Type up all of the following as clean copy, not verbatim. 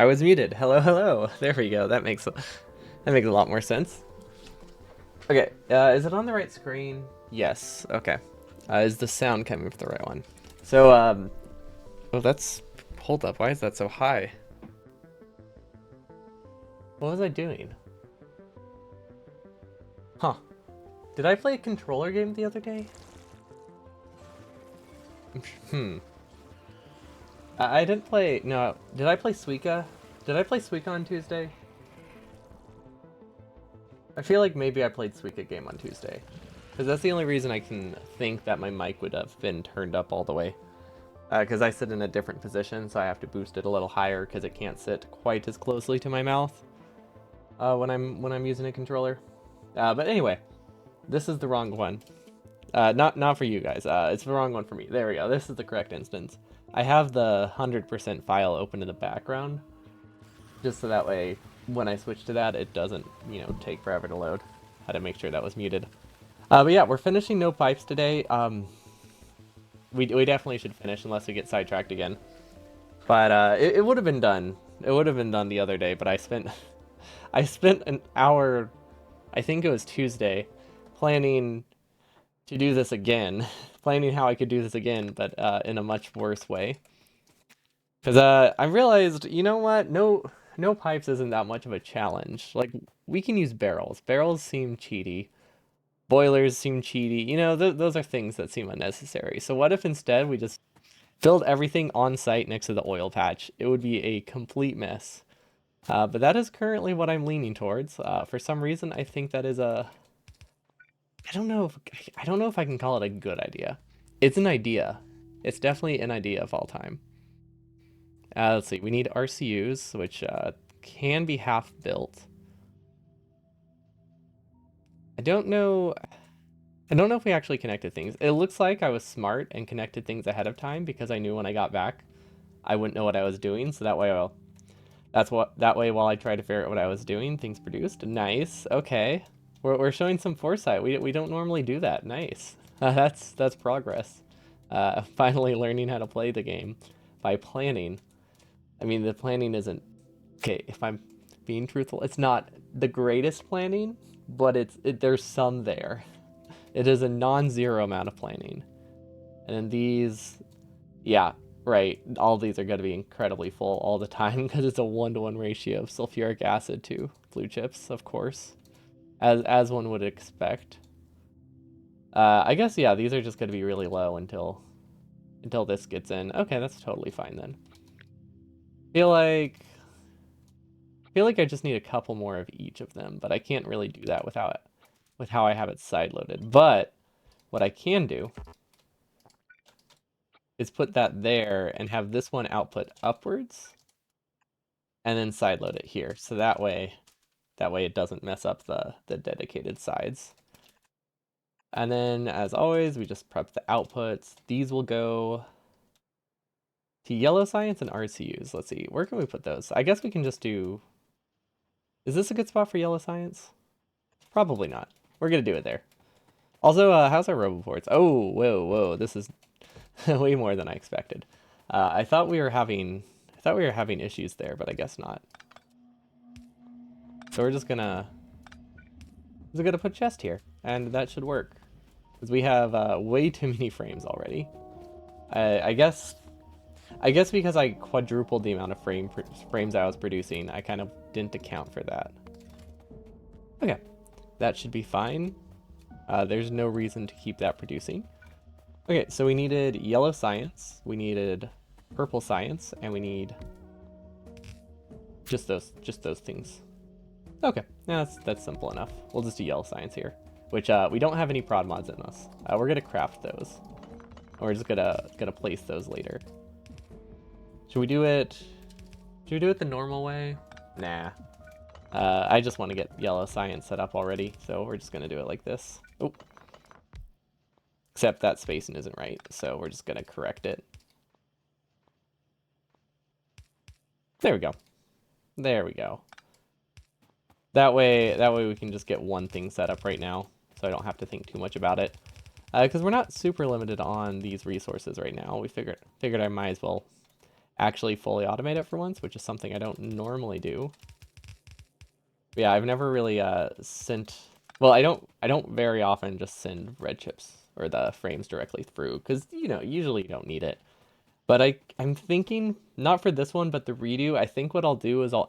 I was muted. Hello, hello. There we go. That makes a lot more sense. Okay, is it on the right screen? Yes. Okay. Is the sound coming from the right one? So, oh, that's hold up. Why is that so high? What was I doing? Huh? Did I play a controller game the other day? Hmm. I didn't play. No. Did I play Suika? Did I play Suika on Tuesday? I feel like maybe I played Suika game on Tuesday. Because that's the only reason I can think that my mic would have been turned up all the way. Because I sit in a different position, so I have to boost it a little higher because it can't sit quite as closely to my mouth when I'm using a controller. But anyway, this is the wrong one. Not for you guys. It's the wrong one for me. There we go. This is the correct instance. I have the 100% file open in the background, just so that way when I switch to that, it doesn't take forever to load. Had to make sure that was muted. But yeah, we're finishing No Pipes today. We definitely should finish unless we get sidetracked again. But it would have been done. It would have been done the other day, but I spent I spent an hour, I think it was Tuesday, planning to do this again, planning how I could do this again, but in a much worse way. Because I realized, you know what? No pipes isn't that much of a challenge. Like we can use barrels. Barrels seem cheaty. Boilers seem cheaty. Those are things that seem unnecessary. So what if instead we just filled everything on site next to the oil patch? It would be a complete mess. But that is currently what I'm leaning towards. For some reason, I think that is a. I don't know if I can call it a good idea. It's an idea. It's definitely an idea of all time. Let's see. We need RCUs, which can be half built. I don't know. I don't know if we actually connected things. It looks like I was smart and connected things ahead of time because I knew when I got back, I wouldn't know what I was doing. So that way while I tried to figure out what I was doing, things produced. Nice. Okay. We're showing some foresight. We don't normally do that. Nice. That's progress. Finally learning how to play the game by planning. I mean, the planning isn't okay. If I'm being truthful, it's not the greatest planning, but there's some there. It is a non-zero amount of planning, and then these, yeah, right. All these are going to be incredibly full all the time because it's a 1-to-1 ratio of sulfuric acid to blue chips, of course, as one would expect. I guess yeah, these are just going to be really low until this gets in. Okay, that's totally fine then. Feel like feel like I just need a couple more of each of them, but I can't really do that with how I have it side loaded. But what I can do is put that there and have this one output upwards and then side load it here. So that way it doesn't mess up the dedicated sides. And then as always, we just prep the outputs. These will go to yellow science and RCUs. Let's see, where can we put those? I guess we can just do, is this a good spot for yellow science? Probably not. We're gonna do it there. Also, how's our roboports? Oh, whoa, this is way more than I expected. I thought we were having issues there, but I guess not. So we're just gonna put chest here, and that should work because we have way too many frames already. I guess because I quadrupled the amount of frames I was producing, I kind of didn't account for that. Okay, that should be fine. There's no reason to keep that producing. Okay, so we needed yellow science, we needed purple science, and we need just those things. Okay, yeah, that's simple enough. We'll just do yellow science here, which we don't have any prod mods in this. We're gonna craft those. We're just gonna place those later. Should we do it? Should we do it the normal way? Nah. I just want to get yellow science set up already, so we're just gonna do it like this. Oh. Except that spacing isn't right, so we're just gonna correct it. There we go. There we go. That way we can just get one thing set up right now, so I don't have to think too much about it. Because we're not super limited on these resources right now. We figured I might as well actually fully automate it for once, which is something I don't normally do. But yeah, I've never really sent. Well, I don't very often just send red chips or the frames directly through because usually you don't need it. But I'm thinking not for this one, but the redo. I think what I'll do is I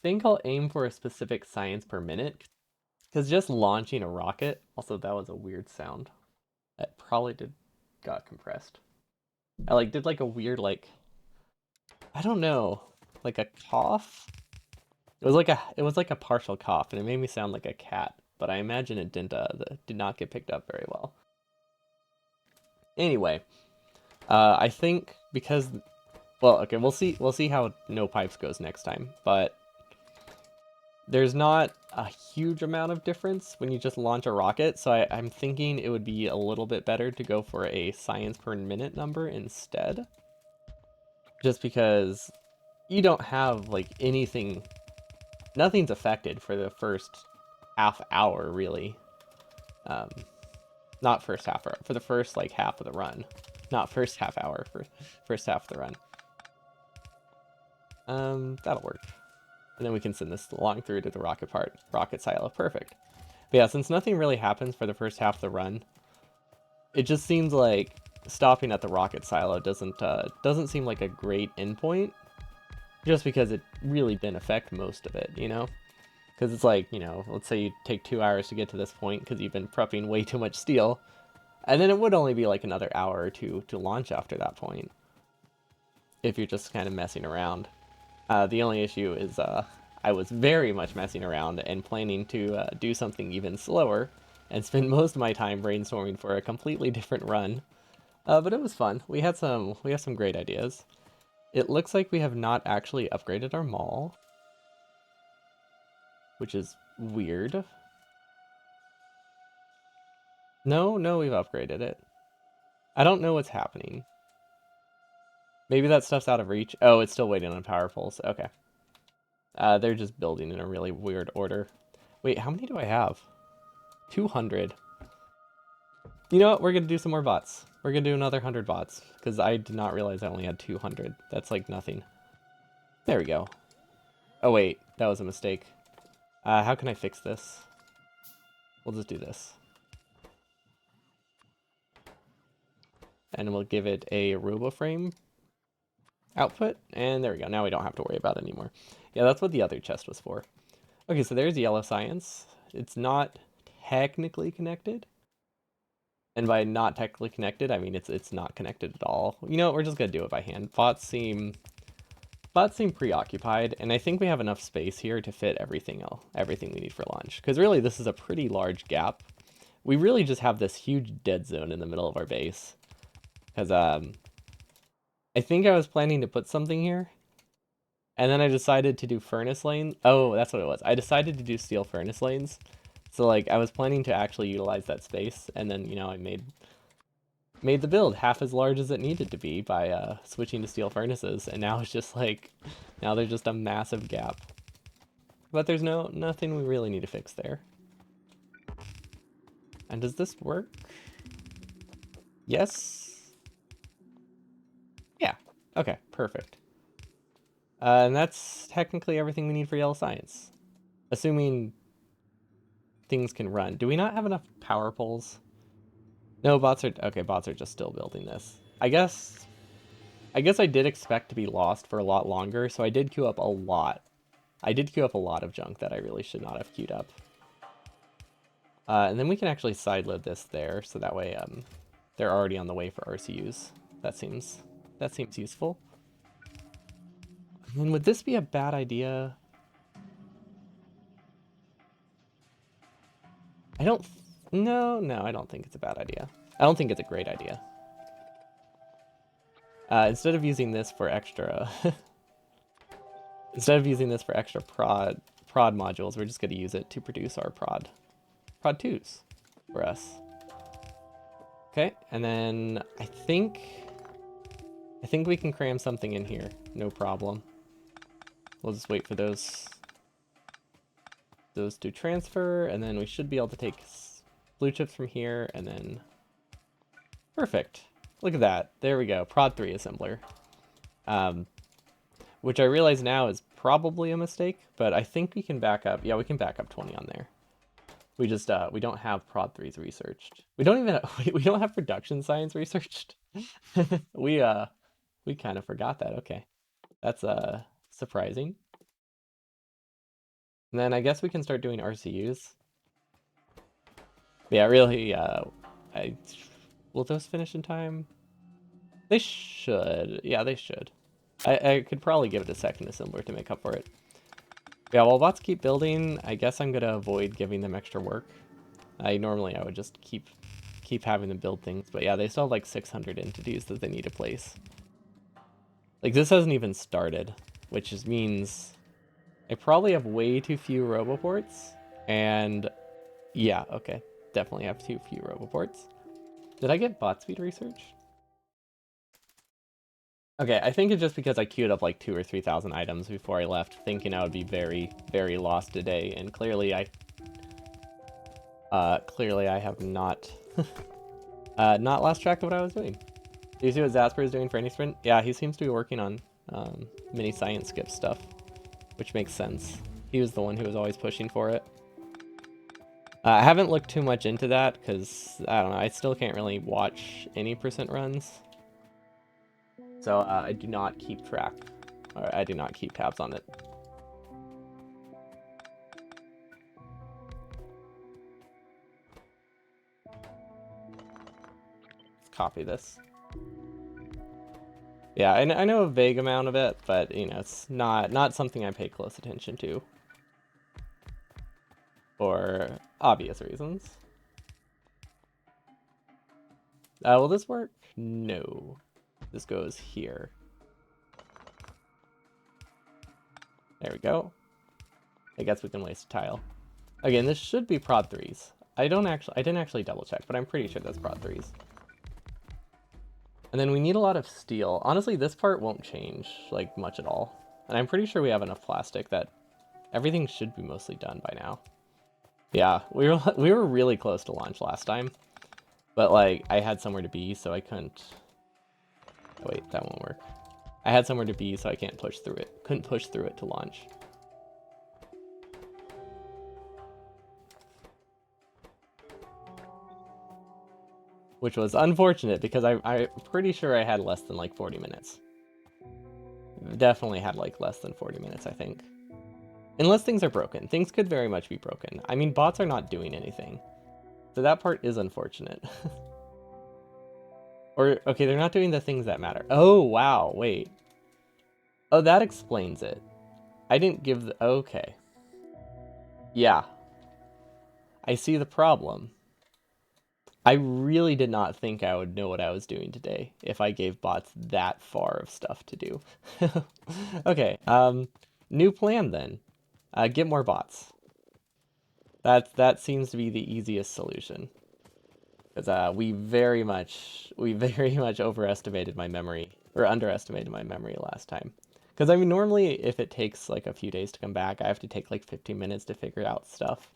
think I'll aim for a specific science per minute because just launching a rocket. Also, that was a weird sound. It probably got compressed. I did a weird I don't know, like a cough. It was like a partial cough, and it made me sound like a cat. But I imagine it did not get picked up very well. Anyway, I think because well, okay, we'll see how no pipes goes next time, but there's not a huge amount of difference when you just launch a rocket, so I'm thinking it would be a little bit better to go for a science per minute number instead. Just because you don't have nothing's affected for the first half hour really. Um, Not first half hour, for the first half of the run. Not first half hour, for first half of the run. That'll work. And then we can send this along through to the rocket silo. Perfect. But yeah, since nothing really happens for the first half of the run, it just seems like stopping at the rocket silo doesn't seem like a great endpoint, just because it really didn't affect most of it, Because it's let's say you take 2 hours to get to this point because you've been prepping way too much steel, and then it would only be another hour or two to launch after that point, if you're just kind of messing around. The only issue is I was very much messing around and planning to do something even slower and spend most of my time brainstorming for a completely different run. But it was fun. We have some great ideas. It looks like we have not actually upgraded our mall, which is weird. No, no, we've upgraded it. I don't know what's happening. Maybe that stuff's out of reach. Oh, it's still waiting on power poles. Okay. They're just building in a really weird order. Wait, how many do I have? 200. You know what? We're going to do some more bots. We're going to do another 100 bots, because I did not realize I only had 200. That's nothing. There we go. Oh, wait. That was a mistake. How can I fix this? We'll just do this. And we'll give it a RoboFrame output. And there we go. Now we don't have to worry about it anymore. Yeah, that's what the other chest was for. Okay, so there's yellow science. It's not technically connected. And by not technically connected, I mean it's not connected at all. You know what, we're just gonna do it by hand. Bots seem preoccupied, and I think we have enough space here to fit everything we need for launch. Because really, this is a pretty large gap. We really just have this huge dead zone in the middle of our base. Because I think I was planning to put something here, and then I decided to do furnace lane. Oh, that's what it was. I decided to do steel furnace lanes. So I was planning to actually utilize that space, and then I made the build half as large as it needed to be by switching to steel furnaces, and now it's just now there's just a massive gap. But there's nothing we really need to fix there. And does this work? Yes. Yeah. Okay, perfect. And that's technically everything we need for yellow science. Assuming things can run. Do we not have enough power poles? No, bots are just still building this. I guess I did expect to be lost for a lot longer, so I did queue up a lot. I did queue up a lot of junk that I really should not have queued up. And then we can actually sideload this there, so that way they're already on the way for RCUs. That seems useful. And would this be a bad idea? No, I don't think it's a bad idea. I don't think it's a great idea. Instead of using this for extra prod modules, we're just going to use it to produce our prod 2s for us. Okay, and then I think we can cram something in here, no problem. We'll just wait for those to transfer, and then we should be able to take blue chips from here, and then perfect. Look at that. There we go. Prod 3 assembler. Which I realize now is probably a mistake, but I think we can back up. Yeah, we can back up 20 on there. We just we don't have Prod 3s researched. We don't even we don't have production science researched. we kind of forgot that. Okay. That's surprising. And then I guess we can start doing RCUs. Yeah, really will those finish in time? They should. Yeah, they should. I could probably give it a second assembler to make up for it. Yeah, while bots keep building, I guess I'm gonna avoid giving them extra work. Normally I would just keep having them build things, but yeah, they still have like 600 entities that they need to place. Like this hasn't even started, which just means I probably have way too few Roboports, and yeah, okay, definitely have too few Roboports. Did I get bot speed research? Okay, I think it's just because I queued up like 2,000 or 3,000 items before I left, thinking I would be very, very lost today, and clearly I have not not lost track of what I was doing. Do you see what Zasper is doing for AnySprint? Yeah, he seems to be working on mini science skip stuff, which makes sense. He was the one who was always pushing for it. I haven't looked too much into that because, I don't know, I still can't really watch any percent runs. So I do not keep track, or I do not keep tabs on it. Let's copy this. Yeah, I know a vague amount of it, but, you know, it's not something I pay close attention to. For obvious reasons. Will this work? No. This goes here. There we go. I guess we can waste a tile. Again, this should be prod 3s. I didn't actually double check, but I'm pretty sure that's prod 3s. And then we need a lot of steel. Honestly, this part won't change like much at all. And I'm pretty sure we have enough plastic that everything should be mostly done by now. Yeah, we were really close to launch last time. But like I had somewhere to be, so I couldn't. Oh, wait, that won't work. I had somewhere to be, so I can't push through it. Couldn't push through it to launch. Which was unfortunate because I'm pretty sure I had less than like 40 minutes. Definitely had like less than 40 minutes, I think. Unless things are broken. Things could very much be broken. I mean, bots are not doing anything. So that part is unfortunate. Or, okay, they're not doing the things that matter. Oh, wow, wait. Oh, that explains it. I didn't give the... Okay. Yeah. I see the problem. I really did not think I would know what I was doing today if I gave bots that far of stuff to do. Okay, new plan then. Get more bots. That seems to be the easiest solution. Because we very much overestimated my memory, or underestimated my memory last time. Because I mean, normally if it takes like a few days to come back, I have to take like 15 minutes to figure out stuff.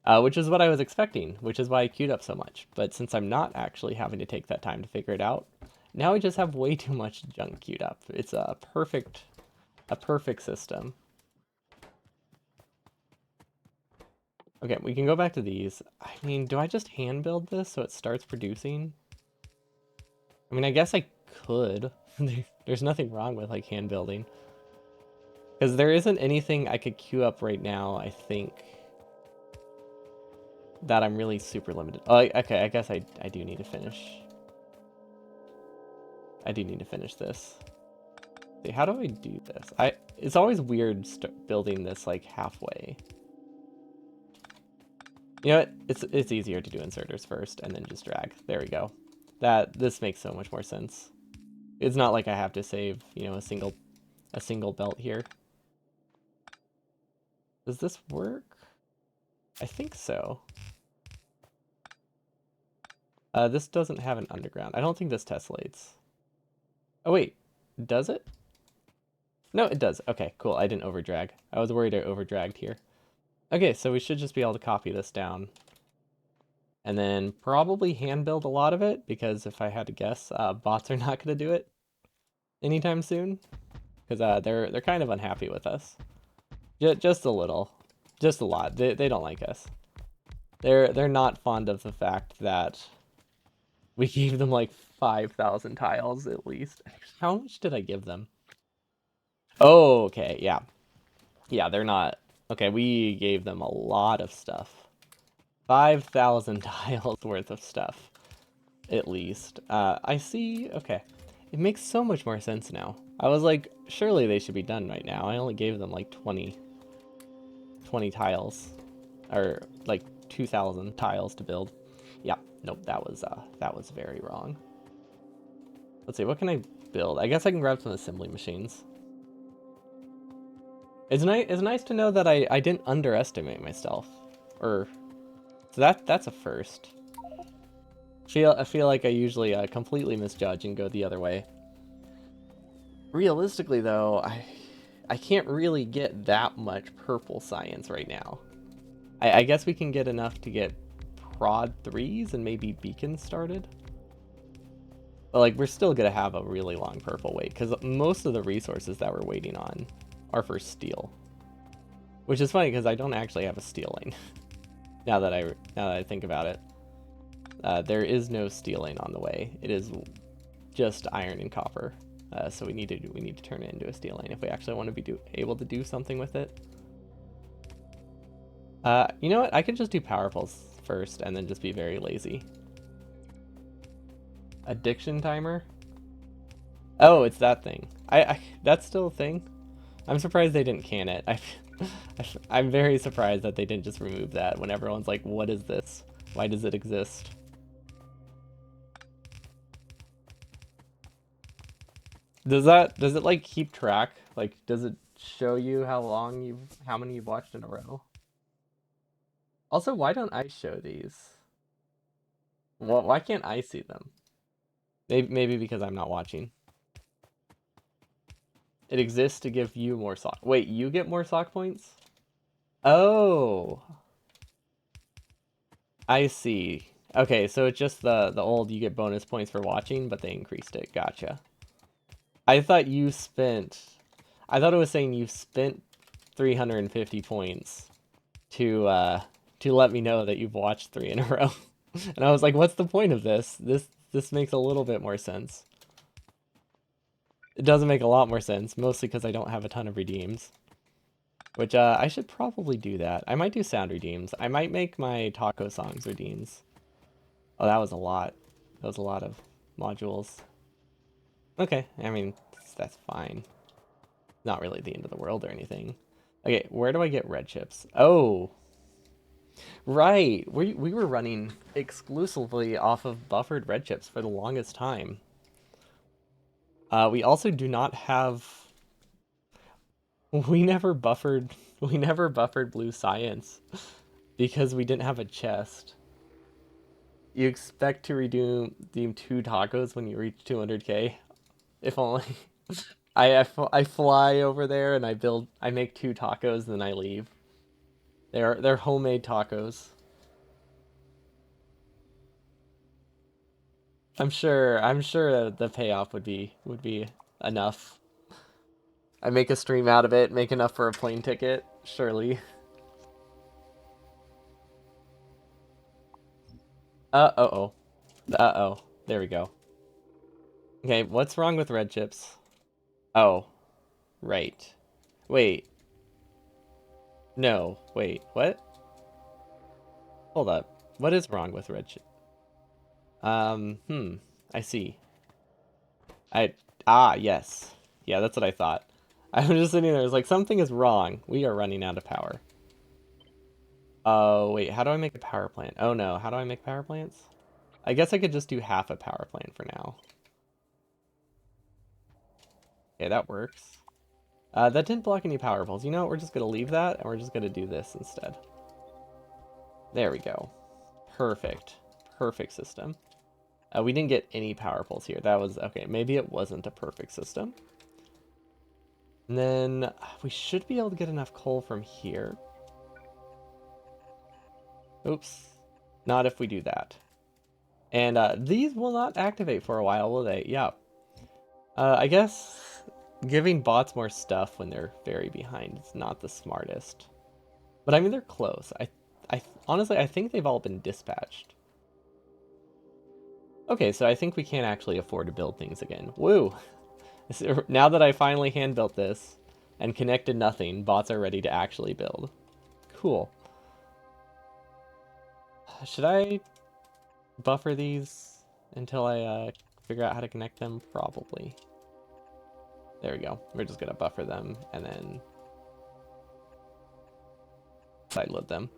Which is what I was expecting, which is why I queued up so much. But since I'm not actually having to take that time to figure it out, now I just have way too much junk queued up. It's a perfect system. Okay, we can go back to these. I mean, do I just hand build this so it starts producing? I mean, I guess I could. There's nothing wrong with like hand building. Because there isn't anything I could queue up right now, I think, that I'm really super limited. Oh, okay, I guess I do need to finish. I do need to finish this. See, how do I do this? It's always weird building this like halfway. You know what? It's easier to do inserters first and then just drag. There we go. This makes so much more sense. It's not like I have to save, you know, a single belt here. Does this work? I think so. This doesn't have an underground. I don't think this tessellates. Oh wait, does it? No, it does. Okay, cool. I didn't overdrag. I was worried I overdragged here. Okay, so we should just be able to copy this down. And then probably hand build a lot of it, because if I had to guess, bots are not going to do it anytime soon, because they're kind of unhappy with us. Just a little, just a lot. They don't like us. They're not fond of the fact that we gave them like 5,000 tiles at least. How much did I give them? Oh, okay, yeah. Yeah, they're not. Okay, we gave them a lot of stuff. 5,000 tiles worth of stuff, at least. I see. Okay. It makes so much more sense now. I was like, surely they should be done right now. I only gave them like 20 tiles. Or like 2,000 tiles to build. Yeah, nope, that was very wrong. Let's see, what can I build? I guess I can grab some assembly machines. It's nice to know that I didn't underestimate myself. Or so that's a first. I feel like I usually completely misjudge and go the other way. Realistically though, I can't really get that much purple science right now. I guess we can get enough to get prod 3s and maybe beacons started. But like we're still gonna have a really long purple wait, because most of the resources that we're waiting on are for steel. Which is funny because I don't actually have a steel lane. now that I think about it. There is no steel lane on the way. It is just iron and copper. So we need to turn it into a steel lane if we actually want to be able to do something with it. You know what? I could just do power pulse first and then just be very lazy. Addiction timer? Oh, it's that thing. That's still a thing. I'm surprised they didn't can it. I'm very surprised that they didn't just remove that when everyone's like, what is this? Why does it exist? Does it like keep track? Like, does it show you how many you've watched in a row? Also, why don't I show these? Well, why can't I see them? Maybe because I'm not watching. It exists to give you more sock. Wait, you get more sock points? Oh, I see. Okay, so it's just the old you get bonus points for watching, but they increased it. Gotcha. I thought you spent. I thought it was saying you spent 350 points to let me know that you've watched 3 in a row. And I was like, what's the point of this? This makes a little bit more sense. It doesn't make a lot more sense, mostly because I don't have a ton of redeems. Which, I should probably do that. I might do sound redeems. I might make my taco songs redeems. Oh, that was a lot. That was a lot of modules. Okay, I mean, that's fine. Not really the end of the world or anything. Okay, where do I get red chips? Oh, right. We were running exclusively off of buffered red chips for the longest time. We also do not have. We never buffered. We never buffered blue science because we didn't have a chest. You expect to redeem 2 tacos when you reach 200k? If only. I fly over there and I make 2 tacos, then I leave. They're homemade tacos. I'm sure the payoff would be enough. I make a stream out of it, make enough for a plane ticket, surely. Uh-oh. Uh-oh. There we go. Okay, what's wrong with red chips? Oh, right. Wait. No, wait, what? Hold up. What is wrong with red chip? I see. Yes. Yeah, that's what I thought. I was just sitting there, I was like, something is wrong. We are running out of power. Oh, wait, how do I make a power plant? Oh no, how do I make power plants? I guess I could just do half a power plant for now. Okay, that works. That didn't block any power poles. You know what, we're just gonna leave that, and we're just gonna do this instead. There we go. Perfect. Perfect system. We didn't get any power poles here. That was, okay, maybe it wasn't a perfect system. And then we should be able to get enough coal from here. Oops. Not if we do that. And these will not activate for a while, will they? Yeah. I guess giving bots more stuff when they're very behind is not the smartest. But I mean, they're close. I honestly, I think they've all been dispatched. Okay, so I think we can actually afford to build things again. Woo! Now that I finally hand built this and connected nothing, bots are ready to actually build. Cool. Should I buffer these until I figure out how to connect them? Probably. There we go. We're just gonna buffer them and then sideload them.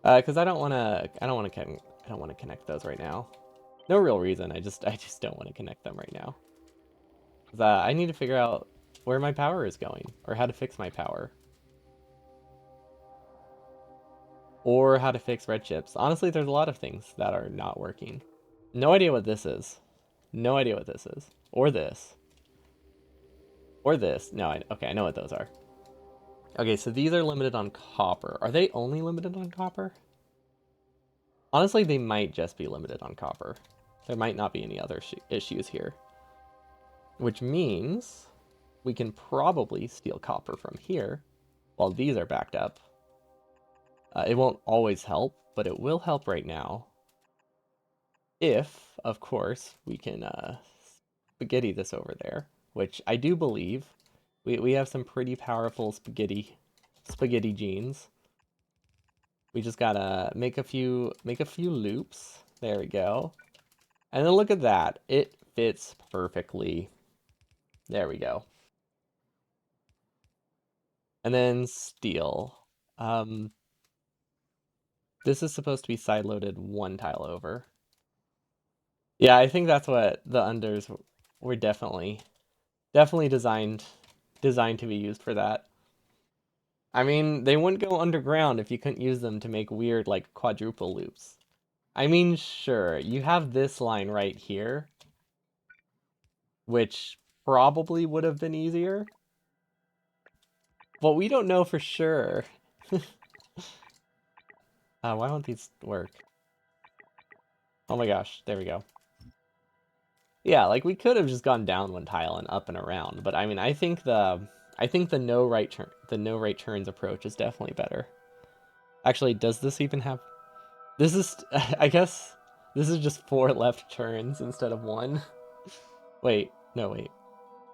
Because I don't want to connect those right now. No real reason. I just don't want to connect them right now. I need to figure out where my power is going or how to fix my power. Or how to fix red chips. Honestly, there's a lot of things that are not working. No idea what this is. No idea what this is. Or this. Or this. No, okay, I know what those are. Okay, so these are limited on copper. Are they only limited on copper? Honestly, they might just be limited on copper. There might not be any other issues here. Which means we can probably steal copper from here while these are backed up. It won't always help, but it will help right now. If, of course, we can spaghetti this over there, which I do believe. We have some pretty powerful spaghetti genes. We just gotta make a few loops. There we go. And then look at that. It fits perfectly. There we go. And then steel. This is supposed to be side-loaded one tile over. Yeah, I think that's what the unders were definitely designed to be used for that. I mean, they wouldn't go underground if you couldn't use them to make weird, like, quadruple loops. I mean, sure, you have this line right here, which probably would have been easier, but we don't know for sure. Why won't these work? Oh my gosh, there we go. Yeah, like we could have just gone down one tile and up and around, but I mean, I think the no right turns approach is definitely better. Actually, does this even have? This is, I guess, this is just 4 left turns instead of 1. Wait, no, wait.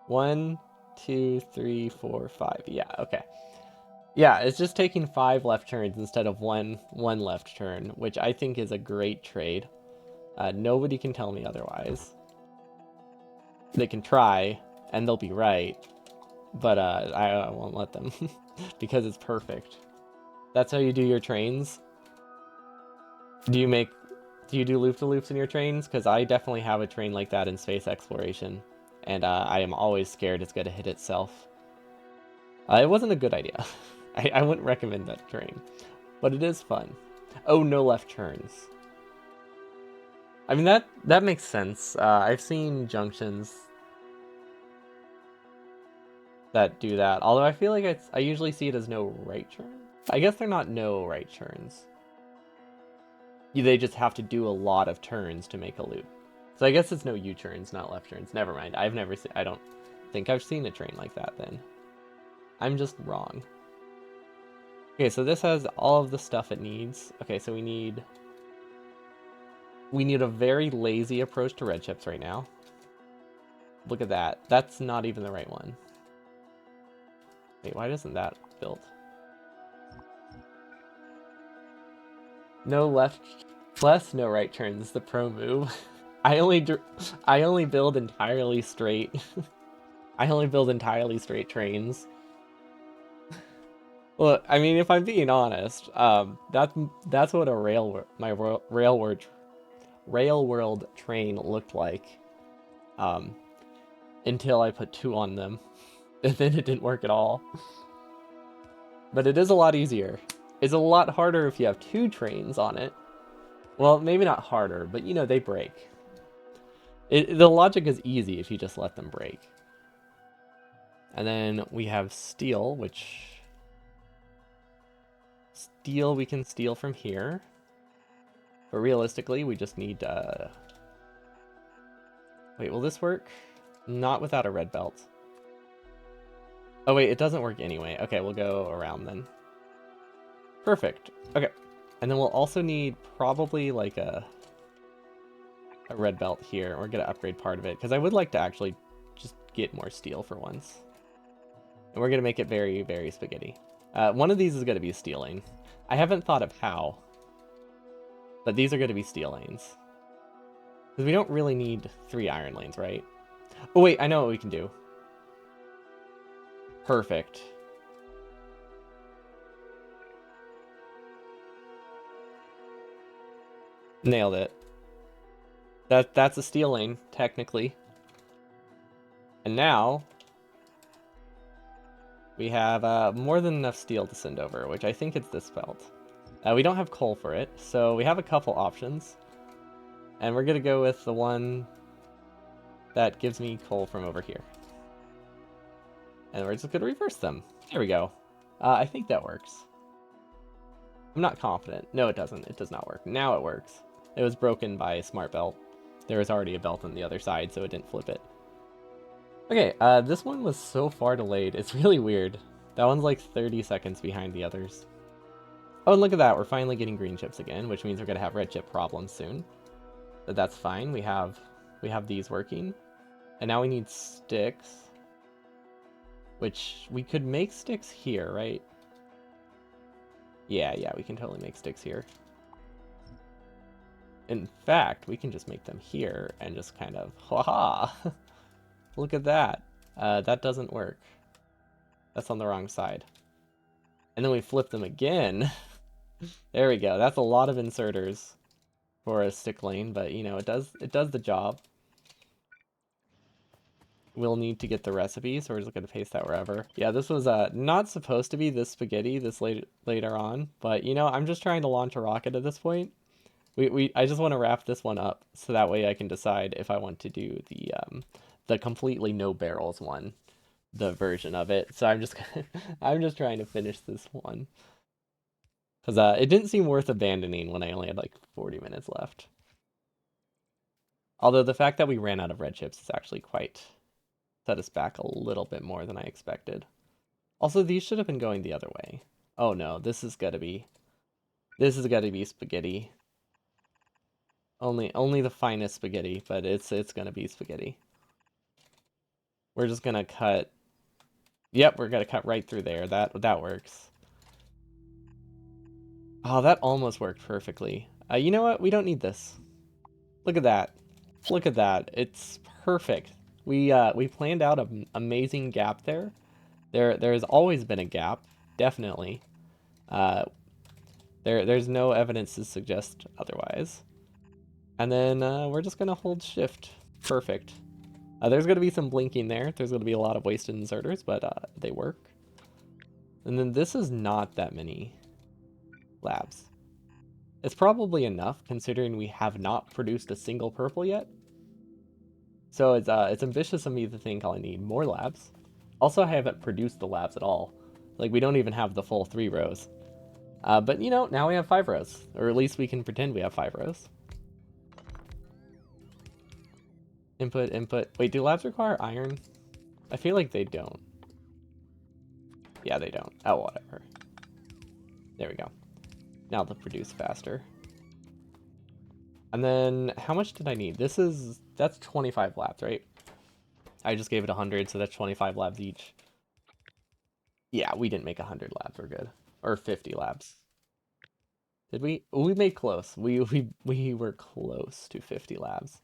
1, 2, 3, 4, 5. Yeah, okay. Yeah, it's just taking 5 left turns instead of one left turn, which I think is a great trade. Nobody can tell me otherwise. They can try, and they'll be right, but I won't let them because it's perfect. That's how you do your trains. Do you do loop-to-loops in your trains? Because I definitely have a train like that in space exploration, and I am always scared it's going to hit itself. It wasn't a good idea. I wouldn't recommend that train, but it is fun. Oh, no left turns. I mean, that makes sense. I've seen junctions that do that, although I feel like I usually see it as no right turn. I guess they're not no right turns. They just have to do a lot of turns to make a loop. So I guess it's no U-turns, not left turns. Never mind. I don't think I've seen a train like that then. I'm just wrong. Okay, so this has all of the stuff it needs. Okay, so we need a very lazy approach to red chips right now. Look at that. That's not even the right one. Wait, why doesn't that build? No left plus no right turns, the pro move. I only build entirely straight. I only build entirely straight trains. Well, I mean, if I'm being honest, that's what a rail world train looked like, until I put 2 on them, and then it didn't work at all. But it is a lot easier. It's a lot harder if you have 2 trains on it. Well, maybe not harder, but you know, they break. The logic is easy if you just let them break. And then we have steel, which... Steel we can steal from here. But realistically, we just need, wait, will this work? Not without a red belt. Oh wait, it doesn't work anyway. Okay, we'll go around then. Perfect. Okay. And then we'll also need probably like a red belt here. We're gonna upgrade part of it, because I would like to actually just get more steel for once. And we're gonna make it very, very spaghetti. One of these is gonna be a steel lane. I haven't thought of how, but these are gonna be steel lanes. Because we don't really need 3 iron lanes, right? Oh wait, I know what we can do. Perfect. Nailed it. That's a steel lane, technically. And now we have more than enough steel to send over, which I think it's this belt. We don't have coal for it, so we have a couple options. And we're gonna go with the one that gives me coal from over here. And we're just gonna reverse them. There we go. I think that works. I'm not confident. No, it doesn't. It does not work. Now it works. It was broken by a smart belt. There was already a belt on the other side, so it didn't flip it. Okay, this one was so far delayed. It's really weird. That one's like 30 seconds behind the others. Oh, and look at that. We're finally getting green chips again, which means we're going to have red chip problems soon. But that's fine. We have these working. And now we need sticks. Which we could make sticks here, right? Yeah, we can totally make sticks here. In fact, we can just make them here and just kind of, haha, look at that. That doesn't work. That's on the wrong side. And then we flip them again. There we go. That's a lot of inserters for a stick lane, but you know, it does the job. We'll need to get the recipe, so we're just gonna paste that wherever. Yeah, this was not supposed to be this spaghetti this later on, but you know, I'm just trying to launch a rocket at this point. I just want to wrap this one up so that way I can decide if I want to do the completely no barrels one, the version of it. So I'm just I'm just trying to finish this one because it didn't seem worth abandoning when I only had like 40 minutes left. Although the fact that we ran out of red chips is actually quite set us back a little bit more than I expected. Also, these should have been going the other way. Oh no, this has got to be spaghetti. Only the finest spaghetti, but it's gonna be spaghetti. We're just gonna cut. Yep, we're gonna cut right through there. That works. Oh, that almost worked perfectly. You know what? We don't need this. Look at that. Look at that. It's perfect. We planned out an amazing gap there. There's always been a gap, definitely. There's no evidence to suggest otherwise. And then we're just gonna hold shift. Perfect. There's gonna be some blinking there. There's gonna be a lot of wasted inserters, but they work. And then this is not that many labs. It's probably enough considering we have not produced a single purple yet. So it's ambitious of me to think I'll need more labs. Also, I haven't produced the labs at all. Like, we don't even have the full 3 rows. But, you know, now we have 5 rows. Or at least we can pretend we have 5 rows. Input. Wait, do labs require iron? I feel like they don't. Yeah, they don't. Oh, whatever. There we go. Now they'll produce faster. And then, how much did I need? That's 25 labs, right? I just gave it 100, so that's 25 labs each. Yeah, we didn't make 100 labs, we're good. Or 50 labs. Did we? We made close. We were close to 50 labs.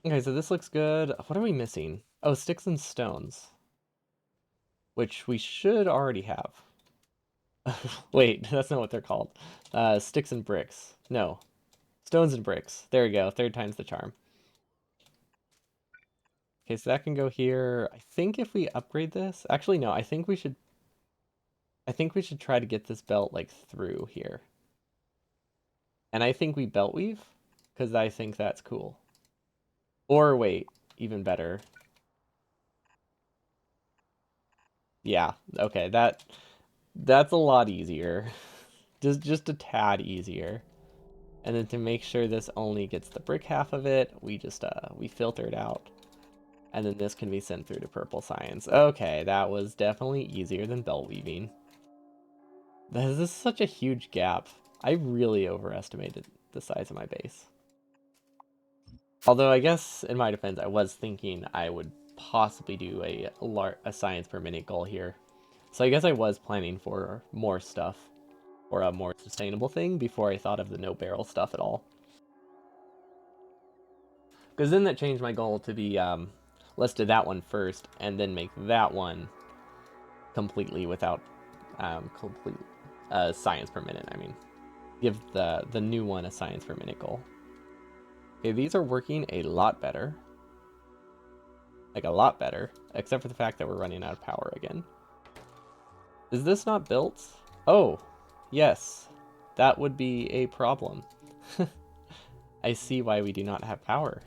Okay, so this looks good. What are we missing? Oh, sticks and stones. Which we should already have. Wait, that's not what they're called. Sticks and bricks. No. Stones and bricks. There we go. 3rd time's the charm. Okay, so that can go here. I think if we upgrade this... Actually, no. I think we should try to get this belt, like, through here. And I think we belt weave, because I think that's cool. Or wait, even better. Yeah, okay, that's a lot easier. Just a tad easier. And then to make sure this only gets the brick half of it, we just, we filter it out. And then this can be sent through to purple science. Okay, that was definitely easier than belt weaving. This is such a huge gap. I really overestimated the size of my base. Although I guess, in my defense, I was thinking I would possibly do a science per minute goal here. So I guess I was planning for more stuff, or a more sustainable thing, before I thought of the no barrel stuff at all. Because then that changed my goal to be, let's do that one first, and then make that one completely without complete science per minute, I mean. Give the new one a science per minute goal. Okay, these are working a lot better. Like, a lot better. Except for the fact that we're running out of power again. Is this not built? Oh, yes. That would be a problem. I see why we do not have power.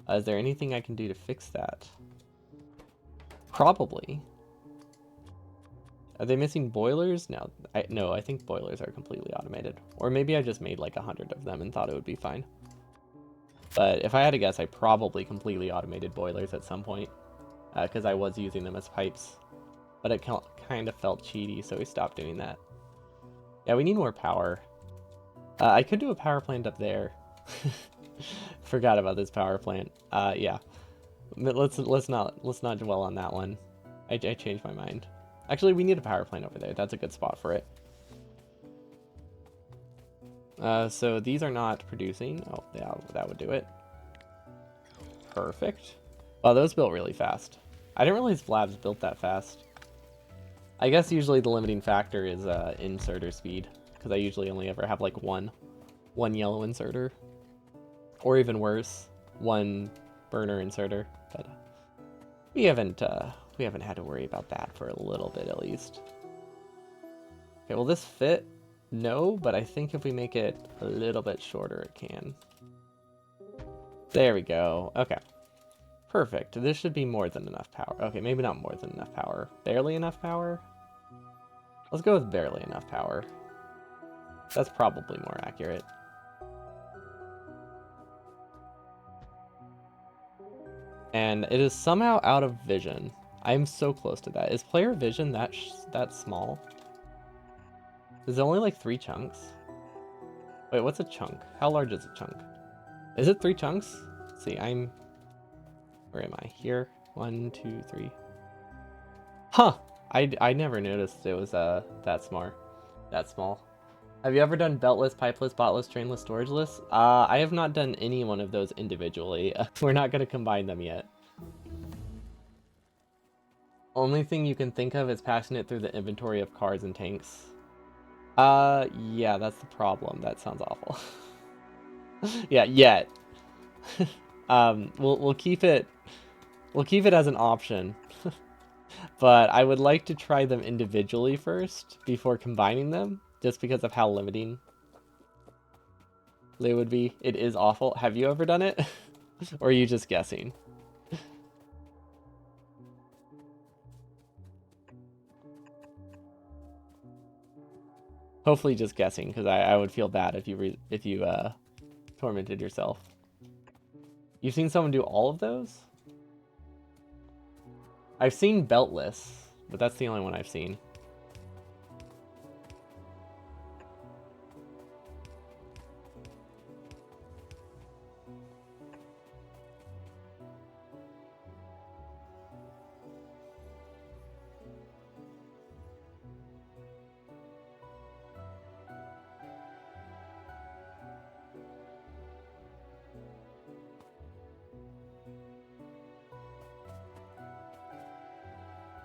Is there anything I can do to fix that? Probably. Are they missing boilers? No, I think boilers are completely automated. Or maybe I just made like 100 of them and thought it would be fine. But if I had to guess, I probably completely automated boilers at some point. Because I was using them as pipes. But it kind of felt cheaty, so we stopped doing that. Yeah, we need more power. I could do a power plant up there. Forgot about this power plant. Yeah. Let's not dwell on that one. I changed my mind. Actually, we need a power plant over there. That's a good spot for it. So these are not producing. Oh, yeah, that would do it. Perfect. Wow, those built really fast. I didn't realize Vlabs built that fast. I guess usually the limiting factor is inserter speed, because I usually only ever have like one yellow inserter, or even worse, one burner inserter. But we haven't had to worry about that for a little bit at least. Okay, will this fit? No, but I think if we make it a little bit shorter, it can. There we go. Okay. Perfect. This should be more than enough power. Okay, maybe not more than enough power. Barely enough power? Let's go with barely enough power. That's probably more accurate. And it is somehow out of vision. I'm so close to that. Is player vision that small? Is it only like 3 chunks? Wait, what's a chunk? How large is a chunk? Is it 3 chunks? Let's see, where am I? Here? 1, 2, 3. Huh! I never noticed it was that small. Have you ever done beltless, pipeless, botless, trainless, storageless? I have not done any one of those individually. We're not going to combine them yet. Only thing you can think of is passing it through the inventory of cars and tanks. Yeah, that's the problem. That sounds awful. Yeah, yet. We'll keep it as an option. But I would like to try them individually first before combining them, just because of how limiting they would be. It is awful. Have you ever done it? Or are you just guessing? Hopefully just guessing, because I would feel bad if you tormented yourself. You've seen someone do all of those? I've seen beltless, but that's the only one I've seen.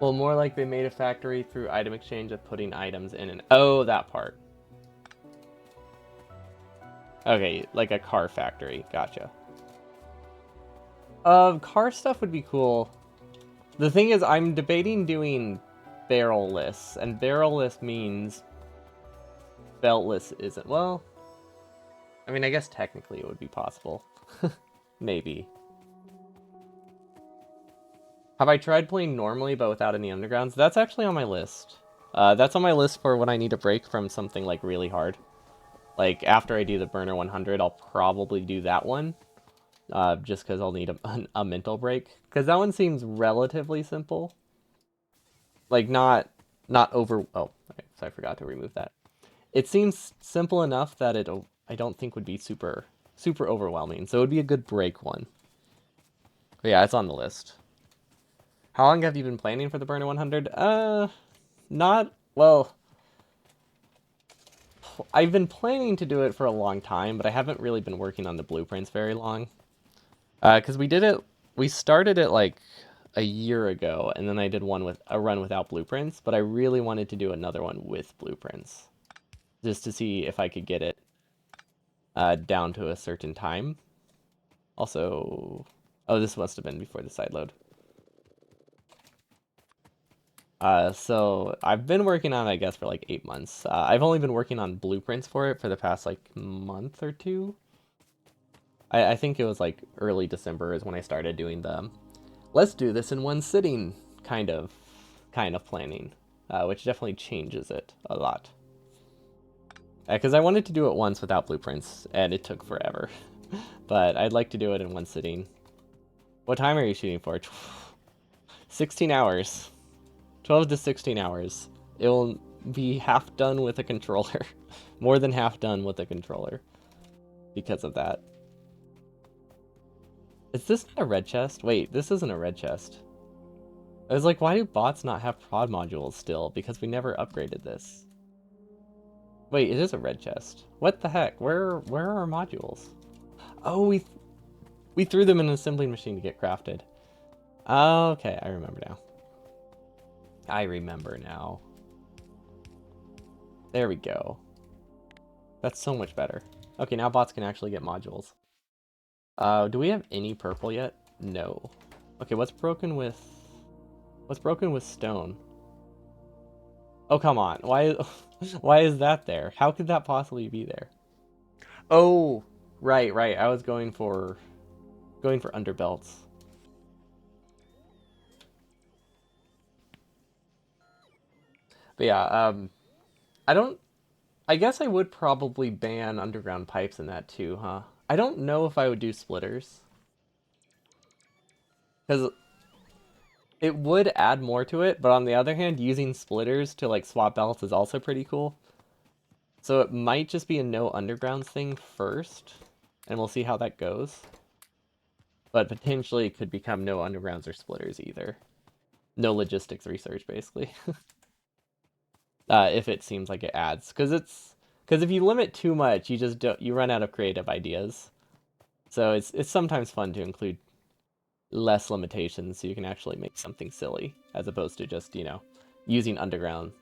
Well, more like they made a factory through item exchange of putting items in and... Oh, that part. Okay, like a car factory. Gotcha. Car stuff would be cool. The thing is, I'm debating doing barrel-less, and barrel-less means beltless isn't. Well, I mean, I guess technically it would be possible. Maybe. Have I tried playing normally but without any undergrounds? That's actually on my list. That's on my list for when I need a break from something like really hard. Like, after I do the Burner 100, I'll probably do that one. Just because I'll need a mental break. Because that one seems relatively simple. Like, not over... Oh, okay, so I forgot to remove that. It seems simple enough that I don't think would be super overwhelming. So it would be a good break one. But yeah, it's on the list. How long have you been planning for the Burner 100? Not... Well... I've been planning to do it for a long time, but I haven't really been working on the blueprints very long. Because we started it like a year ago, and then I did a run without blueprints, but I really wanted to do another one with blueprints. Just to see if I could get it down to a certain time. Also, oh, this must have been before the side load. So I've been working on it, I guess, for like 8 months. I've only been working on blueprints for it for the past like month or two. I think it was like early December is when I started doing the let's do this in one sitting kind of planning, which definitely changes it a lot. Because I wanted to do it once without blueprints, and it took forever. But I'd like to do it in one sitting. What time are you shooting for? 16 hours. 12 to 16 hours. It will be half done with a controller. More than half done with a controller. Because of that. Is this not a red chest? Wait, this isn't a red chest. I was like, why do bots not have prod modules still? Because we never upgraded this. Wait, it is a red chest. What the heck? Where are our modules? Oh, we threw them in an assembling machine to get crafted. Okay, I remember now. I remember now. There we go. That's so much better. Okay, now bots can actually get modules. Do we have any purple yet? No. Okay, what's broken with stone? Oh, come on. Why is that there? How could that possibly be there? Oh, right. I was going for underbelts. But yeah, I guess I would probably ban underground pipes in that too, huh? I don't know if I would do splitters. Because it would add more to it, but on the other hand, using splitters to like swap belts is also pretty cool. So it might just be a no undergrounds thing first, and we'll see how that goes. But potentially it could become no undergrounds or splitters either. No logistics research, basically. If it seems like it adds. Because if you limit too much, you run out of creative ideas. So it's sometimes fun to include less limitations so you can actually make something silly, as opposed to just, using underground.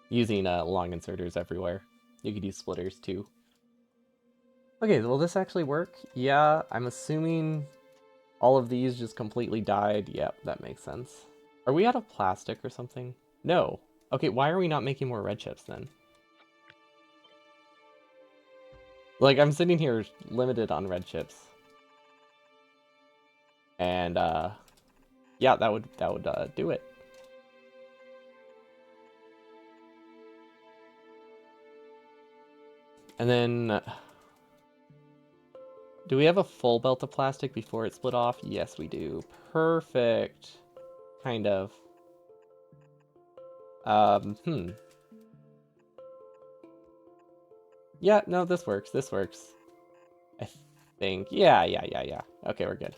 Using long inserters everywhere. You could use splitters too. Okay, will this actually work? Yeah, I'm assuming all of these just completely died. Yep, that makes sense. Are we out of plastic or something? No. Okay, why are we not making more red chips then? Like, I'm sitting here limited on red chips. And, yeah, that would do it. And then, do we have a full belt of plastic before it split off? Yes, we do. Perfect. Kind of. Yeah, no, this works. This works. I think. Yeah. Okay, we're good.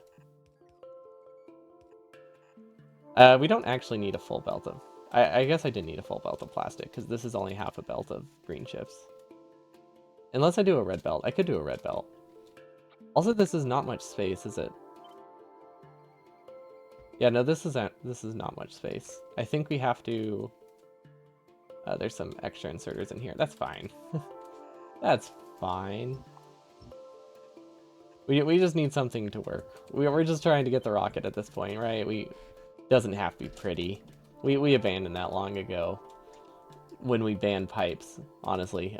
We don't actually need a full belt of... I guess I did need a full belt of plastic, because this is only half a belt of green chips. Unless I do a red belt. I could do a red belt. Also, this is not much space, is it? Yeah, no, this is not much space. I think we have to... there's some extra inserters in here. That's fine. That's fine. We just need something to work. We're just trying to get the rocket at this point, right? Doesn't have to be pretty. We abandoned that long ago. When we banned pipes, honestly.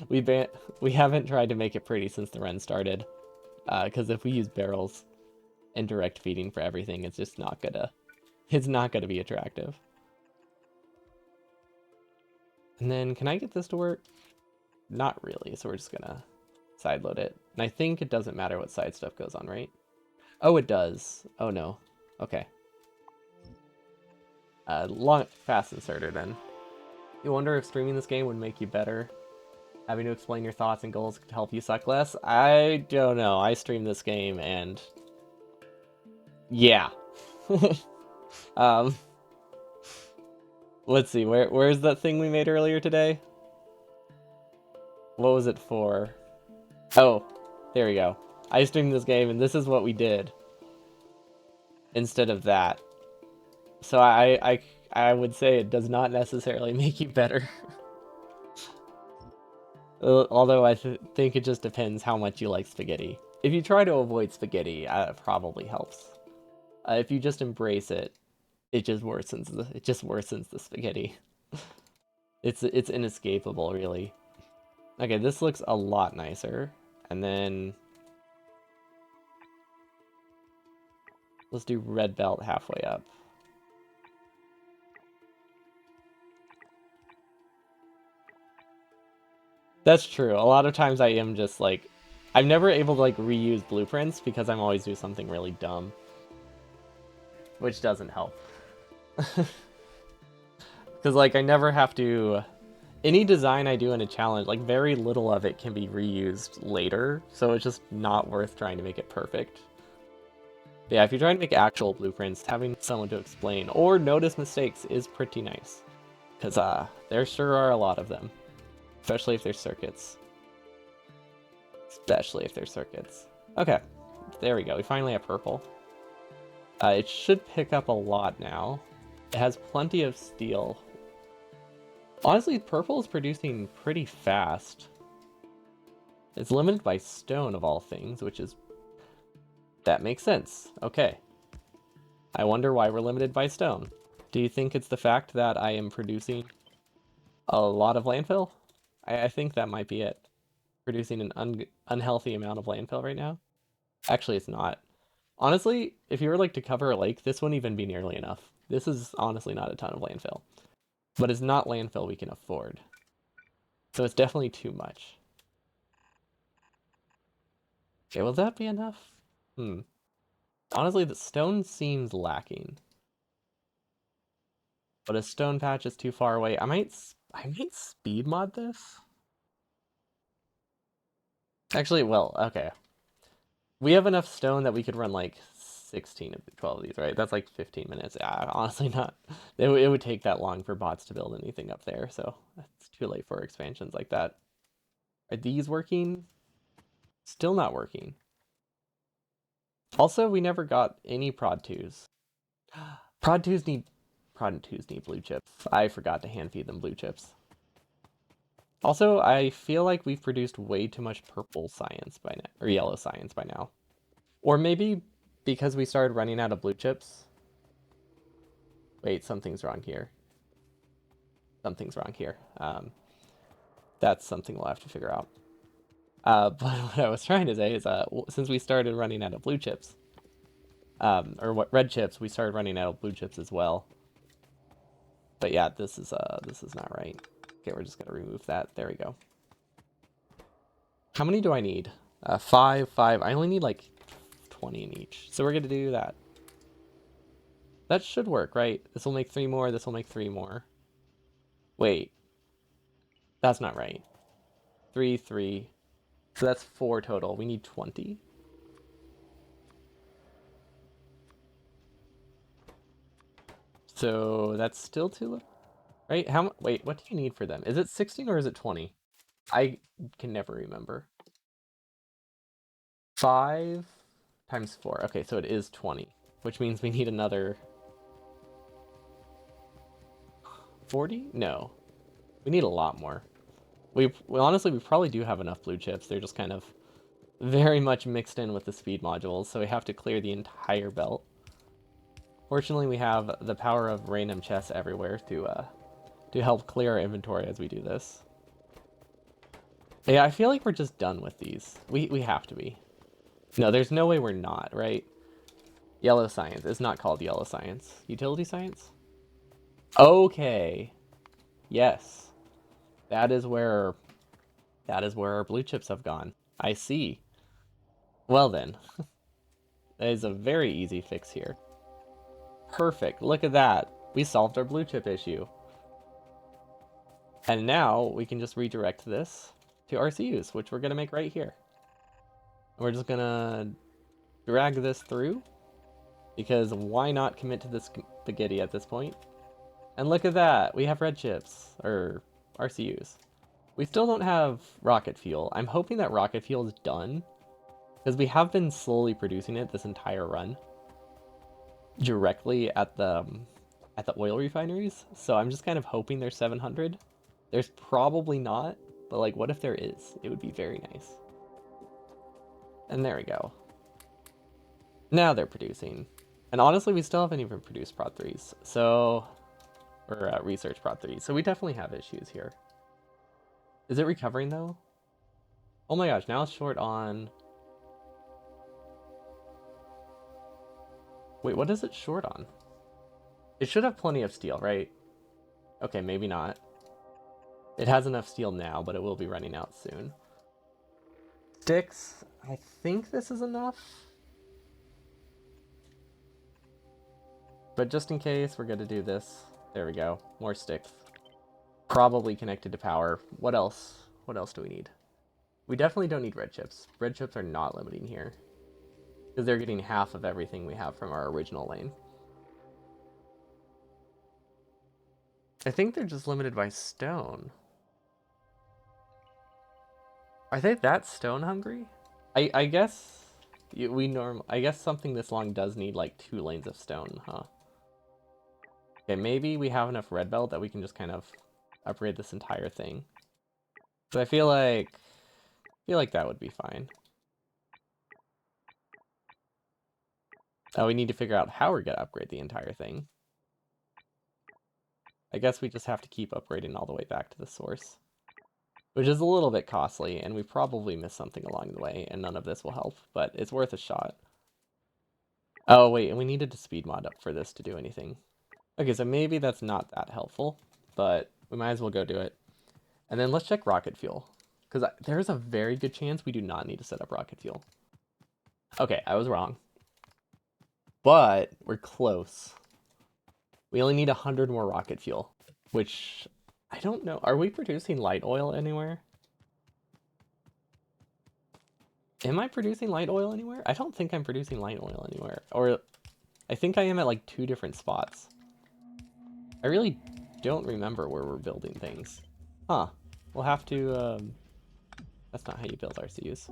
We haven't tried to make it pretty since the run started. Because if we use barrels and direct feeding for everything, it's just not gonna be attractive. And then, can I get this to work? Not really, so we're just gonna sideload it. And I think it doesn't matter what side stuff goes on, right? Oh, it does. Oh no. Okay. Long, fast inserter then. You wonder if streaming this game would make you better? Having to explain your thoughts and goals could help you suck less? I don't know. I streamed this game and... yeah. um, let's see. Where's that thing we made earlier today? What was it for? Oh, there we go. I streamed this game and this is what we did. Instead of that. So I would say it does not necessarily make you better. Although I think it just depends how much you like spaghetti. If you try to avoid spaghetti, it probably helps. If you just embrace it, it just worsens the spaghetti. It's inescapable, really. Okay, this looks a lot nicer. And then let's do red belt halfway up. That's true. A lot of times I am just like, I'm never able to like reuse blueprints because I'm always doing something really dumb, which doesn't help. Because like I never have to, any design I do in a challenge, like very little of it can be reused later, so it's just not worth trying to make it perfect. But yeah, if you're trying to make actual blueprints, having someone to explain or notice mistakes is pretty nice. Because there sure are a lot of them. Especially if there's circuits. Especially if there's circuits. Okay, there we go. We finally have purple. It should pick up a lot now. It has plenty of steel. Honestly, purple is producing pretty fast. It's limited by stone of all things, which is... that makes sense. Okay. I wonder why we're limited by stone. Do you think it's the fact that I am producing a lot of landfill? I think that might be it. Producing an unhealthy amount of landfill right now. Actually, it's not. Honestly, if you were like to cover a lake, this wouldn't even be nearly enough. This is honestly not a ton of landfill. But it's not landfill we can afford. So it's definitely too much. Okay, will that be enough? Honestly, the stone seems lacking. But a stone patch is too far away. I might speed mod this. Actually, well, okay. We have enough stone that we could run like 16 of the 12 of these, right? That's like 15 minutes. Yeah, honestly not. It would take that long for bots to build anything up there, so it's too late for expansions like that. Are these working? Still not working. Also, we never got any Prod 2s. Prod 2s need blue chips. I forgot to hand feed them blue chips. Also, I feel like we've produced way too much purple science by now, or yellow science by now. Or maybe because we started running out of blue chips. Wait, something's wrong here. Something's wrong here. That's something we'll have to figure out. But what I was trying to say is, since we started running out of blue chips, or what red chips, we started running out of blue chips as well. But yeah, this is not right. Okay, we're just gonna remove that. There we go. How many do I need? 5. I only need like 20 in each. So we're gonna do that. That should work, right? This will make 3 more, this will make 3 more. Wait. That's not right. 3, 3. So that's 4 total. We need 20. So that's still too little, right? Wait, what do you need for them? Is it 16 or is it 20? I can never remember. 5 times 4. Okay, so it is 20, which means we need another 40? No. We need a lot more. Honestly, we probably do have enough blue chips. They're just kind of very much mixed in with the speed modules, so we have to clear the entire belt. Fortunately, we have the power of random chests everywhere to help clear our inventory as we do this. Yeah, I feel like we're just done with these. We have to be. No, there's no way we're not, right? Yellow science. It's not called yellow science. Utility science? Okay. Yes. That is where That is where our blue chips have gone. I see. Well then, that is a very easy fix here. Perfect, look at that. We solved our blue chip issue. And now we can just redirect this to RCUs, which we're gonna make right here. We're just gonna drag this through, because why not commit to this spaghetti at this point? And look at that, we have red chips, or RCUs. We still don't have rocket fuel. I'm hoping that rocket fuel is done, because we have been slowly producing it this entire run directly at the oil refineries. So I'm just kind of hoping there's 700. There's probably not, but like, what if there is? It would be very nice. And there we go. Now they're producing. And honestly, we still haven't even produced Prod 3s. So, or research Prod 3s. So we definitely have issues here. Is it recovering though? Oh my gosh, now it's short on... Wait, what is it short on? It should have plenty of steel, right? Okay, maybe not. It has enough steel now, but it will be running out soon. Sticks, I think this is enough. But just in case, we're gonna do this. There we go, more sticks. Probably connected to power. What else? What else do we need? We definitely don't need red chips. Red chips are not limiting here, because they're getting half of everything we have from our original lane. I think they're just limited by stone. Are they that stone hungry? I guess I guess something this long does need like 2 lanes of stone, huh? Okay, maybe we have enough red belt that we can just kind of upgrade this entire thing. But I feel like that would be fine. Oh, we need to figure out how we're gonna upgrade the entire thing. I guess we just have to keep upgrading all the way back to the source, which is a little bit costly, and we probably missed something along the way, and none of this will help, but it's worth a shot. Oh, wait, and we needed to speed mod up for this to do anything. Okay, so maybe that's not that helpful, but we might as well go do it. And then let's check rocket fuel, because there's a very good chance we do not need to set up rocket fuel. Okay, I was wrong. But we're close. We only need 100 more rocket fuel, which I don't know. Are we producing light oil anywhere? Am I producing light oil anywhere? I don't think I'm producing light oil anywhere. Or I think I am at like 2 different spots. I really don't remember where we're building things. Huh. We'll have to, that's not how you build RCUs.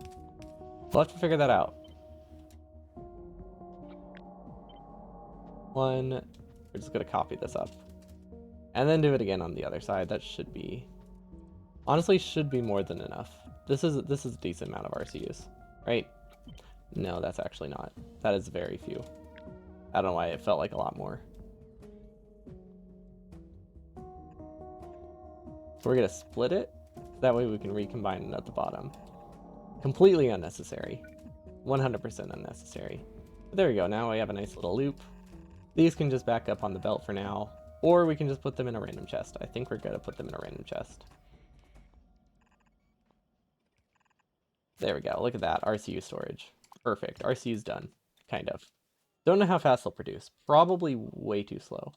We'll have to figure that out. We're just gonna copy this up. And then do it again on the other side. That should be, honestly, should be more than enough. This is a decent amount of RCUs, right? No, that's actually not. That is very few. I don't know why it felt like a lot more. So we're gonna split it. That way we can recombine it at the bottom. Completely unnecessary. 100% unnecessary. But there we go. Now we have a nice little loop. These can just back up on the belt for now. Or we can just put them in a random chest. I think we're gonna put them in a random chest. There we go. Look at that. RCU storage. Perfect. RCU's done. Kind of. Don't know how fast they'll produce. Probably way too slow.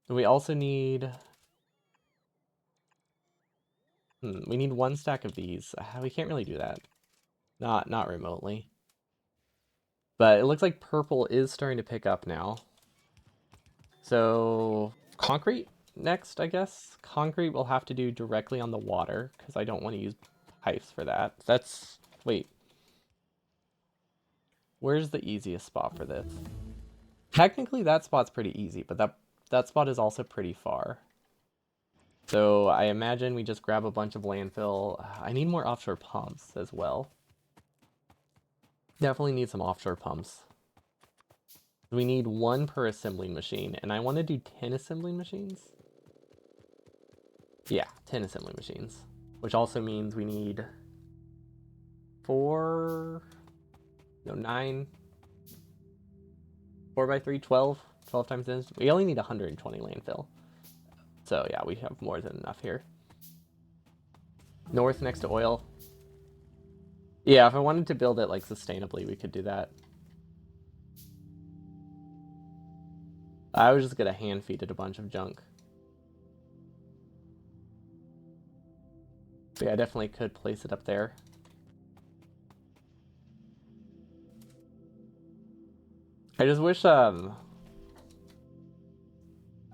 We also need... we need 1 stack of these. We can't really do that. Not remotely. But it looks like purple is starting to pick up now. So concrete next, I guess. Concrete we'll have to do directly on the water, because I don't want to use pipes for that. That's... Wait. Where's the easiest spot for this? Technically that spot's pretty easy, but that spot is also pretty far. So I imagine we just grab a bunch of landfill. I need more offshore pumps as well. Definitely need some offshore pumps. We need 1 per assembling machine, and I want to do 10 assembling machines. Yeah, 10 assembling machines, which also means we need 9, 4 by 3, 12 times 10. We only need 120 landfill. So yeah, we have more than enough here. North next to oil. Yeah, if I wanted to build it like sustainably, we could do that. I was just gonna hand feed it a bunch of junk. But yeah, I definitely could place it up there. I just wish I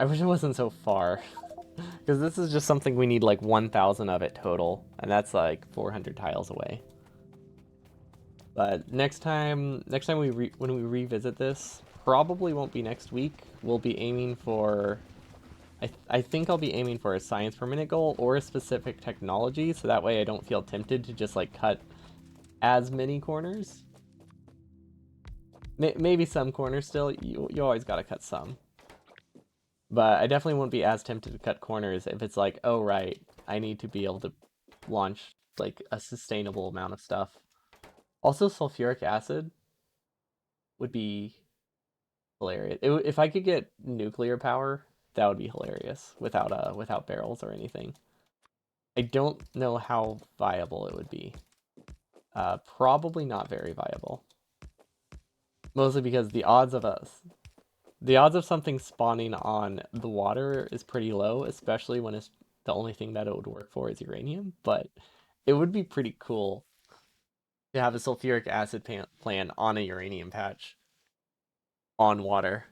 wish it wasn't so far. Because this is just something we need like 1,000 of it total, and that's like 400 tiles away. But next time when we revisit this, probably won't be next week. We'll be aiming for, I think I'll be aiming for a science per minute goal or a specific technology, so that way I don't feel tempted to just like cut as many corners. Maybe some corners still. You always gotta cut some. But I definitely won't be as tempted to cut corners if it's like, oh right, I need to be able to launch like a sustainable amount of stuff. Also, sulfuric acid would be hilarious. If I could get nuclear power, that would be hilarious without barrels or anything. I don't know how viable it would be. Probably not very viable. Mostly because the odds of something spawning on the water is pretty low, especially when it's the only thing that it would work for is uranium. But it would be pretty cool to have a sulfuric acid plant on a uranium patch on water.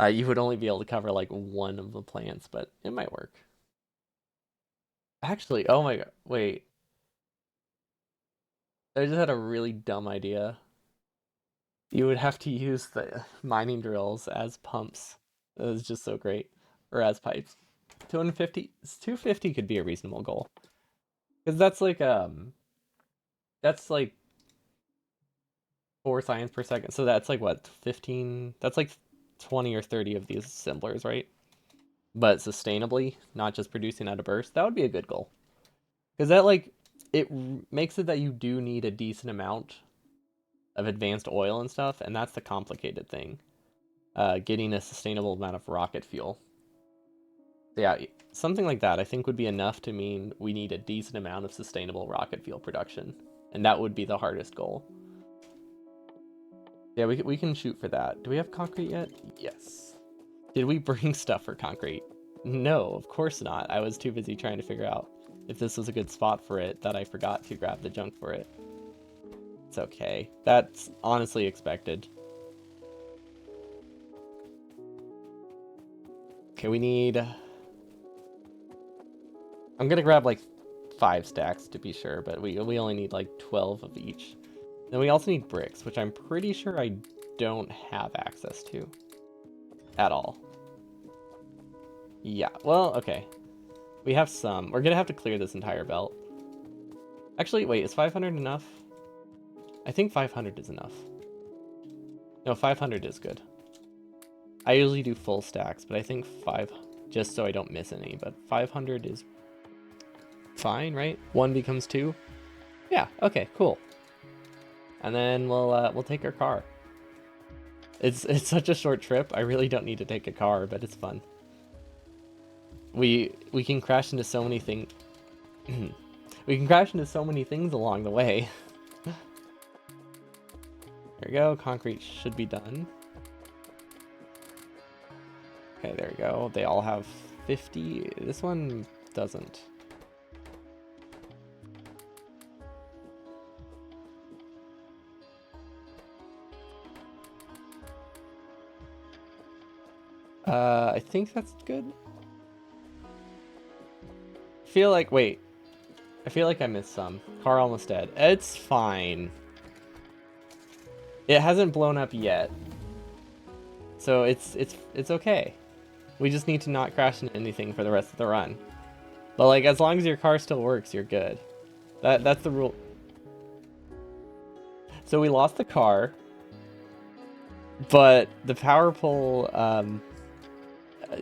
You would only be able to cover like one of the plants, but it might work. Actually, oh my god, wait. I just had a really dumb idea. You would have to use the mining drills as pumps. That was just so great. Or as pipes. 250 could be a reasonable goal. Because that's like 4 science per second. So that's like what, 15, that's like 20 or 30 of these assemblers, right? But sustainably, not just producing at a burst. That would be a good goal. Because that like it makes it that you do need a decent amount of advanced oil and stuff, and that's the complicated thing. Getting a sustainable amount of rocket fuel. So yeah, something like that I think would be enough to mean we need a decent amount of sustainable rocket fuel production, and that would be the hardest goal. Yeah, we can shoot for that. Do we have concrete yet? Yes. Did we bring stuff for concrete? No, of course not. I was too busy trying to figure out if this was a good spot for it that I forgot to grab the junk for it. It's okay. That's honestly expected. Okay, we need... I'm gonna grab like 5 stacks to be sure, but we only need like 12 of each. Then we also need bricks, which I'm pretty sure I don't have access to at all. Yeah, well, okay. We have some. We're gonna have to clear this entire belt. Actually, wait, is 500 enough? I think 500 is enough. No, 500 is good. I usually do full stacks, but I think 5, just so I don't miss any, but 500 is fine, right? 1 becomes 2. Yeah, okay, cool. And then we'll take our car. It's such a short trip. I really don't need to take a car, but it's fun. We can crash into so many things. We can crash into so many things along the way. There we go. Concrete should be done. Okay, there we go. They all have 50. This one doesn't. I think that's good. I feel like I missed some. Car almost dead. It's fine. It hasn't blown up yet. So it's okay. We just need to not crash into anything for the rest of the run. But like as long as your car still works, you're good. That's the rule. So we lost the car, but the power pole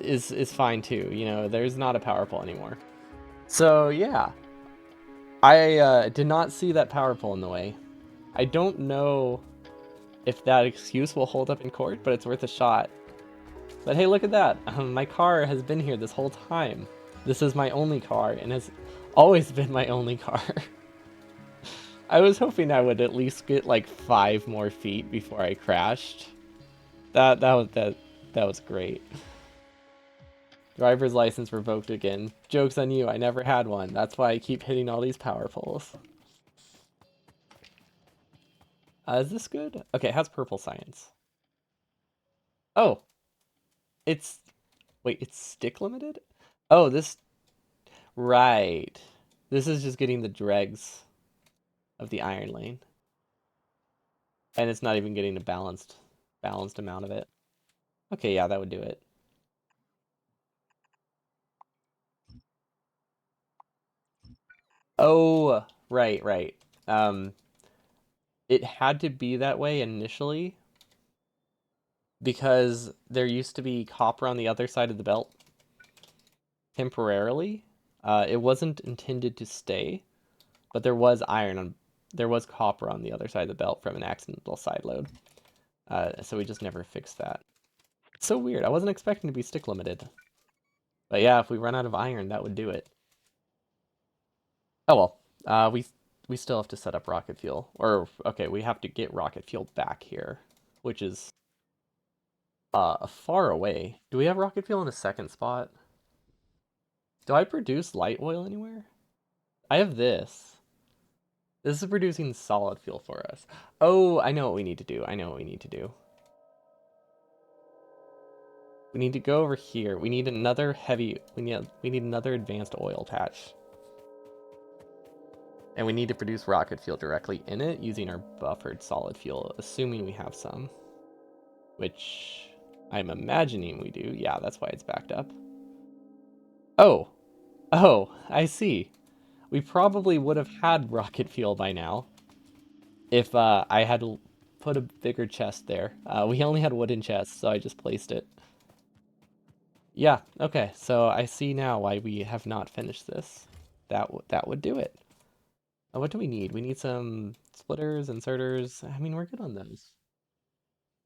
is fine too. You know, there's not a power pole anymore. So yeah, I did not see that power pole in the way. I don't know if that excuse will hold up in court, but it's worth a shot. But hey, look at that. My car has been here this whole time. This is my only car and has always been my only car. I was hoping I would at least get like 5 more feet before I crashed. That was great. Driver's license revoked again. Joke's on you, I never had one. That's why I keep hitting all these power poles. Is this good? Okay, it has purple science. Oh, it's... Wait, it's stick limited? Oh, this... Right. This is just getting the dregs of the iron lane. And it's not even getting a balanced amount of it. Okay, yeah, that would do it. Oh, right, right. Um, it had to be that way initially because there used to be copper on the other side of the belt temporarily. It wasn't intended to stay, but there was copper on the other side of the belt from an accidental side load. So we just never fixed that. It's so weird. I wasn't expecting to be stick limited. But yeah, if we run out of iron, that would do it. Oh well. We still have to set up rocket fuel. Or okay, we have to get rocket fuel back here, which is far away. Do we have rocket fuel in a second spot? Do I produce light oil anywhere? I have this. This is producing solid fuel for us. Oh, I know what we need to do. I know what we need to do. We need to go over here. We need another we need another advanced oil patch. And we need to produce rocket fuel directly in it using our buffered solid fuel, assuming we have some. Which I'm imagining we do. Yeah, that's why it's backed up. Oh. Oh, I see. We probably would have had rocket fuel by now if I had put a bigger chest there. We only had wooden chests, so I just placed it. Yeah, okay, so I see now why we have not finished this. That would do it. What do we need? We need some splitters, inserters. I mean, we're good on those.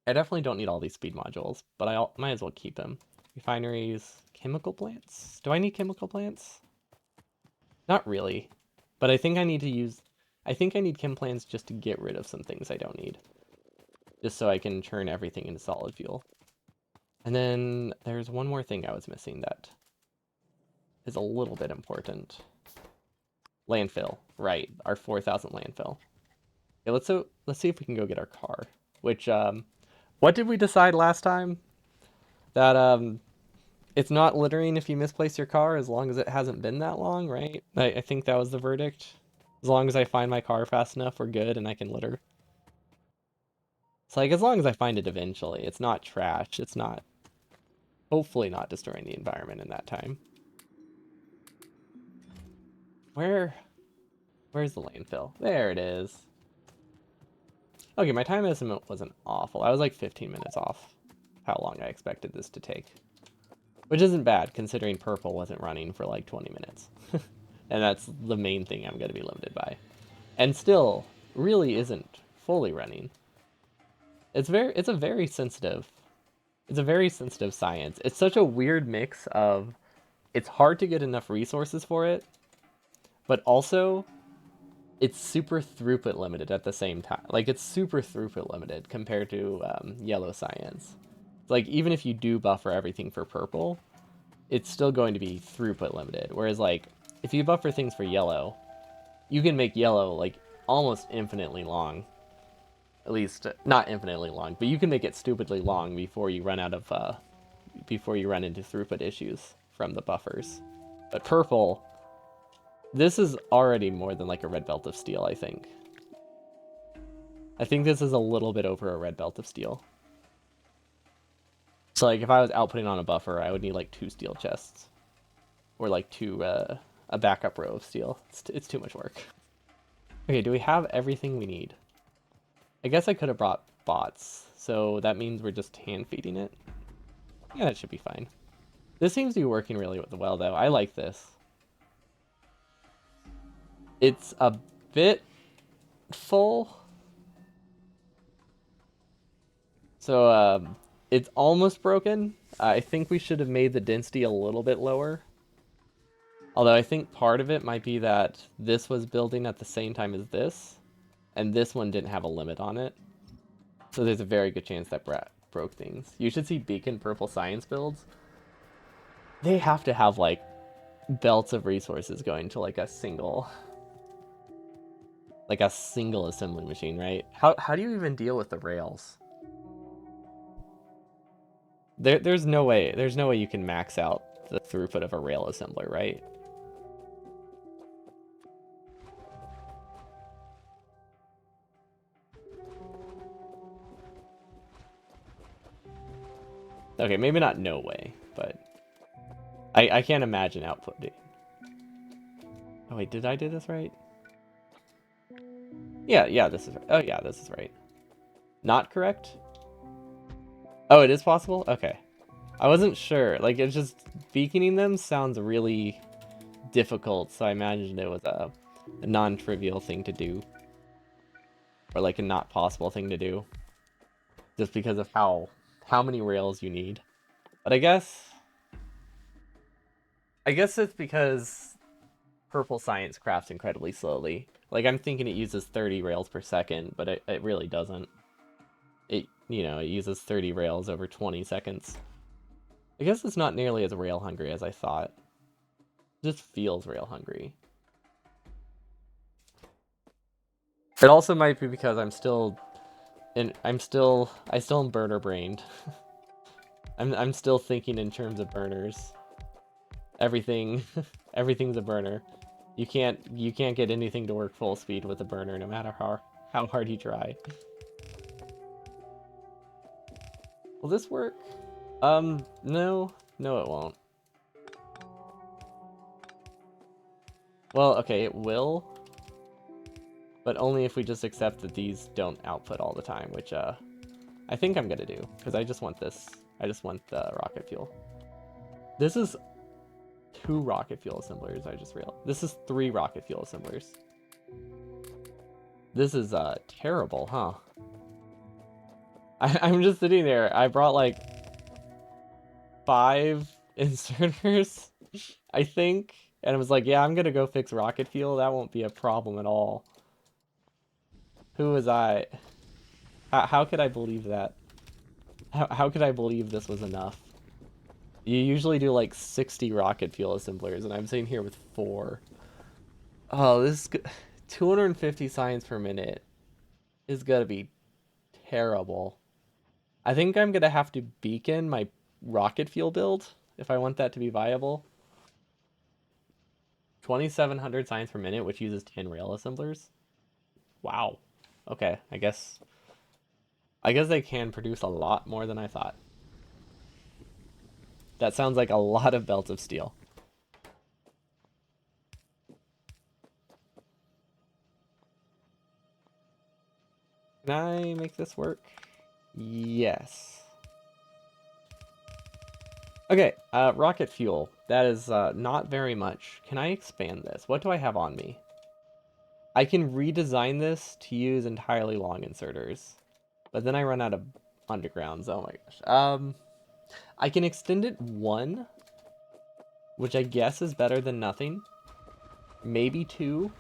I definitely don't need all these speed modules, but might as well keep them. Refineries, chemical plants. Do I need chemical plants? Not really, but I think I need chem plants just to get rid of some things I don't need. Just so I can turn everything into solid fuel. And then there's one more thing I was missing that is a little bit important. Landfill, right? Our 4,000 landfill. Okay, let's see if we can go get our car. Which what did we decide last time? That it's not littering if you misplace your car as long as it hasn't been that long, right? I think that was the verdict. As long as I find my car fast enough, we're good and I can litter. It's like as long as I find it eventually, it's not trash. It's not hopefully not destroying the environment in that time. Where's the landfill? There it is. Okay, my time estimate wasn't awful. I was like 15 minutes off how long I expected this to take. Which isn't bad, considering purple wasn't running for like 20 minutes. And that's the main thing I'm going to be limited by. And still, really isn't fully running. It's a very sensitive science. It's such a weird mix of it's hard to get enough resources for it, but also it's super throughput limited at the same time. Like it's super throughput limited compared to yellow science. Like even if you do buffer everything for purple, it's still going to be throughput limited. Whereas like if you buffer things for yellow, you can make yellow like almost infinitely long. At least not infinitely long, but you can make it stupidly long before you run out of before you run into throughput issues from the buffers. But purple, this is already more than like a red belt of steel, I think. I think this is a little bit over a red belt of steel. So like if I was outputting on a buffer, I would need like 2 steel chests. Or like a backup row of steel. It's too much work. Okay, do we have everything we need? I guess I could have brought bots, so that means we're just hand feeding it. Yeah, that should be fine. This seems to be working really well, though. I like this. It's a bit full. So, it's almost broken. I think we should have made the density a little bit lower. Although I think part of it might be that this was building at the same time as this, and this one didn't have a limit on it. So there's a very good chance that broke things. You should see Beacon Purple Science builds. They have to have like belts of resources going to like a single assembly machine, right? How do you even deal with the rails? There's no way you can max out the throughput of a rail assembler, right? Okay, maybe not no way, but I can't imagine outputting. Oh wait, did I do this right? Yeah, this is right. Oh yeah, this is right. Not correct? Oh, it is possible? Okay. I wasn't sure. Like, it's just beaconing them sounds really difficult, so I imagined it was a non-trivial thing to do. Or like a not possible thing to do. Just because of how many rails you need. But I guess it's because Purple Science crafts incredibly slowly. Like, I'm thinking it uses 30 rails per second, but it really doesn't. It uses 30 rails over 20 seconds. I guess it's not nearly as rail hungry as I thought. It just feels rail hungry. It also might be because I still am burner brained. I'm still thinking in terms of burners. Everything's a burner. You can't get anything to work full speed with a burner, no matter how hard you try. Will this work? No, it won't. Well, okay, it will, but only if we just accept that these don't output all the time, which I think I'm gonna do, because I just want this. I just want the rocket fuel. This is 2 rocket fuel assemblers, I just realized. This is 3 rocket fuel assemblers. This is terrible, huh? I'm just sitting there. I brought like 5 inserters, I think. And I was like, yeah, I'm gonna go fix rocket fuel. That won't be a problem at all. Who was I? How could I believe that? How could I believe this was enough? You usually do like 60 rocket fuel assemblers, and I'm sitting here with 4. Oh, this is 250 science per minute is gonna be terrible. I think I'm gonna have to beacon my rocket fuel build if I want that to be viable. 2,700 science per minute, which uses 10 rail assemblers. Wow. Okay, I guess they can produce a lot more than I thought. That sounds like a lot of belts of steel. Can I make this work? Yes. Okay, rocket fuel. That is not very much. Can I expand this? What do I have on me? I can redesign this to use entirely long inserters, but then I run out of undergrounds. Oh my gosh. I can extend it 1, which I guess is better than nothing. Maybe 2.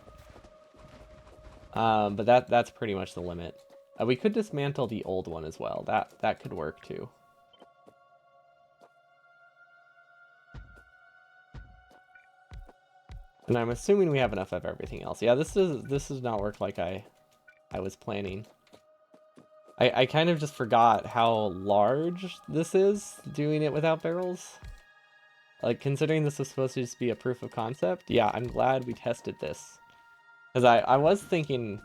But that's pretty much the limit. We could dismantle the old one as well. That could work too. And I'm assuming we have enough of everything else. Yeah, this does not work like I was planning. I kind of just forgot how large this is, doing it without barrels. Like, considering this was supposed to just be a proof of concept, yeah, I'm glad we tested this. Because I was thinking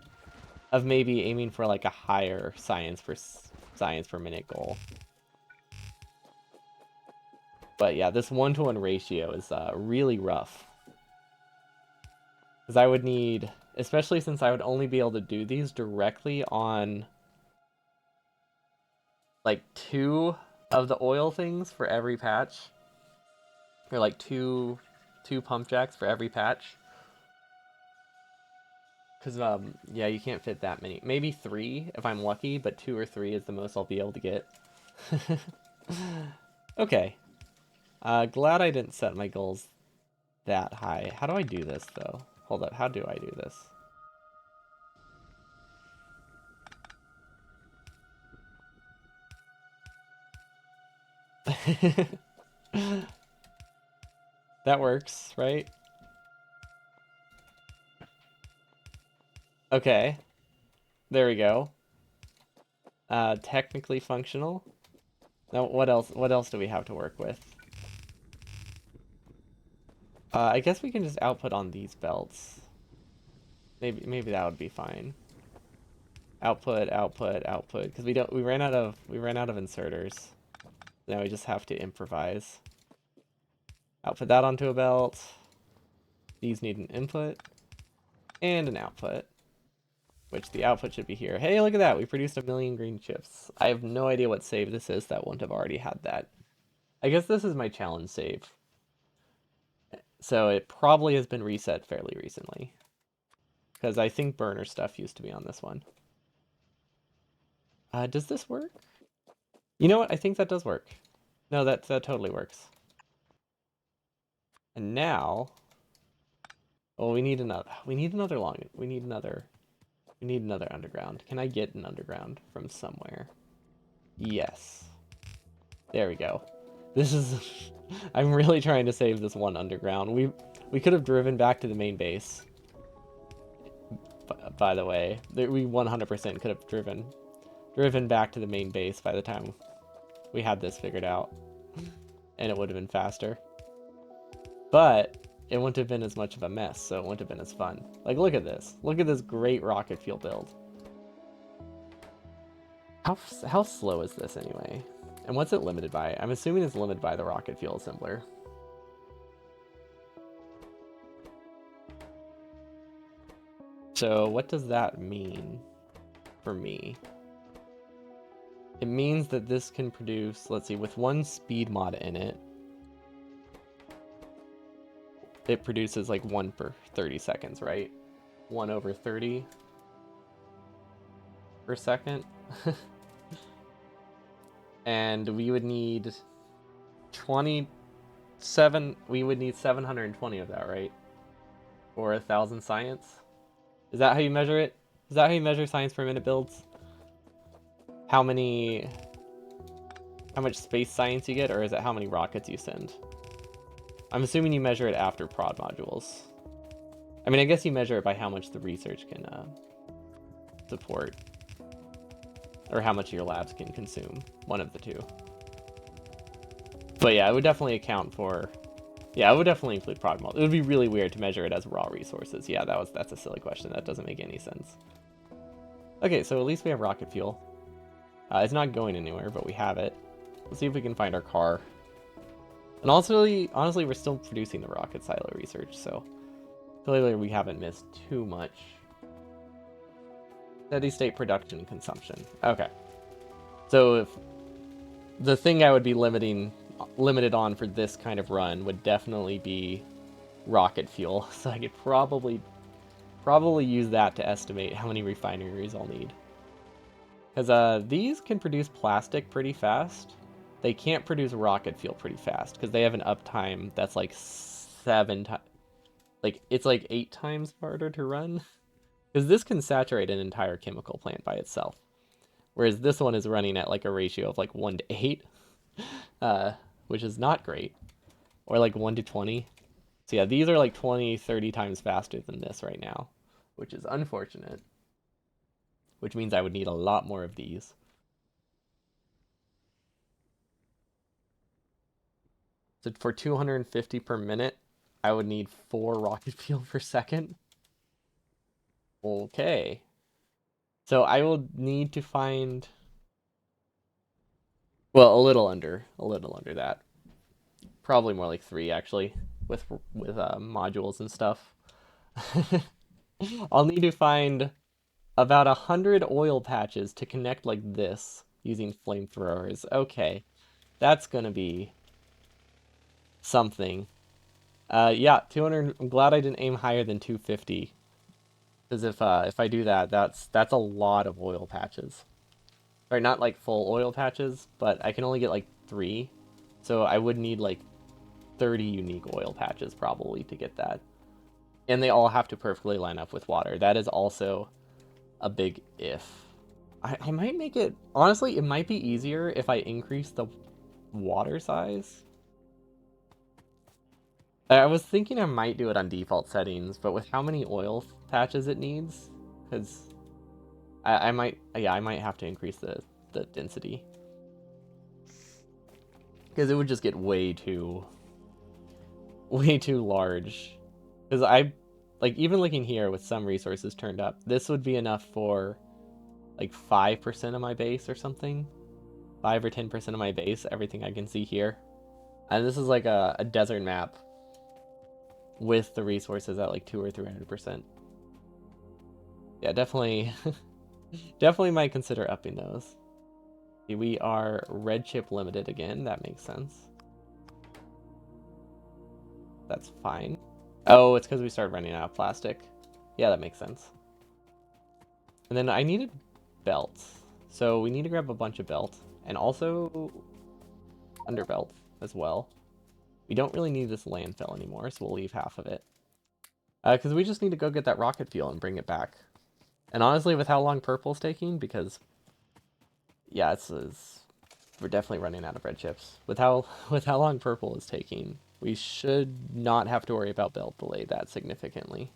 of maybe aiming for like a higher science per minute goal. But yeah, this 1-to-1 ratio is really rough. Because I would need, especially since I would only be able to do these directly on like 2 of the oil things for every patch. Or like two pump jacks for every patch. Because, yeah, you can't fit that many. Maybe 3 if I'm lucky, but 2 or 3 is the most I'll be able to get. Okay. Glad I didn't set my goals that high. How do I do this, though? Hold up, how do I do this? That works, right? Okay. There we go. Technically functional. Now, what else? What else do we have to work with? I guess we can just output on these belts. Maybe that would be fine. Output, output, output. Because we ran out of inserters. Now we just have to improvise. Output that onto a belt. These need an input and an output. Which the output should be here. Hey, look at that! We produced 1 million green chips. I have no idea what save this is. That wouldn't have already had that. I guess this is my challenge save. So it probably has been reset fairly recently. Because I think burner stuff used to be on this one. Does this work? You know what? I think that does work. No, that totally works. And now, oh, we need another underground. Can I get an underground from somewhere? Yes. There we go. This is I'm really trying to save this one underground. We could have driven back to the main base. By the way, we 100% could have driven back to the main base by the time we had this figured out. And it would have been faster. But it wouldn't have been as much of a mess, so it wouldn't have been as fun. Like, look at this. Look at this great rocket fuel build. How slow is this anyway? And what's it limited by? I'm assuming it's limited by the rocket fuel assembler. So what does that mean for me? It means that this can produce, let's see, with one speed mod in it, it produces like 1 per 30 seconds, right? 1 over 30 per second. And we would need 720 of that, right? Or 1,000 science. Is that how you measure it? Is that how you measure science per minute builds? How much space science you get, or is it how many rockets you send? I'm assuming you measure it after prod modules. I mean, I guess you measure it by how much the research can support. Or how much your labs can consume. One of the two. But yeah, it would definitely account for... Yeah, it would definitely include prod modules. It would be really weird to measure it as raw resources. Yeah, that's a silly question. That doesn't make any sense. Okay, so at least we have rocket fuel. It's not going anywhere, but we have it. Let's see if we can find our car. And also, honestly, we're still producing the rocket silo research, so clearly we haven't missed too much. Steady state production consumption. Okay. So if the thing I would be limited on for this kind of run would definitely be rocket fuel. So I could probably use that to estimate how many refineries I'll need. Because these can produce plastic pretty fast. They can't produce rocket fuel pretty fast because they have an uptime that's like 7 times. Like, it's like 8 times harder to run. Because this can saturate an entire chemical plant by itself. Whereas this one is running at like a ratio of like 1 to 8. Which is not great. Or like 1 to 20. So yeah, these are like 20, 30 times faster than this right now. Which is unfortunate. Which means I would need a lot more of these. So for 250 per minute, I would need 4 rocket fuel per second. Okay. So I will need to find... Well, a little under that. Probably more like 3, actually, with modules and stuff. I'll need to find about 100 oil patches to connect like this using flamethrowers. Okay, that's gonna be something. Yeah, 200. I'm glad I didn't aim higher than 250, because if I do that, that's a lot of oil patches. Or not like full oil patches, but I can only get like 3, so I would need like 30 unique oil patches probably to get that. And they all have to perfectly line up with water. That is also a big if. I might make it... Honestly, it might be easier if I increase the water size. I was thinking I might do it on default settings, but with how many oil patches it needs, because I might have to increase the density. Because it would just get way too large. Because like, even looking here with some resources turned up, this would be enough for like 5% of my base or something. 5 or 10% of my base, everything I can see here. And this is like a desert map with the resources at like 200 or 300%. Yeah, definitely, definitely might consider upping those. We are red chip limited again. That makes sense. That's fine. Oh, it's because we started running out of plastic. Yeah, that makes sense. And then I needed belts. So we need to grab a bunch of belts. And also underbelt as well. We don't really need this landfill anymore, so we'll leave half of it. Because we just need to go get that rocket fuel and bring it back. And honestly, with how long purple's taking, because... Yeah, we're definitely running out of red chips. With how long purple is taking, we should not have to worry about belt delay that significantly.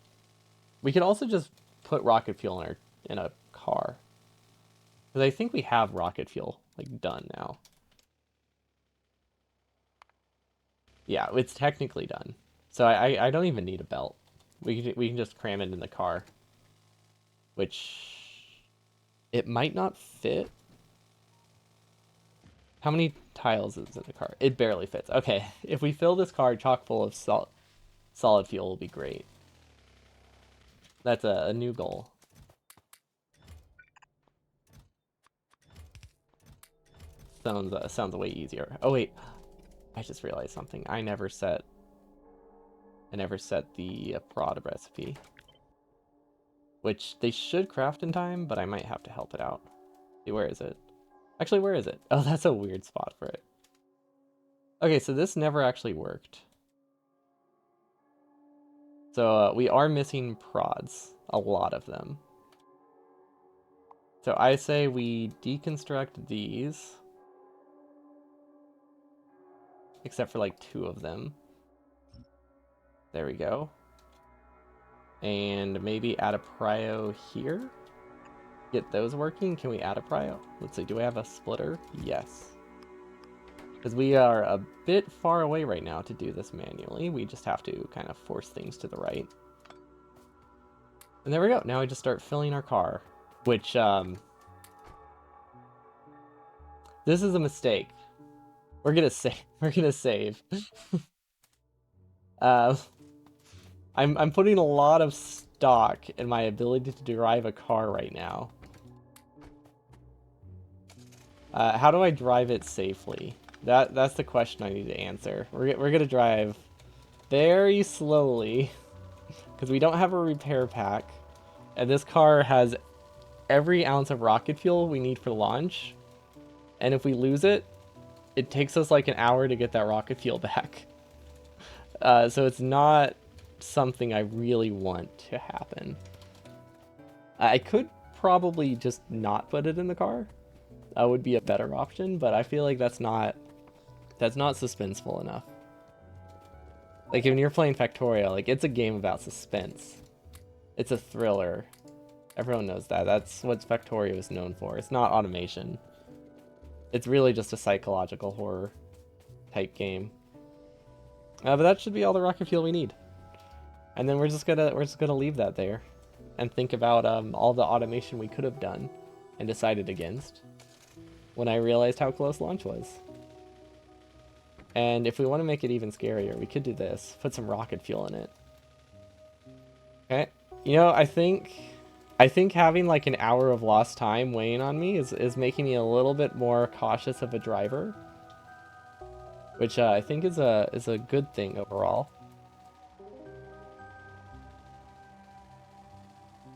We could also just put rocket fuel in a car. Because I think we have rocket fuel, like, done now. Yeah, it's technically done. So I don't even need a belt. We can just cram it in the car. Which... It might not fit. How many tiles is in the car? It barely fits. Okay, if we fill this car chock full of solid fuel, will be great. That's a new goal. Sounds way easier. Oh wait, I just realized something. I never set the prod recipe, which they should craft in time, but I might have to help it out. See, where is it? Actually, where is it? Oh, that's a weird spot for it. Okay, so this never actually worked. So we are missing prods, a lot of them. So I say we deconstruct these. Except for like 2 of them. There we go. And maybe add a prio here. Get those working. Can we add a prio? Let's see, do we have a splitter? Yes. Because we are a bit far away right now to do this manually. We just have to kind of force things to the right. And there we go. Now we just start filling our car. Which, this is a mistake. We're gonna save. I'm putting a lot of stock in my ability to drive a car right now. How do I drive it safely? That's the question I need to answer. We're gonna drive very slowly because we don't have a repair pack, and this car has every ounce of rocket fuel we need for launch. And if we lose it, it takes us like an hour to get that rocket fuel back. So it's not something I really want to happen. I could probably just not put it in the car. That would be a better option, but I feel like that's not suspenseful enough. Like, when you're playing Factorio, like, it's a game about suspense. It's a thriller. Everyone knows that. That's what Factorio is known for. It's not automation. It's really just a psychological horror type game. But that should be all the rocket fuel we need. And then we're just gonna leave that there and think about all the automation we could have done and decided against when I realized how close launch was. And if we want to make it even scarier, we could do this. Put some rocket fuel in it. Okay. You know, I think having like an hour of lost time weighing on me is making me a little bit more cautious of a driver. Which I think is a good thing overall.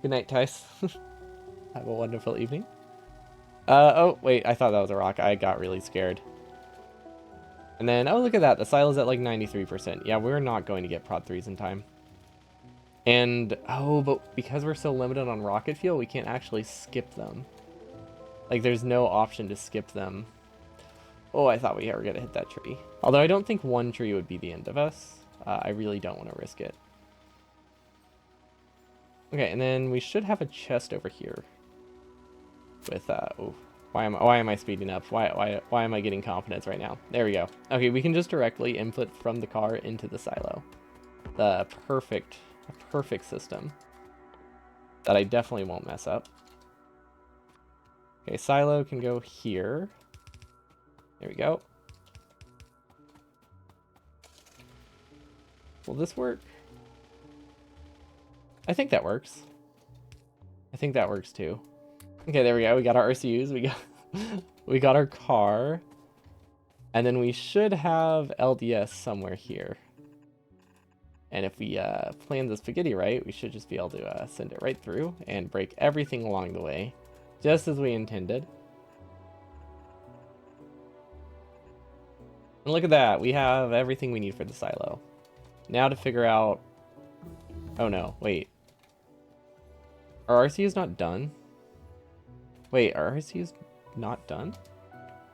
Good night, Tice. Have a wonderful evening. Oh, wait, I thought that was a rock. I got really scared. And then, oh, look at that. The silo's at like 93%. Yeah, we're not going to get prod 3s in time. And, oh, but because we're so limited on rocket fuel, we can't actually skip them. Like, there's no option to skip them. Oh, I thought we were going to hit that tree. Although I don't think one tree would be the end of us. I really don't want to risk it. Okay, and then we should have a chest over here. With, oh, why am I speeding up? Why am I getting confidence right now? There we go. Okay, we can just directly input from the car into the silo. The perfect system that I definitely won't mess up. Okay, silo can go here. There we go. Will this work? I think that works. I think that works too. Okay, there we go. We got our RCUs. We got our car. And then we should have LDS somewhere here. And if we plan the spaghetti right, we should just be able to send it right through and break everything along the way, just as we intended. And look at that. We have everything we need for the silo. Now to figure out... Oh no, wait. Are RCUs not done? Wait, are RCUs not done?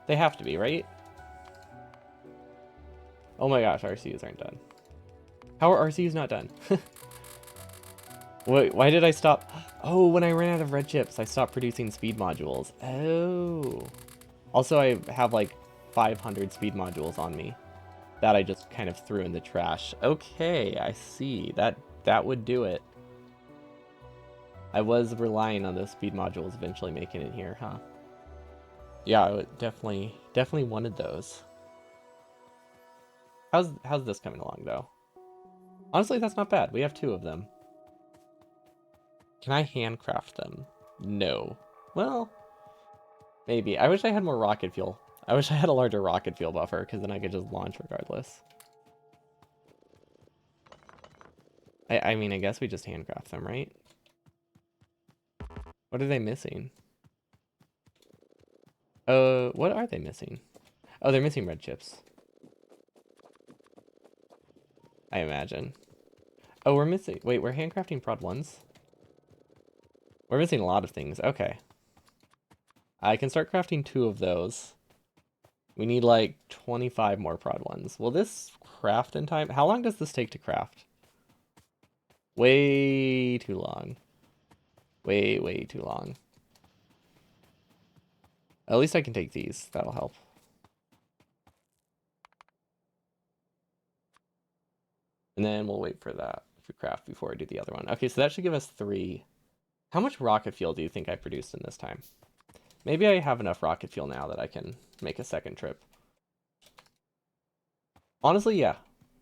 They have to be, right? Oh my gosh, RCUs aren't done. How are RCUs not done? Wait, why did I stop? Oh, when I ran out of red chips, I stopped producing speed modules. Oh. Also, I have like 500 speed modules on me that I just kind of threw in the trash. Okay, I see. That would do it. I was relying on those speed modules eventually making it here, huh? Yeah, I would definitely wanted those. How's this coming along though? Honestly, that's not bad. We have 2 of them. Can I handcraft them? No. Well, maybe. I wish I had more rocket fuel. I wish I had a larger rocket fuel buffer, because then I could just launch regardless. I mean, I guess we just handcraft them, right? What are they missing? What are they missing? Oh, they're missing red chips. I imagine. Oh, we're missing... Wait, we're handcrafting prod 1s? We're missing a lot of things. Okay. I can start crafting 2 of those. We need like 25 more prod 1s. Will this craft in time? How long does this take to craft? Way too long. Way too long. At least I can take these. That'll help. And then we'll wait for that to craft before I do the other one. Okay, so that should give us 3. How much rocket fuel do you think I produced in this time? Maybe I have enough rocket fuel now that I can make a second trip. Honestly, yeah.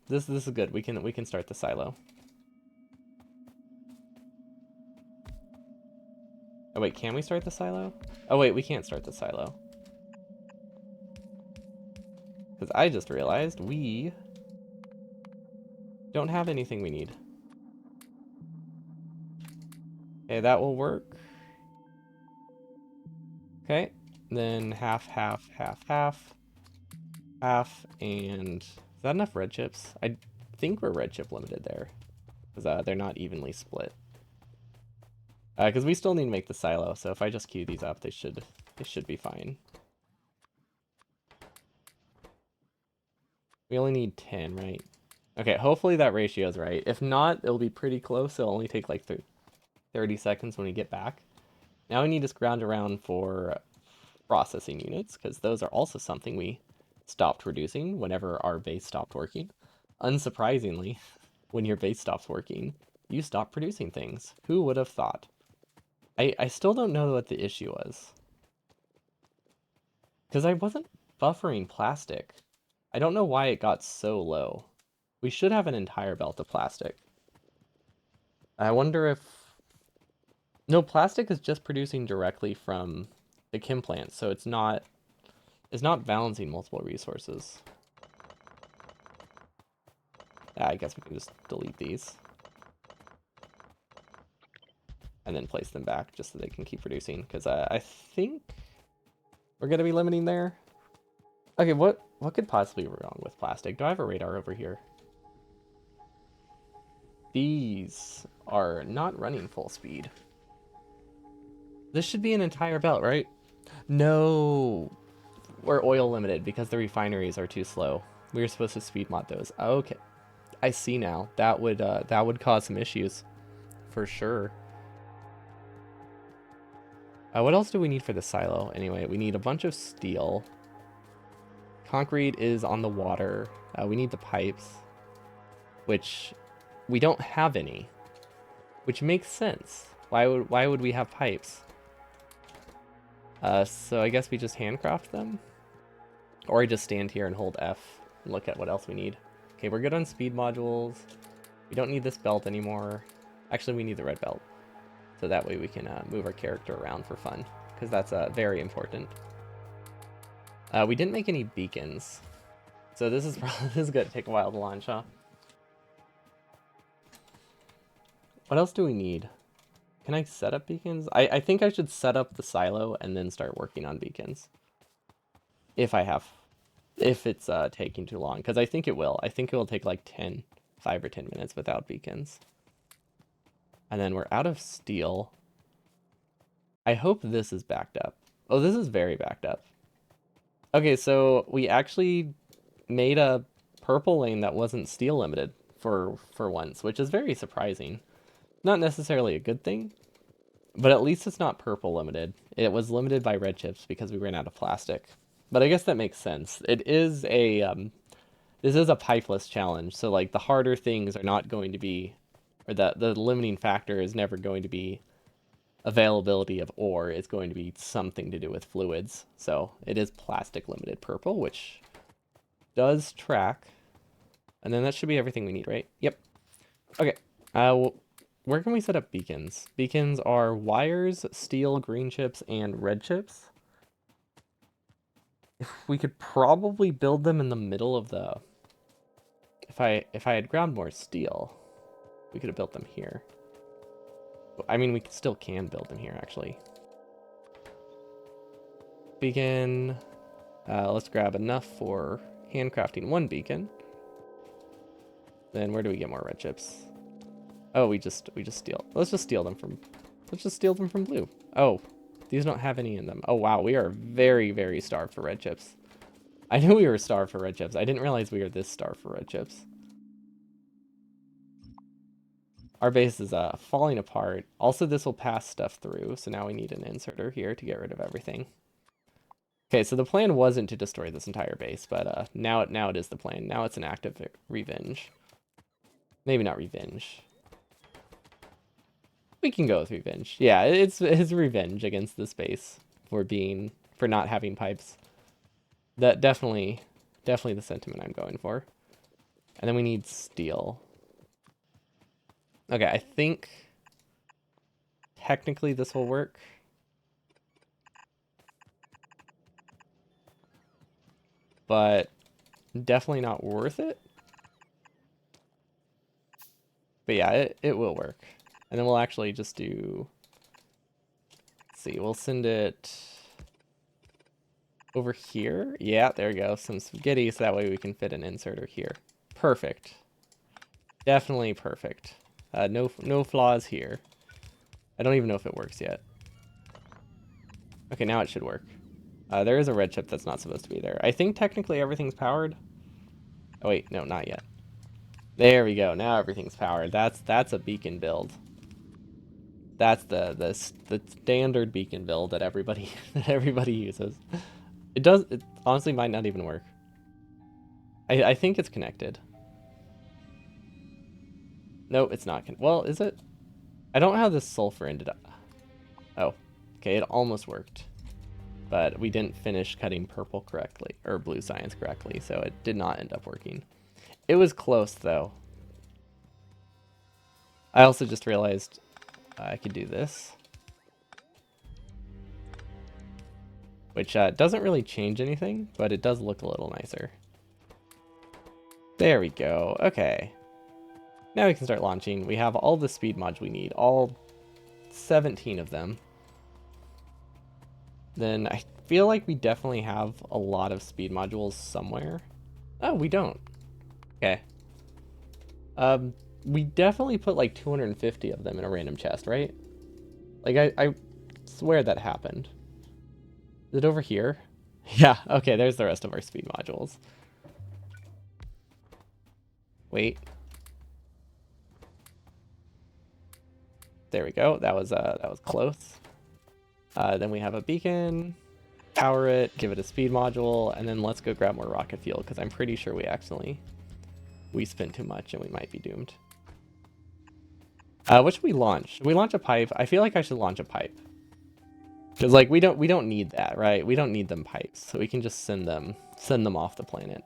This is good. We can start the silo. Oh wait, can we start the silo? Oh wait, we can't start the silo. Because I just realized we don't have anything we need. Okay, that will work. Okay, then half, and is that enough red chips? I think we're red chip limited there, because they're not evenly split. Because we still need to make the silo, so if I just queue these up, they should be fine. We only need 10, right? Okay, hopefully that ratio is right. If not, it'll be pretty close. It'll only take like 30 seconds when we get back. Now we need to scrounge around for processing units, because those are also something we stopped producing whenever our base stopped working. Unsurprisingly, when your base stops working, you stop producing things. Who would have thought? I still don't know what the issue was. Because I wasn't buffering plastic. I don't know why it got so low. We should have an entire belt of plastic. I wonder if... No, plastic is just producing directly from the chem plant, so it's not balancing multiple resources. I guess we can just delete these. And then place them back just so they can keep producing, because I think we're going to be limiting there. Okay, what What could possibly be wrong with plastic? Do I have a radar over here? These are not running full speed. This should be an entire belt, right? No. We're oil limited because the refineries are too slow. We were supposed to speed mod those. Okay. I see now. That would cause some issues. For sure. What else do we need for the silo? Anyway, we need a bunch of steel. Concrete is on the water. We need the pipes, which we don't have any, which makes sense. Why would we have pipes? So I guess we just handcraft them, or I just stand here and hold F and look at what else we need. Okay, we're good on speed modules. We don't need this belt anymore. Actually, we need the red belt, so that way we can move our character around for fun, because that's very important. We didn't make any beacons, so this is going to take a while to launch, huh? What else do we need? Can I set up beacons? I think I should set up the silo and then start working on beacons. If it's taking too long, because I think it will. I think it will take like 5 or 10 minutes without beacons. And then we're out of steel. I hope this is backed up. Oh, this is very backed up. Okay, so we actually made a purple lane that wasn't steel limited for once, which is very surprising. Not necessarily a good thing, but at least it's not purple limited. It was limited by red chips because we ran out of plastic. But I guess that makes sense. It is a this is a pipeless challenge, so like the harder things are not going to be, or the limiting factor is never going to be availability of ore. It's going to be something to do with fluids. So it is plastic limited purple, which does track. And then that should be everything we need, right? Yep. Okay. Where can we set up beacons? Beacons are wires, steel, green chips, and red chips. We could probably build them in the middle of the... If I had ground more steel, we could have built them here. I mean, we still can build them here, actually. Beacon. Let's grab enough for handcrafting 1 beacon. Then where do we get more red chips? Oh, we just steal. Let's just steal them from blue. Oh, these don't have any in them. Oh wow, we are very, very starved for red chips. I knew we were starved for red chips. I didn't realize we were this starved for red chips. Our base is falling apart. Also, this will pass stuff through, so now we need an inserter here to get rid of everything. Okay, so the plan wasn't to destroy this entire base, but now it is the plan. Now it's an active revenge. Maybe not revenge. We can go with revenge. Yeah, it's revenge against this base for not having pipes. That definitely the sentiment I'm going for. And then we need steel. Okay, I think technically this will work. But definitely not worth it. But yeah, it will work. And then we'll actually just do... Let's see, we'll send it over here. Yeah, there we go. Some spaghetti, so that way we can fit an inserter here. Perfect. Definitely perfect. No flaws here. I don't even know if it works yet. Okay, now it should work. There is a red chip that's not supposed to be there. I think technically everything's powered. Oh wait, no, not yet. There we go. Now everything's powered. That's a beacon build. That's the standard beacon build that everybody uses. It honestly might not even work. I think it's connected. No, it's not. Well, is it? I don't know how this sulfur ended up. Oh, okay, it almost worked. But we didn't finish cutting purple correctly, or blue science correctly, so it did not end up working. It was close, though. I also just realized I could do this. Which doesn't really change anything, but it does look a little nicer. There we go. Okay. Now we can start launching. We have all the speed mods we need. All 17 of them. Then I feel like we definitely have a lot of speed modules somewhere. Oh, we don't. Okay. We definitely put like 250 of them in a random chest, right? Like, I swear that happened. Is it over here? Yeah, okay, there's the rest of our speed modules. Wait. There we go. That was close. Then we have a beacon. Power it, give it a speed module, and then let's go grab more rocket fuel, because I'm pretty sure we spent too much and we might be doomed. What should we launch? Should we launch a pipe? I feel like I should launch a pipe. Because like we don't need that, right? We don't need them pipes, so we can just send them off the planet.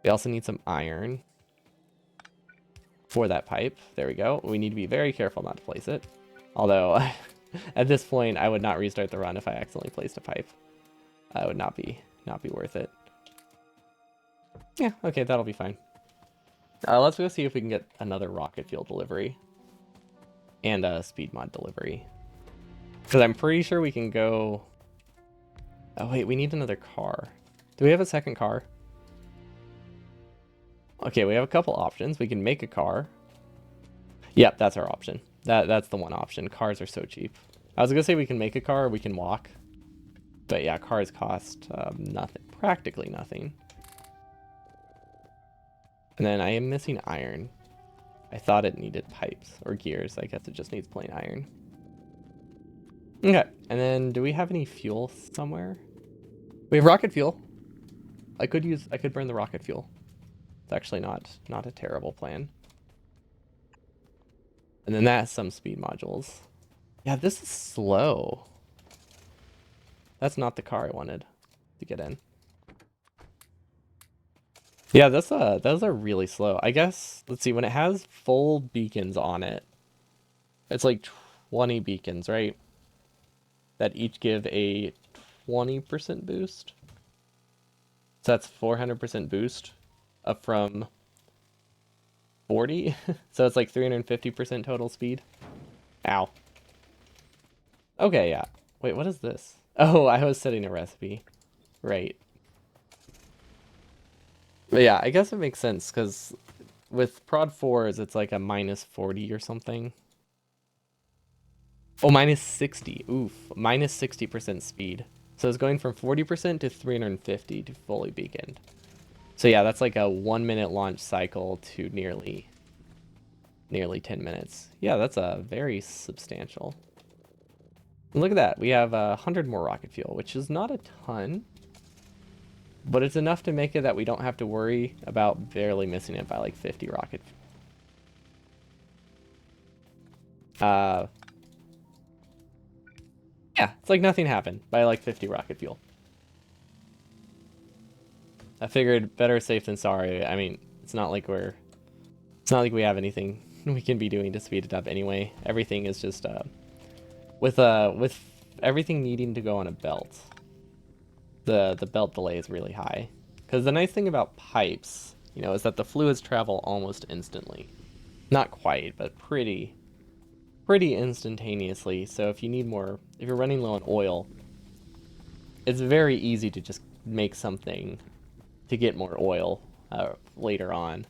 We also need some iron for that pipe. There we go. We need to be very careful not to place it. Although at this point I would not restart the run if I accidentally placed a pipe. It would not be worth it. Yeah, okay, that'll be fine. Let's go see if we can get another rocket fuel delivery and a speed mod delivery. Because I'm pretty sure we can go... Oh wait, we need another car. Do we have a second car? Okay, we have a couple options. We can make a car. Yep, that's our option. That's the one option. Cars are so cheap. I was gonna say we can make a car or we can walk. But yeah, cars cost nothing. Practically nothing. And then I am missing iron. I thought it needed pipes or gears. I guess it just needs plain iron. Okay, and then do we have any fuel somewhere? We have rocket fuel. I could burn the rocket fuel. It's actually not a terrible plan. And then that has some speed modules. Yeah, this is slow. That's not the car I wanted to get in. Yeah, those are really slow. I guess, let's see, when it has full beacons on it, it's like 20 beacons, right? That each give a 20% boost. So that's 400% boost up from 40. So it's like 350% total speed. Ow. Okay, yeah. Wait, what is this? Oh, I was setting a recipe. Right. But yeah, I guess it makes sense because with prod 4s, it's like a minus 40 or something. Oh, minus 60. Oof. Minus 60% speed. So it's going from 40% to 350 to fully beaconed. So yeah, that's like a 1 minute launch cycle to nearly 10 minutes. Yeah, that's a very substantial. And look at that. We have 100 more rocket fuel, which is not a ton. But it's enough to make it that we don't have to worry about barely missing it by like 50 rocket. Yeah, it's like nothing happened by like 50 rocket fuel. I figured better safe than sorry. I mean, it's not like we have anything we can be doing to speed it up anyway. Everything is just with everything needing to go on a belt. The belt delay is really high. Because the nice thing about pipes, you know, is that the fluids travel almost instantly. Not quite, but pretty instantaneously. So if you're running low on oil, it's very easy to just make something to get more oil later on.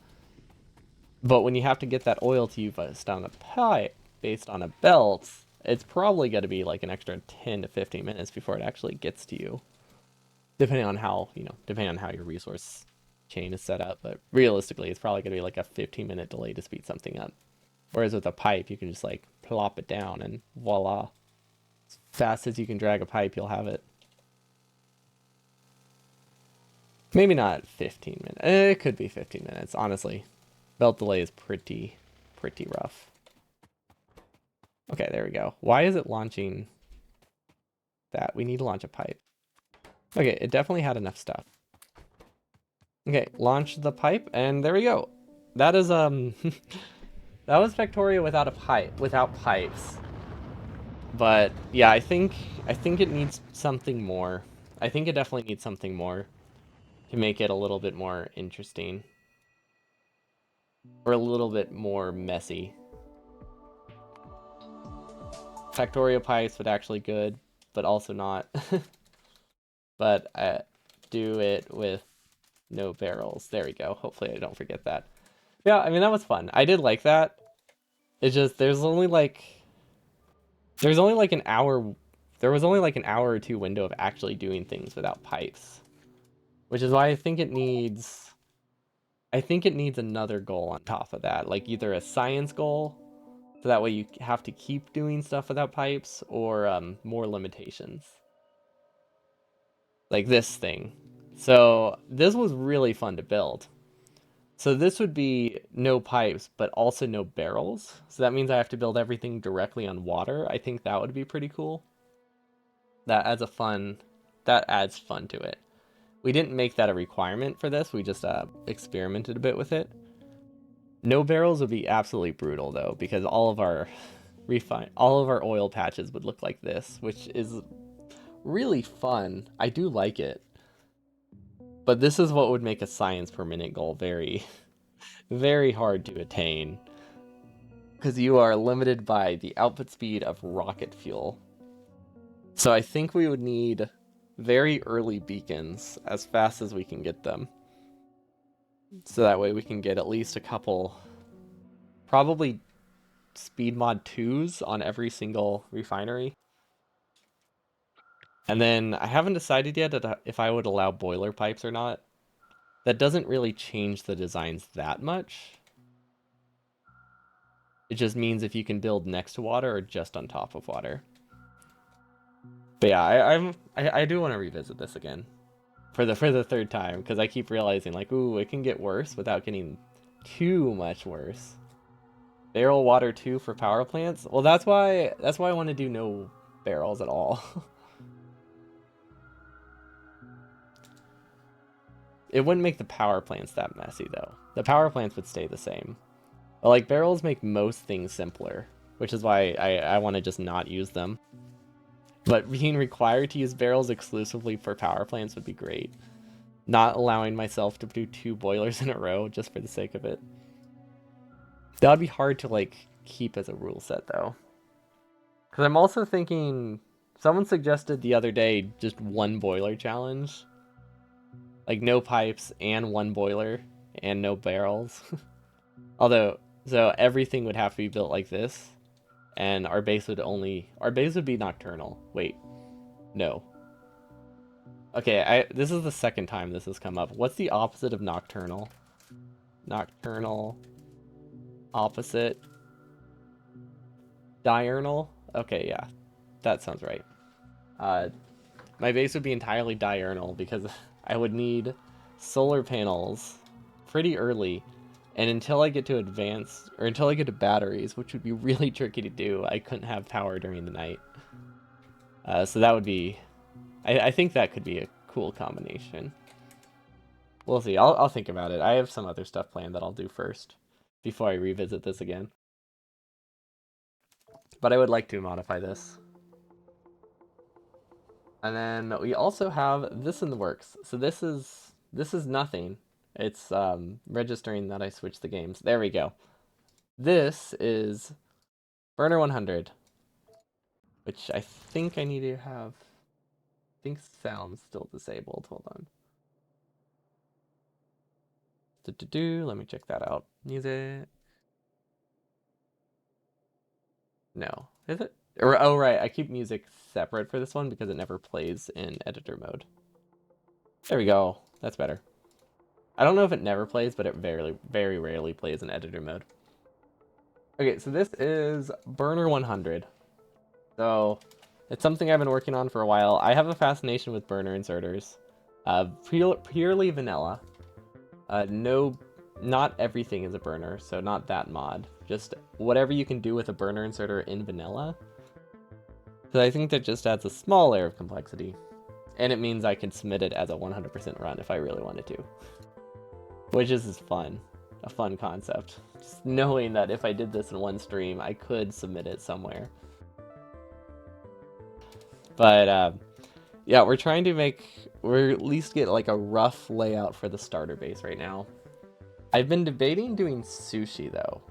But when you have to get that oil to you based on a pipe, based on a belt, it's probably going to be like an extra 10 to 15 minutes before it actually gets to you. Depending on how your resource chain is set up. But realistically, it's probably going to be like a 15-minute delay to speed something up. Whereas with a pipe, you can just like plop it down and voila. As fast as you can drag a pipe, you'll have it. Maybe not 15 minutes. It could be 15 minutes, honestly. Belt delay is pretty rough. Okay, there we go. Why is it launching that? We need to launch a pipe. Okay, it definitely had enough stuff. Okay, launch the pipe, and there we go. That is, that was Factorio without a pipe, without pipes. But, yeah, I think it needs something more. I think it definitely needs something more to make it a little bit more interesting. Or a little bit more messy. Factorio pipes, but actually good. but also not. But do it with no barrels. There we go. Hopefully I don't forget that. Yeah, I mean, that was fun. I did like that. It's just there's only like an hour there was only like an hour or two window of actually doing things without pipes. Which is why I think it needs another goal on top of that, like either a science goal, so that way you have to keep doing stuff without pipes, or more limitations. Like this thing. So this was really fun to build. So this would be no pipes, but also no barrels. So that means I have to build everything directly on water. I think that would be pretty cool. That adds fun to it. We didn't make that a requirement for this. We just experimented a bit with it. No barrels would be absolutely brutal though, because all of our oil patches would look like this, which is really fun. I do like it. But this is what would make a science per minute goal very, very hard to attain. Because you are limited by the output speed of rocket fuel. So I think we would need very early beacons as fast as we can get them. So that way we can get at least a couple, probably speed mod 2s on every single refinery. And then I haven't decided yet if I would allow boiler pipes or not. That doesn't really change the designs that much. It just means if you can build next to water or just on top of water. But yeah, I do want to revisit this again for the third time, because I keep realizing like, ooh, it can get worse without getting too much worse. Barrel water 2 for power plants. Well, that's why I want to do no barrels at all. It wouldn't make the power plants that messy though. The power plants would stay the same. But like barrels make most things simpler, which is why I want to just not use them. But being required to use barrels exclusively for power plants would be great. Not allowing myself to do 2 boilers in a row just for the sake of it. That would be hard to like keep as a rule set though. Because I'm also thinking, someone suggested the other day just 1 boiler challenge. Like no pipes and 1 boiler and no barrels. Although, so everything would have to be built like this. And our base would be nocturnal. Wait, no. Okay, this is the second time this has come up. What's the opposite of nocturnal? Nocturnal, opposite, diurnal? Okay, yeah, that sounds right. My base would be entirely diurnal because I would need solar panels pretty early. And until I get to until I get to batteries, which would be really tricky to do, I couldn't have power during the night. So that would be, I think that could be a cool combination. We'll see. I'll think about it. I have some other stuff planned that I'll do first before I revisit this again. But I would like to modify this. And then we also have this in the works. So this is nothing. It's registering that I switched the games. There we go. This is Burner 100, which I think I need to have. I think sound's still disabled. Hold on. Let me check that out. Music. No, is it? Oh right, I keep music separate for this one because it never plays in editor mode. There we go. That's better. I don't know if it never plays, but it very rarely plays in editor mode. Okay, so this is Burner 100. So it's something I've been working on for a while. I have a fascination with burner inserters. Purely vanilla. No, not everything is a burner, so not that mod. Just whatever you can do with a burner inserter in vanilla. So I think that just adds a small layer of complexity. And it means I can submit it as a 100% run if I really wanted to. Which is fun. A fun concept. Just knowing that if I did this in one stream, I could submit it somewhere. But yeah, we're at least get like a rough layout for the starter base right now. I've been debating doing sushi though.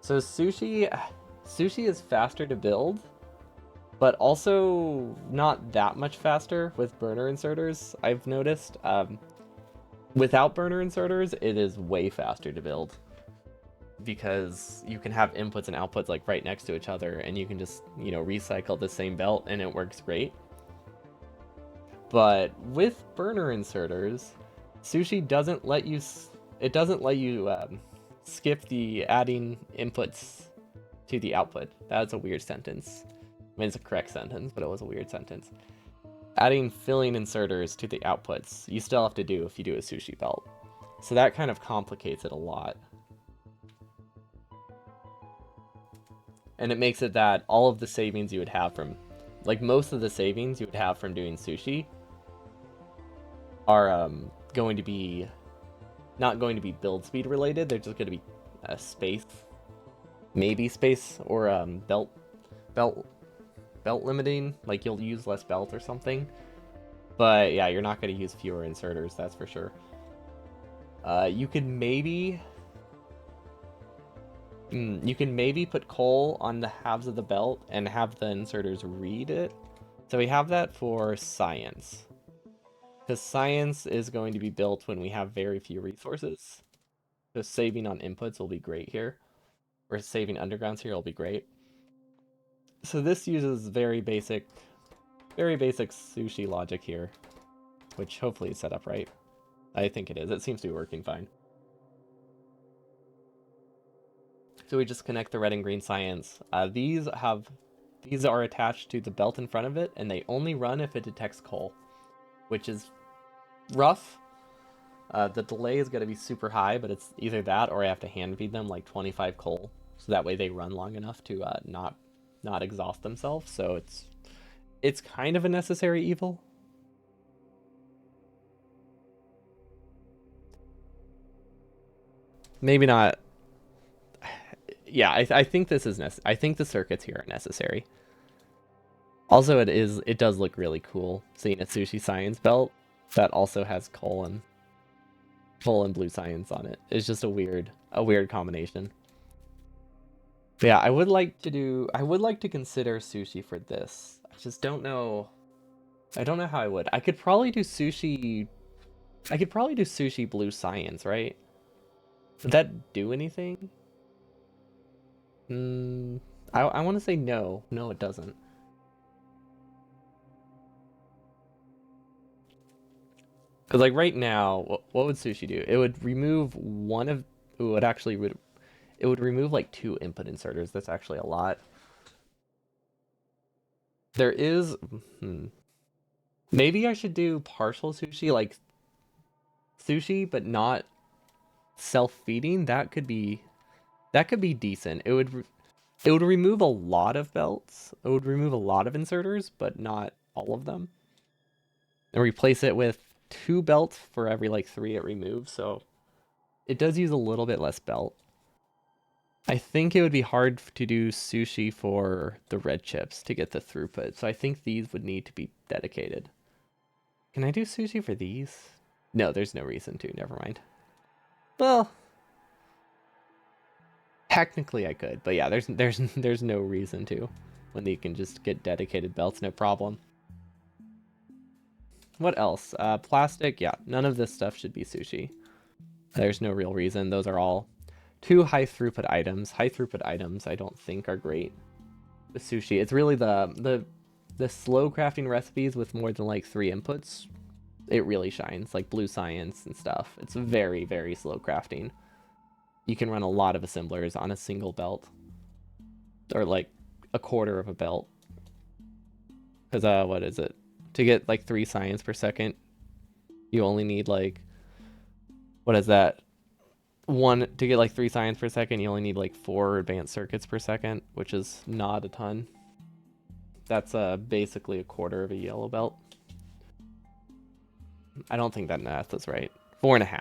So sushi is faster to build, but also not that much faster with burner inserters, I've noticed. Without burner inserters, it is way faster to build because you can have inputs and outputs like right next to each other, and you can just, you know, recycle the same belt and it works great. But with burner inserters, Sushi doesn't let you skip the adding inputs to the output. That's a weird sentence. I mean, it's a correct sentence, but it was a weird sentence. Adding filling inserters to the outputs, you still have to do if you do a Sushi belt. So that kind of complicates it a lot. And it makes it that all of the savings you would have from, like most of the savings you would have from doing Sushi are going to be not going to be build speed related. They're just going to be space, maybe space or belt limiting. Like you'll use less belt or something. But yeah, you're not going to use fewer inserters, that's for sure. You could maybe put coal on the halves of the belt and have the inserters read it. So we have that for science. Because science is going to be built when we have very few resources. So saving on inputs will be great here. Or saving undergrounds here will be great. So this uses very basic Sushi logic here. Which hopefully is set up right. I think it is. It seems to be working fine. So we just connect the red and green science. These are attached to the belt in front of it, and they only run if it detects coal, which is rough. The delay is going to be super high, but it's either that or I have to hand feed them like 25 coal, so that way they run long enough to not exhaust themselves. So it's kind of a necessary evil. Maybe not. Yeah, I think this is I think the circuits here are necessary. Also, it does look really cool seeing a Sushi Science belt that also has coal and blue science on it. It's just a weird combination. But yeah, I would like to consider Sushi for this. I just don't know. I don't know how I would. I could probably do Sushi blue science, right? Would that do anything? I want to say no. No, it doesn't. Because like right now, what would Sushi do? It would remove one of. Ooh, it would remove like 2 input inserters. That's actually a lot. There is. Maybe I should do partial Sushi, like Sushi, but not self-feeding. That could be decent. It would remove a lot of belts. It would remove a lot of inserters, but not all of them. And replace it with 2 belts for every like 3 it removes. So it does use a little bit less belt. I think it would be hard to do Sushi for the red chips to get the throughput. So I think these would need to be dedicated. Can I do Sushi for these? No, there's no reason to. Never mind. Well, technically I could, but yeah, there's no reason to when you can just get dedicated belts, no problem. What else? Plastic, yeah, none of this stuff should be Sushi. There's no real reason. Those are all 2 high throughput items. High throughput items I don't think are great with Sushi. It's really the slow crafting recipes with more than like 3 inputs. It really shines, like blue science and stuff. It's very, very slow crafting. You can run a lot of assemblers on a single belt. Or like a quarter of a belt. Because, what is it? To get like 3 science per second, you only need like, what is that? To get like 3 science per second, you only need like 4 advanced circuits per second, which is not a ton. That's basically a quarter of a yellow belt. I don't think that math is right. 4.5.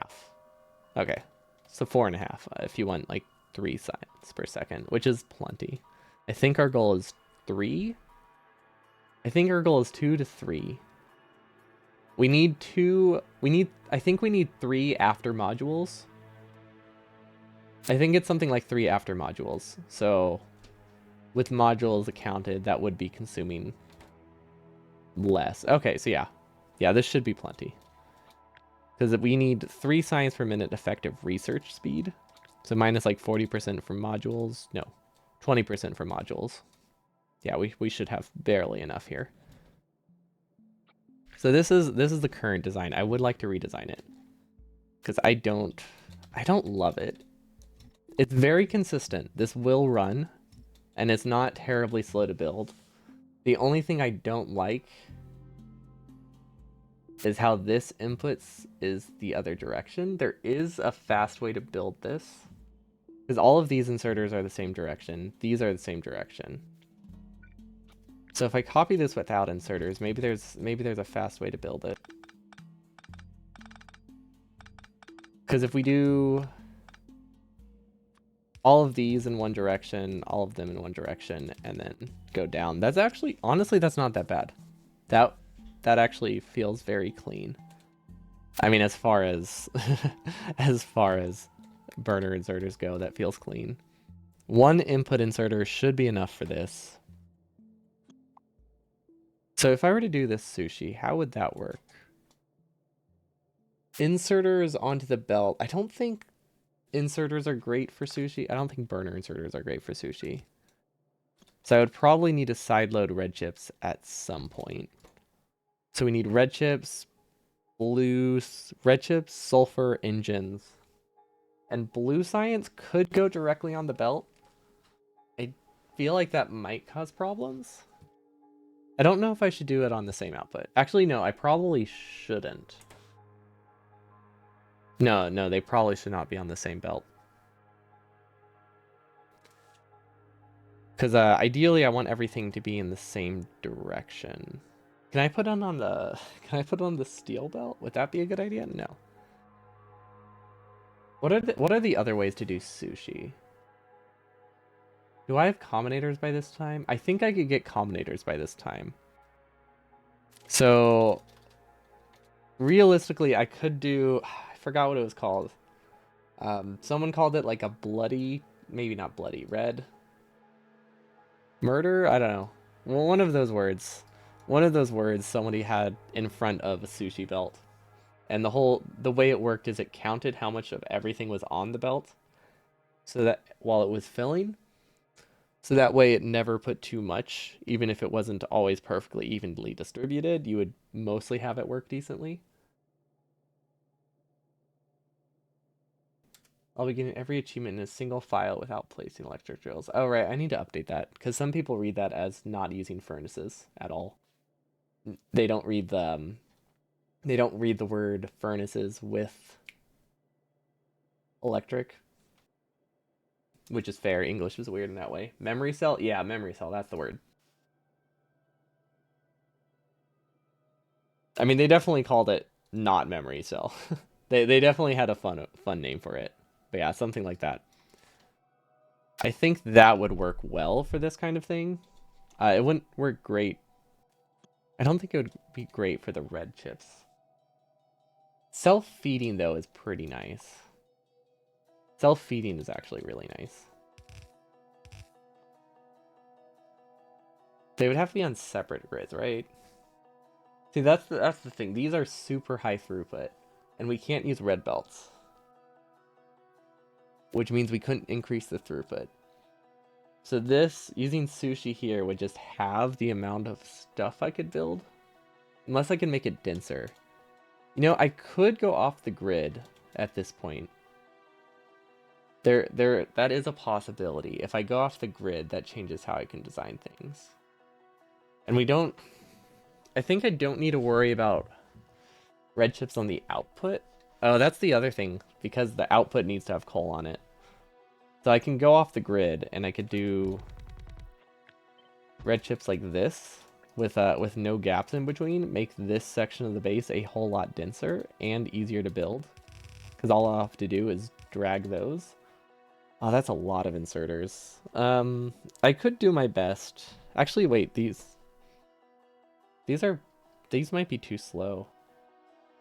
Okay, so 4.5 if you want like 3 science per second, which is plenty. I think our goal is 3. I think our goal is 2 to 3. We need 2. I think we need 3 after modules. I think it's something like 3 after modules. So with modules accounted, that would be consuming less. Okay, so yeah. Yeah, this should be plenty. Because we need 3 science per minute effective research speed. So minus like 40% for modules. No, 20% for modules. Yeah, we should have barely enough here. So this is the current design. I would like to redesign it. Because I don't love it. It's very consistent. This will run, and it's not terribly slow to build. The only thing I don't like is how this inputs is the other direction. There is a fast way to build this. Because all of these inserters are the same direction. These are the same direction. So if I copy this without inserters, maybe there's a fast way to build it. Because if we do all of these in one direction, all of them in one direction, and then go down, that's actually, honestly, that's not that bad. That actually feels very clean. I mean, as far as as far as burner inserters go, that feels clean. One input inserter should be enough for this. So if I were to do this sushi, how would that work? Inserters onto the belt. I don't think inserters are great for sushi. I don't think burner inserters are great for sushi. So I would probably need to sideload red chips at some point. So we need red chips, red chips, sulfur, engines. And blue science could go directly on the belt. I feel like that might cause problems. I don't know if I should do it on the same output. Actually, no, I probably shouldn't. No, they probably should not be on the same belt. Because ideally, I want everything to be in the same direction. Can I put on the steel belt? Would that be a good idea? No. What are the other ways to do sushi? Do I have combinators by this time? I think I could get combinators by this time. So realistically, I could do, I forgot what it was called. Someone called it like a bloody, maybe not bloody, red murder? I don't know. Well, one of those words. One of those words somebody had in front of a sushi belt. And the way it worked is it counted how much of everything was on the belt. So that while it was filling, so that way it never put too much, even if it wasn't always perfectly evenly distributed, you would mostly have it work decently. I'll be getting every achievement in a single file without placing electric drills. Oh, right, I need to update that, because some people read that as not using furnaces at all. They don't read the word furnaces with electric, which is fair. English is weird in that way. Memory cell? Yeah, memory cell, that's the word. I mean, they definitely called it not memory cell. They definitely had a fun name for it. But yeah, something like that. I think that would work well for this kind of thing. It wouldn't work great. I don't think it would be great for the red chips. Self-feeding, though, is pretty nice. Self-feeding is actually really nice. They would have to be on separate grids, right? See, that's the thing. These are super high throughput, and we can't use red belts, which means we couldn't increase the throughput. So this, using sushi here, would just have the amount of stuff I could build, unless I can make it denser. You know, I could go off the grid at this point. That is a possibility. If I go off the grid, that changes how I can design things. And I think I don't need to worry about red chips on the output. Oh, that's the other thing, because the output needs to have coal on it. So I can go off the grid, and I could do red chips like this, with no gaps in between, make this section of the base a whole lot denser and easier to build. Because all I'll have to do is drag those. Oh, that's a lot of inserters. I could do my best. Actually, wait, these might be too slow.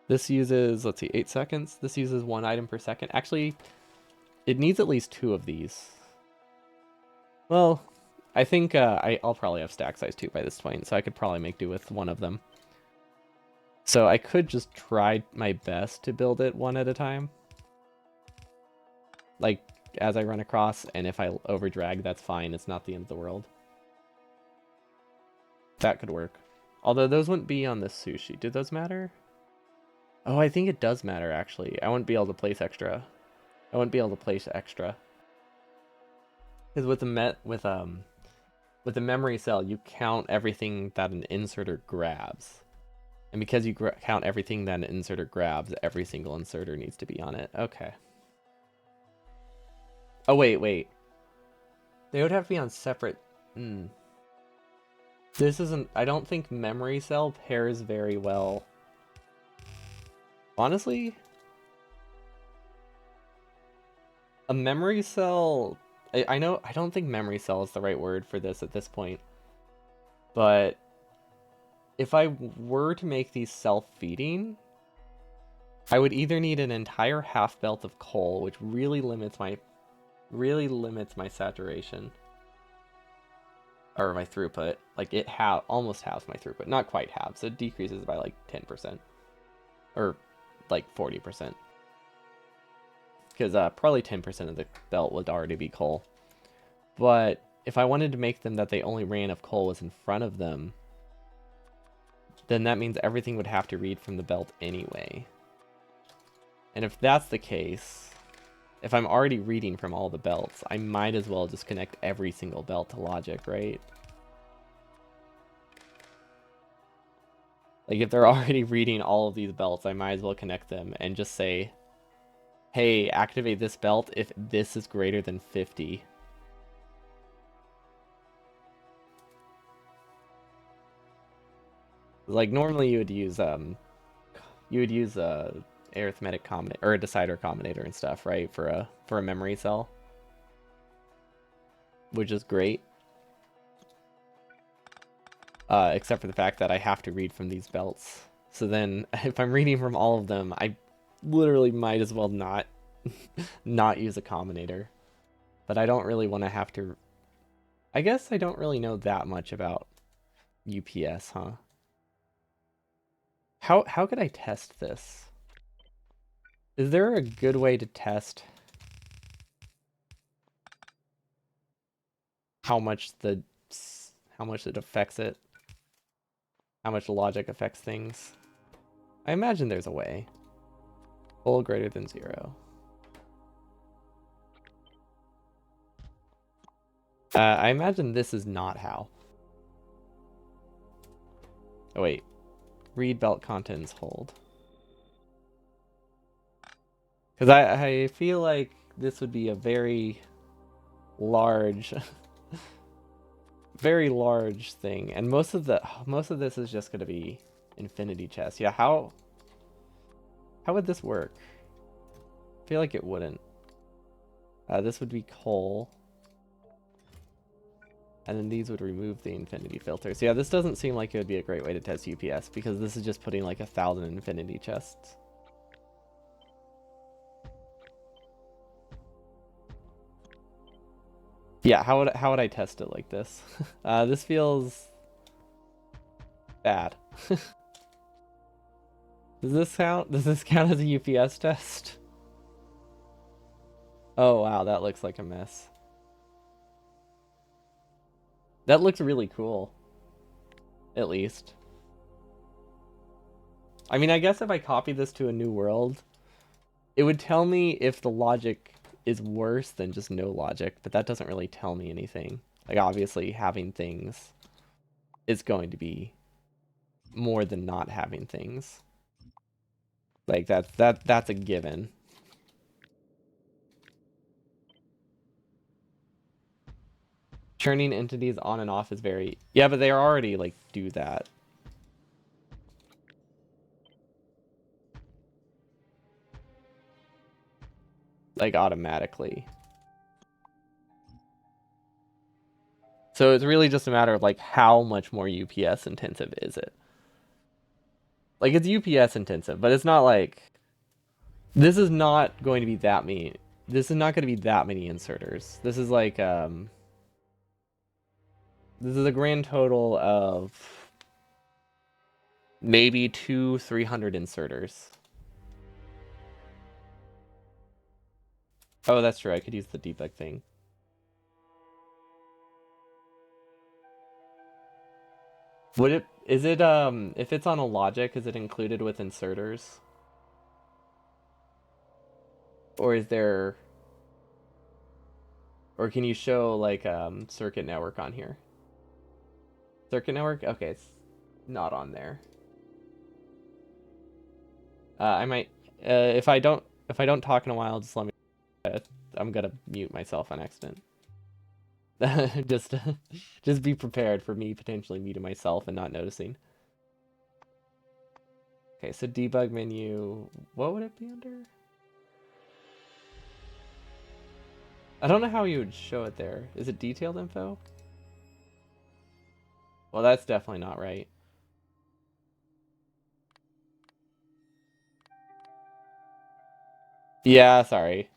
This uses, let's see, 8 seconds. This uses 1 item per second. Actually, it needs at least 2 of these. Well, I think I'll probably have stack size 2 by this point, so I could probably make do with one of them. So I could just try my best to build it one at a time. Like, as I run across, and if I overdrag, that's fine. It's not the end of the world. That could work. Although those wouldn't be on the sushi. Do those matter? Oh, I think it does matter, actually. I wouldn't be able to place extra. I wouldn't be able to place extra. Because with the memory cell, you count everything that an inserter grabs. And because you count everything that an inserter grabs, every single inserter needs to be on it. Okay. Oh, wait. They would have to be on separate... This isn't... I don't think memory cell pairs very well. Honestly, a memory cell... I know... I don't think memory cell is the right word for this at this point. But if I were to make these self-feeding, I would either need an entire half belt of coal, which really limits my saturation. Or my throughput. Like, it almost halves my throughput. Not quite halves. It decreases by like 10%. Or like 40%. Because probably 10% of the belt would already be coal. But if I wanted to make them that they only ran if coal was in front of them, then that means everything would have to read from the belt anyway. And if that's the case, if I'm already reading from all the belts, I might as well just connect every single belt to logic, right? Like, if they're already reading all of these belts, I might as well connect them and just say, hey, activate this belt if this is greater than 50. Like, normally you would use a arithmetic combinator or a decider combinator and stuff, right? For a memory cell, which is great. Except for the fact that I have to read from these belts. So then, if I'm reading from all of them, I literally might as well not use a combinator. But I don't really want to have to... I guess I don't really know that much about UPS, huh? How could I test this? Is there a good way to test how much it affects it? How much logic affects things? I imagine there's a way. Full greater than 0. I imagine this is not how. Oh wait. Read belt contents, hold. Because I feel like this would be a very large very large thing, and most of this is just going to be infinity chess. Yeah, how would this work? I feel like it wouldn't. This would be coal, and then these would remove the infinity filter. So yeah, this doesn't seem like it would be a great way to test UPS, because this is just putting like 1,000 infinity chests. Yeah, how would I test it like this? This feels bad. Does this count? Does this count as a UPS test? Oh wow, that looks like a mess. That looks really cool. At least. I mean, I guess if I copy this to a new world, it would tell me if the logic is worse than just no logic, but that doesn't really tell me anything. Like, obviously, having things is going to be more than not having things. Like, that's a given. Churning entities on and off is very... Yeah, but they already, like, do that. Like, automatically. So it's really just a matter of, like, how much more UPS intensive is it? Like, it's UPS intensive, but it's not like... This is not going to be that many... This is not going to be that many inserters. This is like, This is a grand total of maybe 300 inserters. Oh, that's true. I could use the debug thing. Would it, is it, if it's on a logic, is it included with inserters? Or is there, or can you show like, circuit network on here? Circuit network? Okay, it's not on there. I might, if I don't talk in a while, just let me, I'm gonna mute myself on accident. just, just be prepared for me potentially muting myself and not noticing. Okay, so debug menu, what would it be under? I don't know how you would show it there. Is it detailed info? Well, that's definitely not right. Yeah, sorry.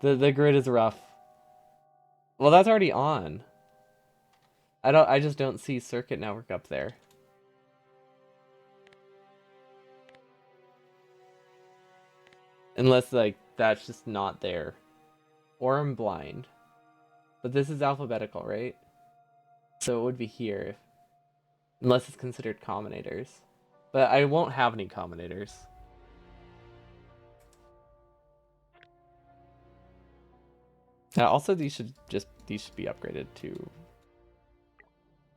The grid is rough. Well, that's already on. I just don't see circuit network up there. Unless like that's just not there. Or I'm blind. But this is alphabetical, right? So it would be here. Unless it's considered combinators. But I won't have any combinators. Also, these should be upgraded to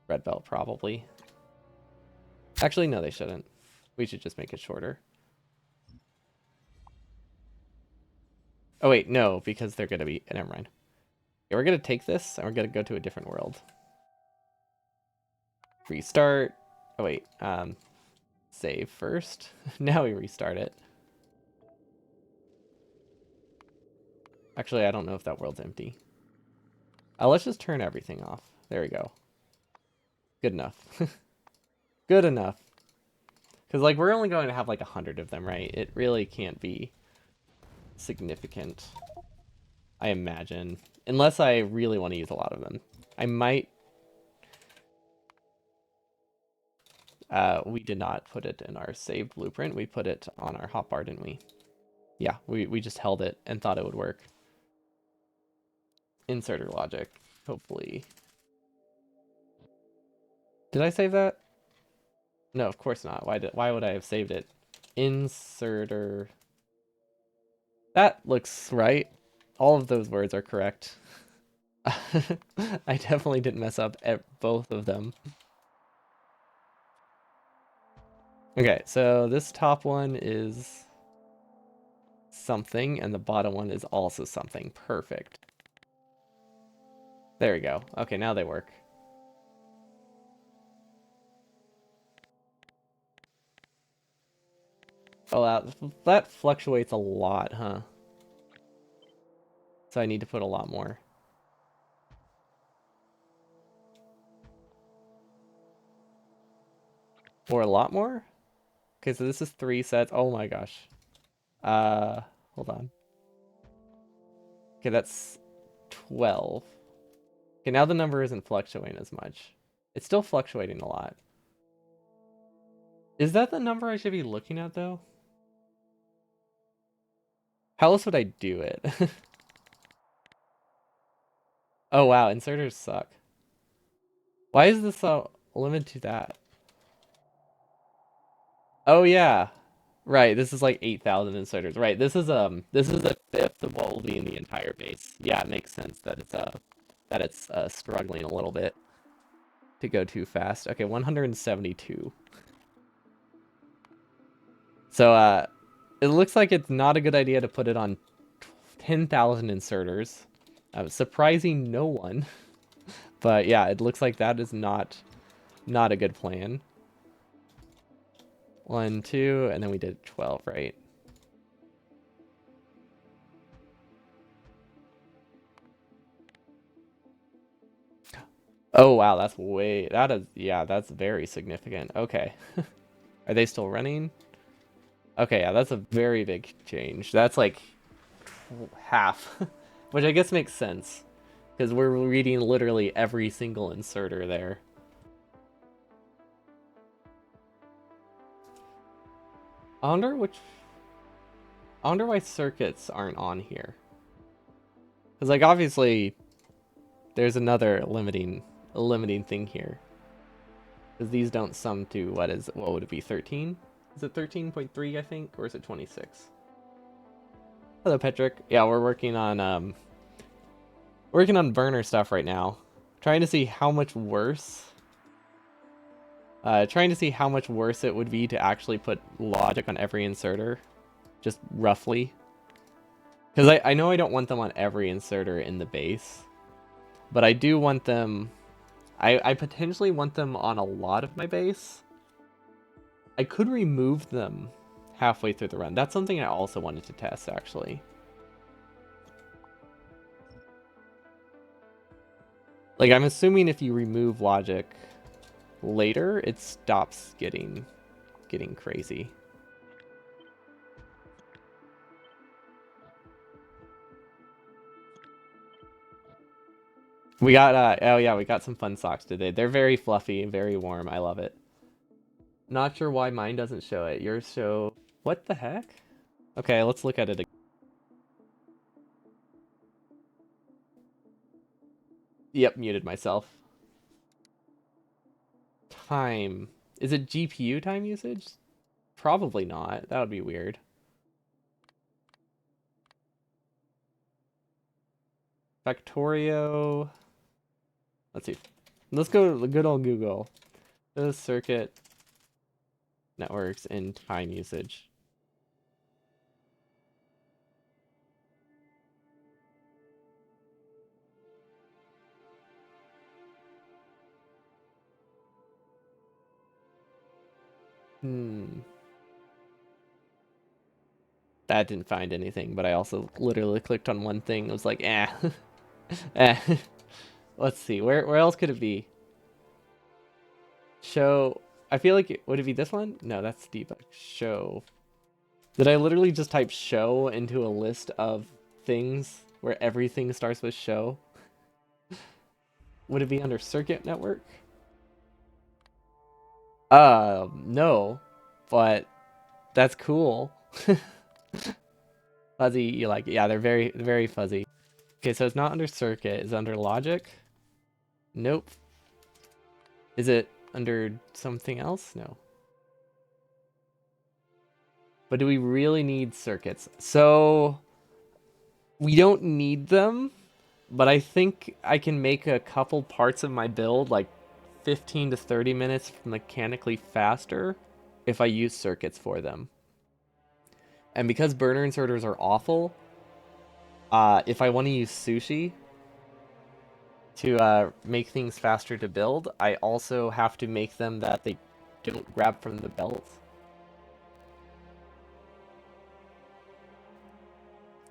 red belt probably. Actually, no, they shouldn't. We should just make it shorter. Oh wait, no, because they're gonna be. Never mind. Okay, we're gonna take this and we're gonna go to a different world. Restart. Oh wait, save first. Now we restart it. Actually, I don't know if that world's empty. Let's just turn everything off. There we go. Good enough. Good enough. Because like we're only going to have like 100 of them, right? It really can't be significant, I imagine, unless I really want to use a lot of them. I might. We did not put it in our saved blueprint. We put it on our hotbar, didn't we? Yeah, we just held it and thought it would work. Inserter logic, hopefully. Did I save that? No, of course not. Why would I have saved it? Inserter. That looks right. All of those words are correct. I definitely didn't mess up at both of them. Okay, so this top one is something, and the bottom one is also something. Perfect. There we go. Okay, now they work. Oh, that fluctuates a lot, huh? So I need to put a lot more. Or a lot more? Okay, so this is 3 sets. Oh my gosh. Hold on. Okay, that's 12. Okay, now the number isn't fluctuating as much. It's still fluctuating a lot. Is that the number I should be looking at, though? How else would I do it? Oh, wow, inserters suck. Why is this so limited to that? Oh, yeah. Right, this is like 8,000 inserters. Right, this is a fifth of what will be in the entire base. Yeah, it makes sense that it's struggling a little bit to go too fast. Okay, 172. So it looks like it's not a good idea to put it on 10,000 inserters. Surprising no one. But yeah, it looks like that is not a good plan. 1, 2, and then we did 12, right? Oh wow, that's very significant. Okay. Are they still running? Okay, yeah, that's a very big change. That's like half, which I guess makes sense. Because we're reading literally every single inserter there. I wonder why circuits aren't on here. Because, like, obviously, there's another limiting thing here. Because these don't sum to, what would it be, 13? Is it 13.3, I think? Or is it 26? Hello, Patrick. Yeah, we're working on burner stuff right now. Trying to see how much worse it would be to actually put logic on every inserter. Just roughly. Because I know I don't want them on every inserter in the base. But I do want them... I potentially want them on a lot of my base. I could remove them halfway through the run. That's something I also wanted to test, actually. Like, I'm assuming if you remove logic later, it stops getting crazy. We got, oh yeah, we got some fun socks today. They're very fluffy and very warm. I love it. Not sure why mine doesn't show it. Yours show... What the heck? Okay, let's look at it again. Yep, muted myself. Time. Is it GPU time usage? Probably not. That would be weird. Factorio. Let's see. Let's go to good old Google. Those circuit networks and time usage. That didn't find anything, but I also literally clicked on one thing. It was like, eh. Eh. Let's see. Where else could it be? Show. I feel like would it be this one? No, that's debug. Show. Did I literally just type show into a list of things where everything starts with show? Would it be under circuit network? No, but that's cool. Fuzzy, you like it. Yeah, they're very, very fuzzy. Okay, so it's not under circuit. It's under logic. Nope. Is it under something else? No. But do we really need circuits? So we don't need them, but I think I can make a couple parts of my build like 15 to 30 minutes mechanically faster if I use circuits for them. And because burner inserters are awful, if I want to use sushi to make things faster to build, I also have to make them that they don't grab from the belt.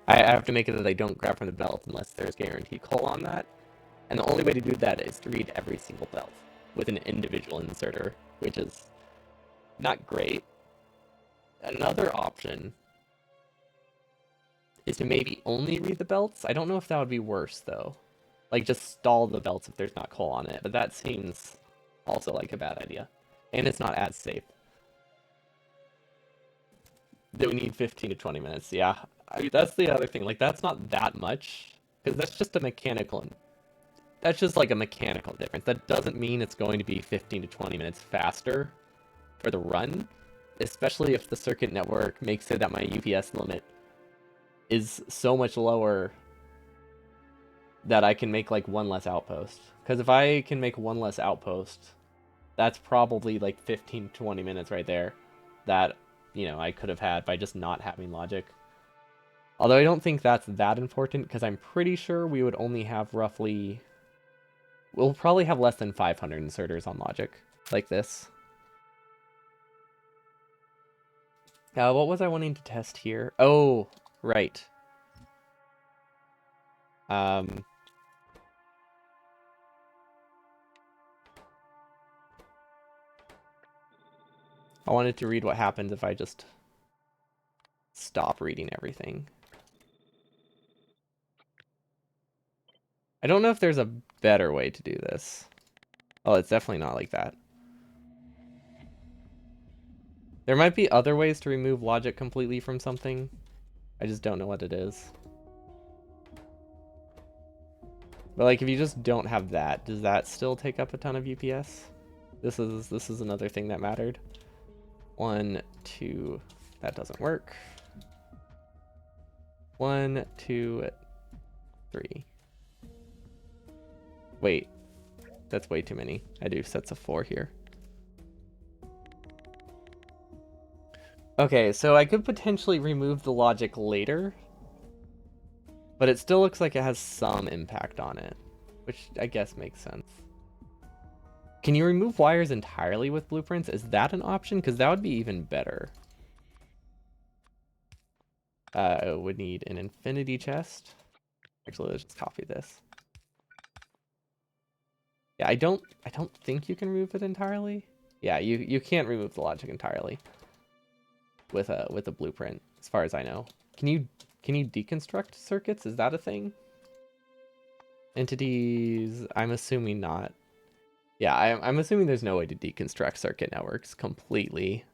I have to make it that they don't grab from the belt unless there's guaranteed coal on that. And the only way to do that is to read every single belt with an individual inserter, which is not great. Another option is to maybe only read the belts. I don't know if that would be worse, though. Like, just stall the belts if there's not coal on it, but that seems also like a bad idea. And it's not as safe. Do we need 15 to 20 minutes? Yeah. I mean, that's the other thing. Like, that's not that much. Because that's just a mechanical... That's just like a mechanical difference. That doesn't mean it's going to be 15 to 20 minutes faster for the run. Especially if the circuit network makes it that my UPS limit is so much lower that I can make like one less outpost. Because if I can make one less outpost, that's probably like 15 to 20 minutes right there that, you know, I could have had by just not having logic. Although I don't think that's that important because I'm pretty sure we would only have roughly... We'll probably have less than 500 inserters on logic like this. What was I wanting to test here? Oh, right. I wanted to read what happens if I just stop reading everything. I don't know if there's a better way to do this. Oh, it's definitely not like that. There might be other ways to remove logic completely from something. I just don't know what it is. But like, if you just don't have that, does that still take up a ton of UPS? This is another thing that mattered. 1, 2, that doesn't work. 1, 2, 3. Wait, that's way too many. I do sets of 4 here. Okay, so I could potentially remove the logic later, but it still looks like it has some impact on it, which I guess makes sense. Can you remove wires entirely with blueprints? Is that an option? Because that would be even better. I would need an infinity chest. Actually, let's just copy this. Yeah, I don't think you can remove it entirely. Yeah, you can't remove the logic entirely with a blueprint, as far as I know. Can you deconstruct circuits? Is that a thing? Entities, I'm assuming not. Yeah, I'm assuming there's no way to deconstruct circuit networks completely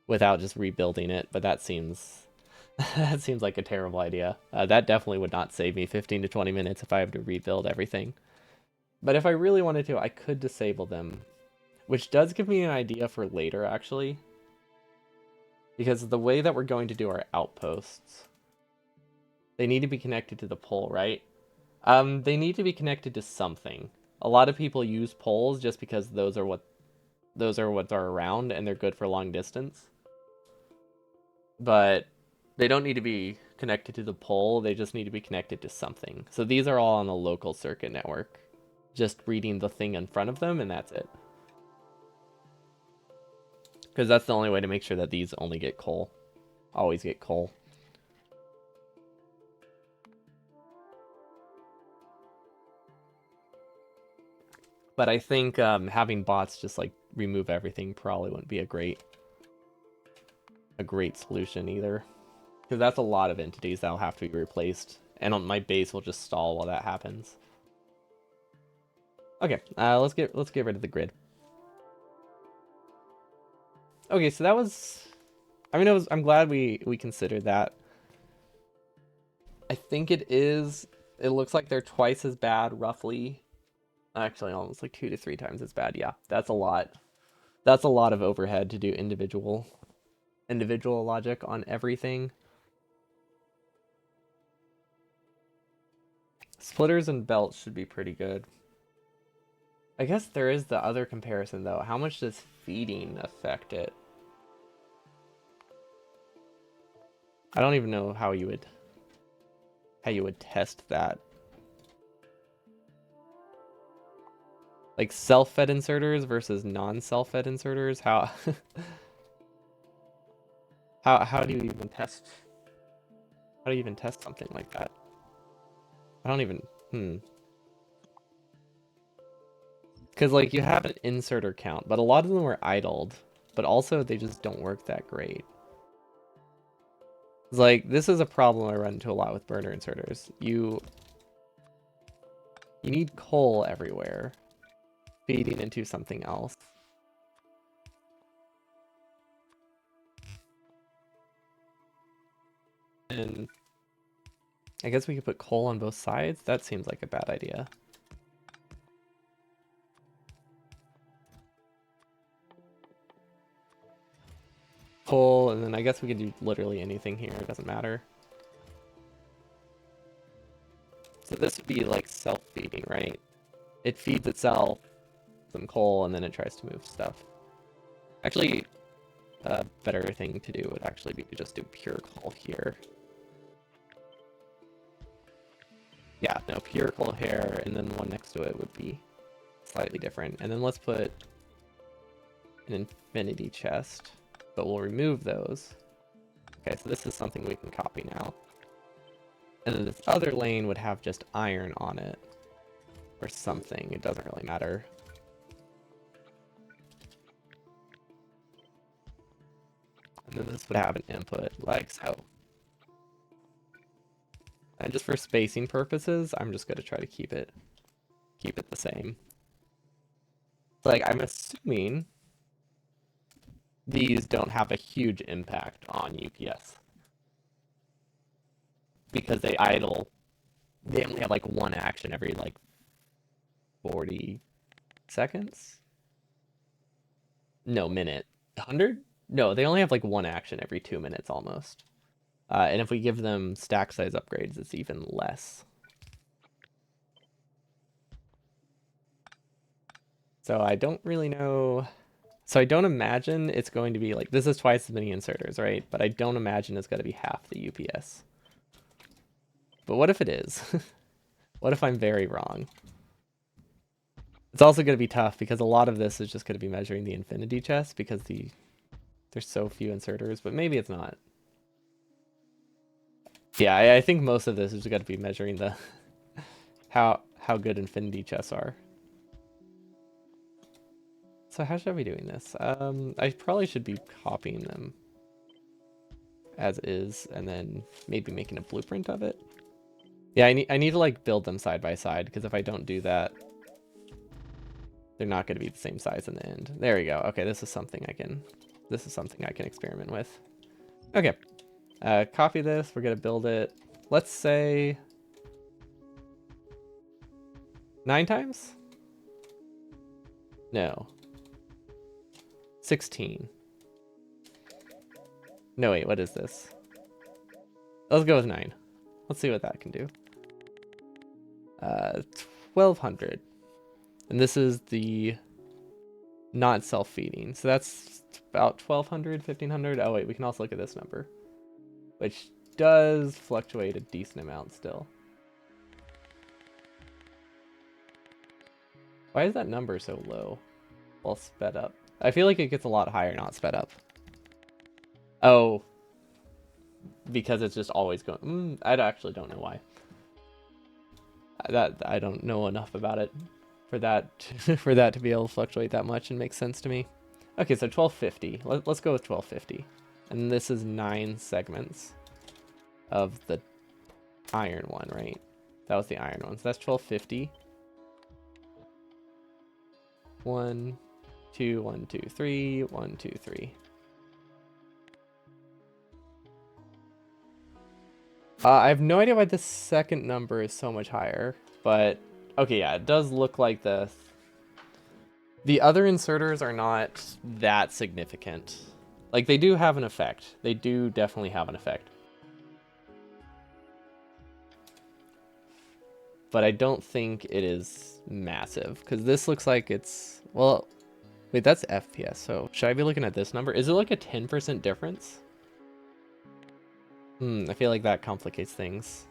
without just rebuilding it, but that seems that seems like a terrible idea. That definitely would not save me 15 to 20 minutes if I have to rebuild everything. But if I really wanted to, I could disable them, which does give me an idea for later, actually. Because the way that we're going to do our outposts, they need to be connected to the pole, right? They need to be connected to something. A lot of people use poles just because those are what are around and they're good for long distance. But they don't need to be connected to the pole, they just need to be connected to something. So these are all on a local circuit network. Just reading the thing in front of them, and that's it. Because that's the only way to make sure that these only get coal. Always get coal. But I think having bots just like remove everything probably wouldn't be a great solution either. Because that's a lot of entities that'll have to be replaced. And on my base will just stall while that happens. Okay, let's get rid of the grid. Okay, so that was, I mean, I'm glad we considered that. I think it looks like they're twice as bad, roughly. Actually, almost like 2 to 3 times as bad. Yeah, that's a lot. That's a lot of overhead to do individual logic on everything. Splitters and belts should be pretty good. I guess there is the other comparison though. How much does feeding affect it? I don't even know how you would test that. Like self-fed inserters versus non-self-fed inserters. How how do you even test something like that? I don't even because like you have an inserter count, but a lot of them are idled, but also they just don't work that great. It's like this is a problem I run into a lot with burner inserters. You need coal everywhere feeding into something else. And I guess we could put coal on both sides. That seems like a bad idea. Coal, and then I guess we could do literally anything here. It doesn't matter. So this would be like self-feeding, right? It feeds itself some coal, and then it tries to move stuff. Actually, a better thing to do would actually be to just do pure coal here. Yeah, no, pure coal here, and then one next to it would be slightly different. And then let's put an infinity chest, but we'll remove those. Okay, so this is something we can copy now. And then this other lane would have just iron on it. Or something, it doesn't really matter. And then this would have an input like so. And just for spacing purposes, I'm just gonna try to keep it the same. Like, I'm assuming these don't have a huge impact on UPS because they idle. They only have like one action every like 40 seconds. No, minute. 100? No, they only have like one action every 2 minutes almost. And if we give them stack size upgrades, it's even less. So I don't really know. So I don't imagine it's going to be like, this is twice as many inserters, right? But I don't imagine it's going to be half the UPS. But what if it is? What if I'm very wrong? It's also going to be tough because a lot of this is just going to be measuring the infinity chest because there's so few inserters, but maybe it's not. Yeah, I think most of this is going to be measuring the how good infinity chests are. So how should I be doing this? I probably should be copying them as is and then maybe making a blueprint of it. Yeah, I need to like build them side by side because if I don't do that, they're not going to be the same size in the end. There we go. Okay, this is something I can experiment with. Okay. Copy this. We're going to build it. Let's say 9 times? No. 16. No, wait, what is this? Let's go with 9. Let's see what that can do. 1200. And this is the not self-feeding. So that's about 1200, 1500. Oh wait, we can also look at this number, which does fluctuate a decent amount still. Why is that number so low? Well, sped up. I feel like it gets a lot higher not sped up. Oh, because it's just always going. I actually don't know why. I don't know enough about it for that to be able to fluctuate that much and make sense to me. Okay, so 1250. Let's go with 1250. And this is 9 segments of the iron one, right? That was the iron one. So that's 1250. 1, 2, 1, 2, 3, 1, 2, 3. I have no idea why the second number is so much higher, but okay, yeah, it does look like this. The other inserters are not that significant. Like, they do have an effect. They do definitely have an effect. But I don't think it is massive, because this looks like it's... Well, wait, that's FPS, so should I be looking at this number? Is it like a 10% difference? I feel like that complicates things.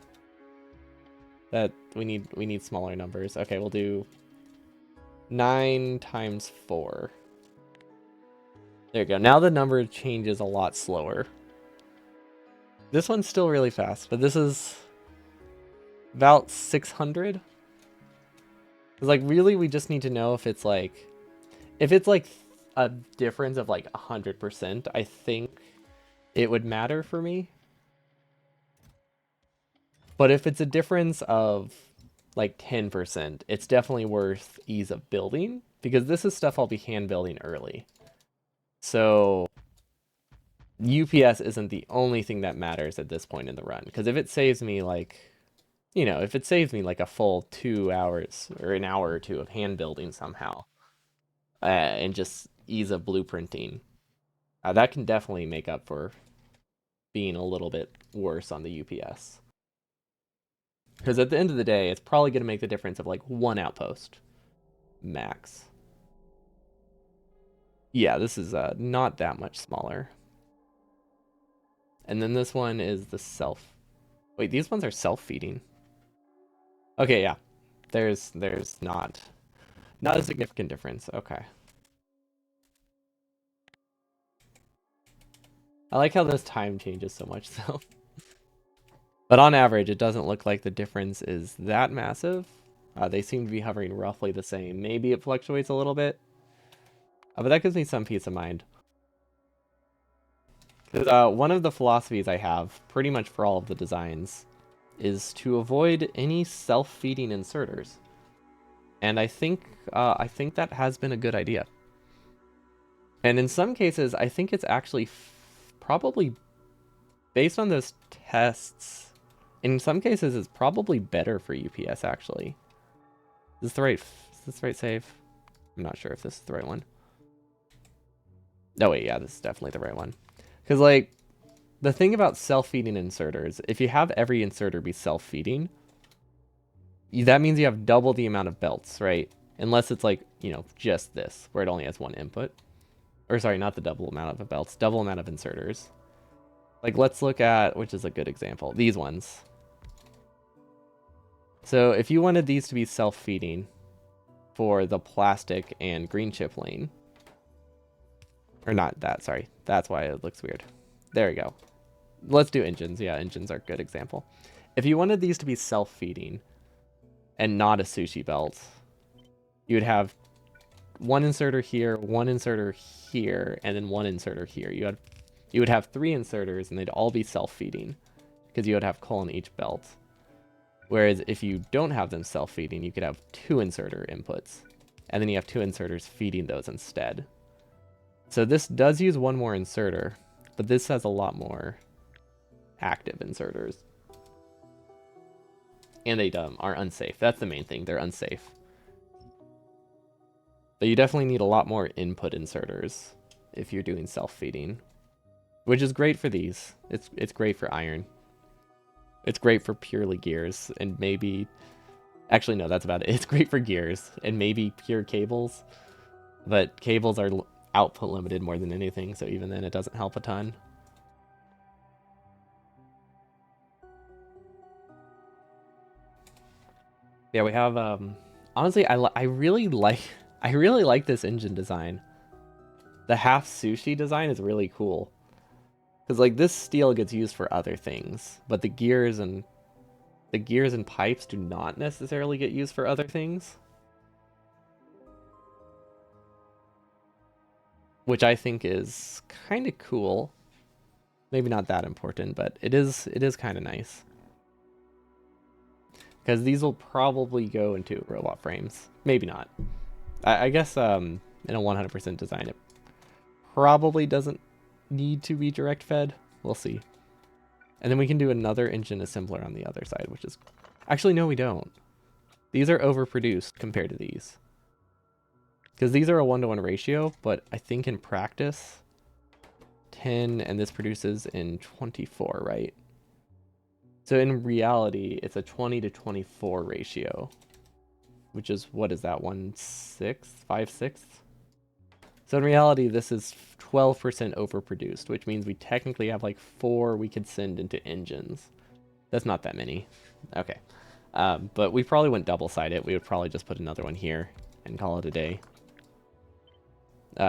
That we need smaller numbers. Okay, we'll do 9 times 4. There you go. Now the number changes a lot slower. This one's still really fast, but this is about 600. It's like, really, we just need to know if it's like a difference of like 100%, I think it would matter for me. But if it's a difference of like 10%, it's definitely worth ease of building because this is stuff I'll be hand building early. So UPS isn't the only thing that matters at this point in the run, because if it saves me like, you know, if it saves me like a full 2 hours or an hour or two of hand building somehow, and just ease of blueprinting, that can definitely make up for being a little bit worse on the UPS. Because at the end of the day, it's probably going to make the difference of like 1 outpost max. Yeah, this is not that much smaller. And then this one is the self. Wait, these ones are self-feeding. Okay, yeah. There's not a significant difference. Okay. I like how this time changes so much though. But on average, it doesn't look like the difference is that massive. They seem to be hovering roughly the same. Maybe it fluctuates a little bit. But that gives me some peace of mind. Because one of the philosophies I have, pretty much for all of the designs, is to avoid any self-feeding inserters. And I think that has been a good idea. And in some cases, I think it's actually probably based on those tests. In some cases, it's probably better for UPS actually. Is this the right save? I'm not sure if this is the right one. No, wait, yeah, this is definitely the right one. Because, like, the thing about self-feeding inserters, if you have every inserter be self-feeding, that means you have double the amount of belts, right? Unless it's like, you know, just this, where it only has one input. Or sorry, not the double amount of belts, double amount of inserters. Like, let's look at, which is a good example, these ones. So if you wanted these to be self-feeding for the plastic and green chip lane, or not that, sorry, that's why it looks weird. There we go. Let's do engines. Yeah, engines are a good example. If you wanted these to be self-feeding and not a sushi belt, you would have one inserter here, one inserter here, and then one inserter here. You would have 3 inserters, and they'd all be self-feeding because you would have coal in each belt. Whereas if you don't have them self-feeding, you could have 2 inserter inputs, and then you have 2 inserters feeding those instead. So this does use one more inserter, but this has a lot more active inserters. And they are unsafe. That's the main thing. They're unsafe. But you definitely need a lot more input inserters if you're doing self-feeding, which is great for these. It's great for iron. It's great for purely gears, and maybe... Actually, no, that's about it. It's great for gears, and maybe pure cables. But cables are output limited more than anything, so even then it doesn't help a ton. Yeah, we have, honestly, I really like this engine design. The half sushi design is really cool. Because, like, this steel gets used for other things, but the gears and pipes do not necessarily get used for other things. Which I think is kind of cool. Maybe not that important, but it is kind of nice. Because these will probably go into robot frames. Maybe not. I guess in a 100% design, it probably doesn't need to be direct fed. We'll see. And then we can do another engine assembler on the other side, which is... Actually, no, we don't. These are overproduced compared to these. Because these are a 1-to-1 ratio, but I think in practice, 10, and this produces in 24, right? So in reality, it's a 20-to-24 ratio, which is, what is that, 1/6? 5/6? So in reality, this is 12% overproduced, which means we technically have like 4 we could send into engines. That's not that many. Okay. But we probably wouldn't double-side it. We would probably just put another one here and call it a day.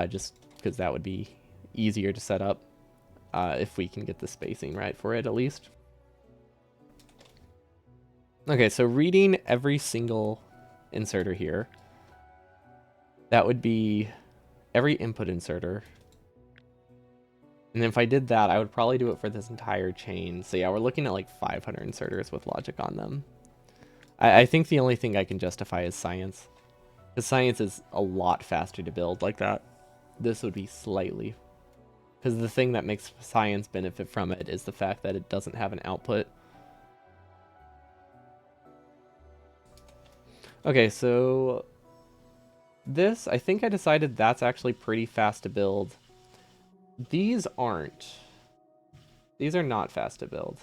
Just because that would be easier to set up if we can get the spacing right for it, at least. Okay, so reading every single inserter here, that would be every input inserter. And then if I did that, I would probably do it for this entire chain. So yeah, we're looking at like 500 inserters with logic on them. I think the only thing I can justify is science. Because science is a lot faster to build like that. This would be slightly. Because the thing that makes science benefit from it is the fact that it doesn't have an output. Okay, so this, I think I decided that's actually pretty fast to build. These aren't. These are not fast to build.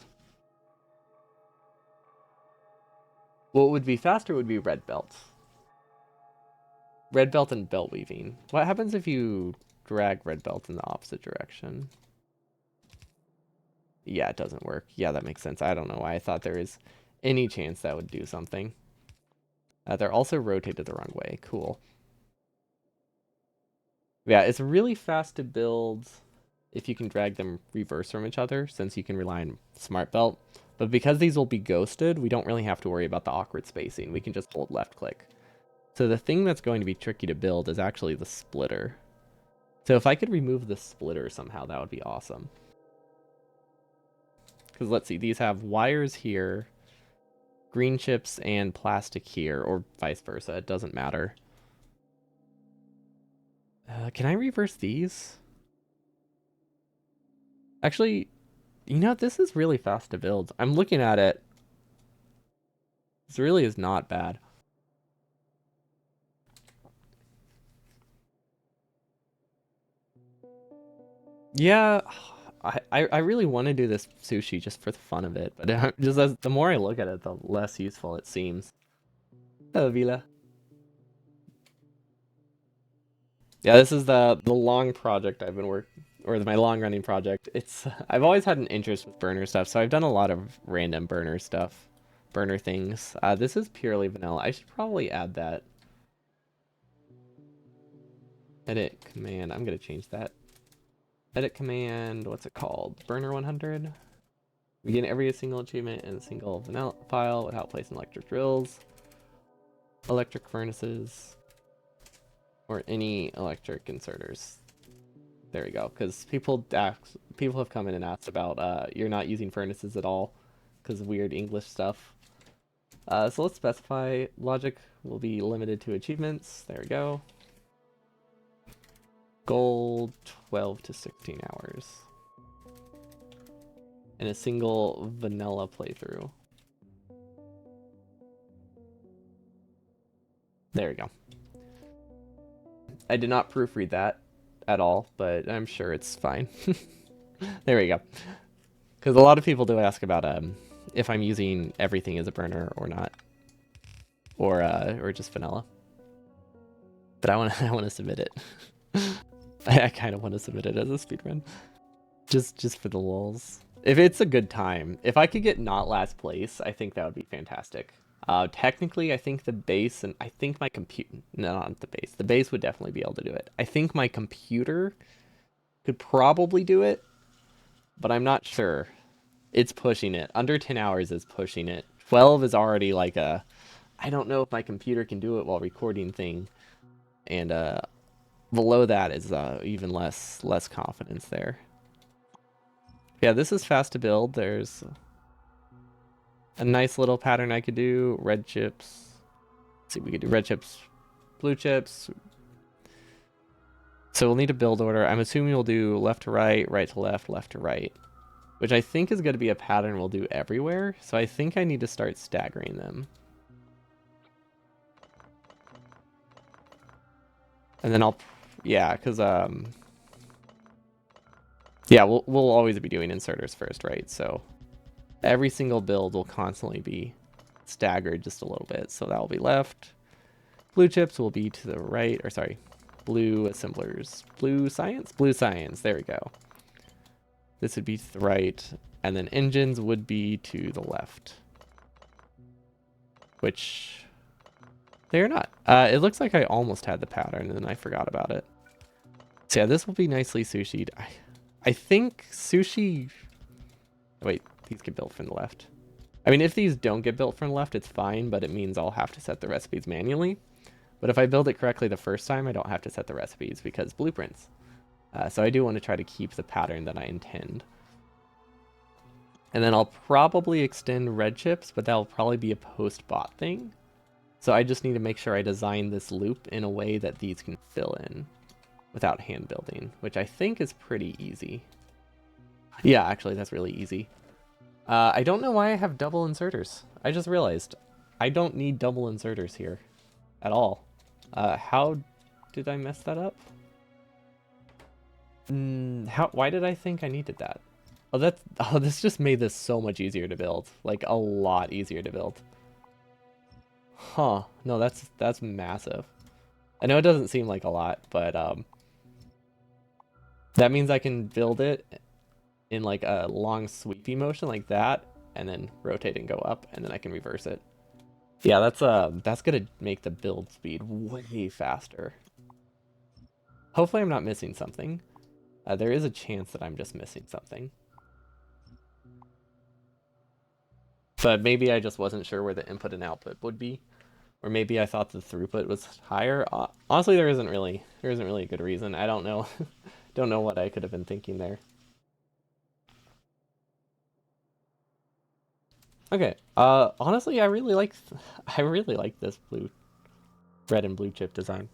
What would be faster would be red belt. Red belt and belt weaving. What happens if you drag red belt in the opposite direction? Yeah, it doesn't work. Yeah, that makes sense. I don't know why I thought there is any chance that would do something. They're also rotated the wrong way. Cool. Yeah, it's really fast to build if you can drag them reverse from each other, since you can rely on smart belt. But because these will be ghosted, we don't really have to worry about the awkward spacing. We can just hold left click. So the thing that's going to be tricky to build is actually the splitter. So if I could remove the splitter somehow, that would be awesome. Because let's see, these have wires here, green chips and plastic here, or vice versa. It doesn't matter. Can I reverse these? Actually, you know, this is really fast to build. I'm looking at it. This really is not bad. Yeah, I really want to do this sushi just for the fun of it, but just as the more I look at it, the less useful it seems. Hello, Vila. Yeah, this is the long project I've been working, or my long running project. It's I've always had an interest with burner stuff, so I've done a lot of random burner stuff, burner things. This is purely vanilla. I should probably add that. Edit command. I'm gonna change that. Edit command. What's it called? Burner 100. Begin every single achievement in a single vanilla file without placing electric drills, electric furnaces, or any electric inserters. There we go. Because people have come in and asked about you're not using furnaces at all because of weird English stuff. So let's specify logic will be limited to achievements. There we go. Goal 12 to 16 hours. And a single vanilla playthrough. There we go. I did not proofread that at all, but I'm sure it's fine. There we go. Because a lot of people do ask about if I'm using everything as a burner or not, or just vanilla. But I want to submit it. I kind of want to submit it as a speedrun, just for the lulz. If it's a good time, if I could get not last place, I think that would be fantastic. Technically, I think the base and I think my computer, no, not the base. The base would definitely be able to do it. I think my computer could probably do it, but I'm not sure. It's pushing it. Under 10 hours is pushing it. 12 is already like a, I don't know if my computer can do it while recording thing. And below that is even less confidence there. Yeah, this is fast to build. There's a nice little pattern I could do. Red chips. Let's see, we could do red chips, blue chips. So we'll need a build order. I'm assuming we'll do left to right, right to left, left to right, which I think is going to be a pattern we'll do everywhere. So I think I need to start staggering them. And then yeah, because yeah, we'll always be doing inserters first, right? So every single build will constantly be staggered just a little bit. So that will be left. Blue chips will be to the right, or sorry, blue assemblers. Blue science? Blue science, there we go. This would be to the right, and then engines would be to the left. Which, they're not. It looks like I almost had the pattern, and then I forgot about it. So yeah, this will be nicely sushied. I think sushi... Wait, these get built from the left. I mean, if these don't get built from the left, it's fine, but it means I'll have to set the recipes manually. But if I build it correctly the first time, I don't have to set the recipes because blueprints. So I do want to try to keep the pattern that I intend. And then I'll probably extend red chips, but that'll probably be a post-bot thing. So I just need to make sure I design this loop in a way that these can fill in without hand building, which I think is pretty easy. Yeah, actually, that's really easy. I don't know why I have double inserters. I just realized I don't need double inserters here at all. How did I mess that up? Why did I think I needed that? Oh, this just made this so much easier to build. Like, a lot easier to build. Huh. No, that's massive. I know it doesn't seem like a lot, but that means I can build it in like a long sweepy motion like that, and then rotate and go up, and then I can reverse it. Yeah, that's gonna make the build speed way faster. Hopefully I'm not missing something. There is a chance that I'm just missing something. But maybe I just wasn't sure where the input and output would be. Or maybe I thought the throughput was higher. Honestly, there isn't really a good reason. I don't know. Don't know what I could have been thinking there. Okay. Honestly, I really like this red and blue chip design.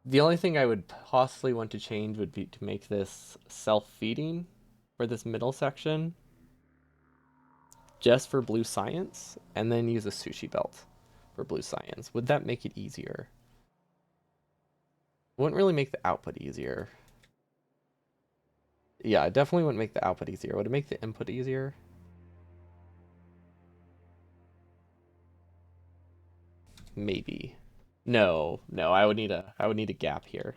The only thing I would possibly want to change would be to make this self-feeding for this middle section, just for blue science, and then use a sushi belt for blue science. Would that make it easier? Wouldn't really make the output easier. Yeah, it definitely wouldn't make the output easier. Would it make the input easier? Maybe. No, no, I would need a gap here.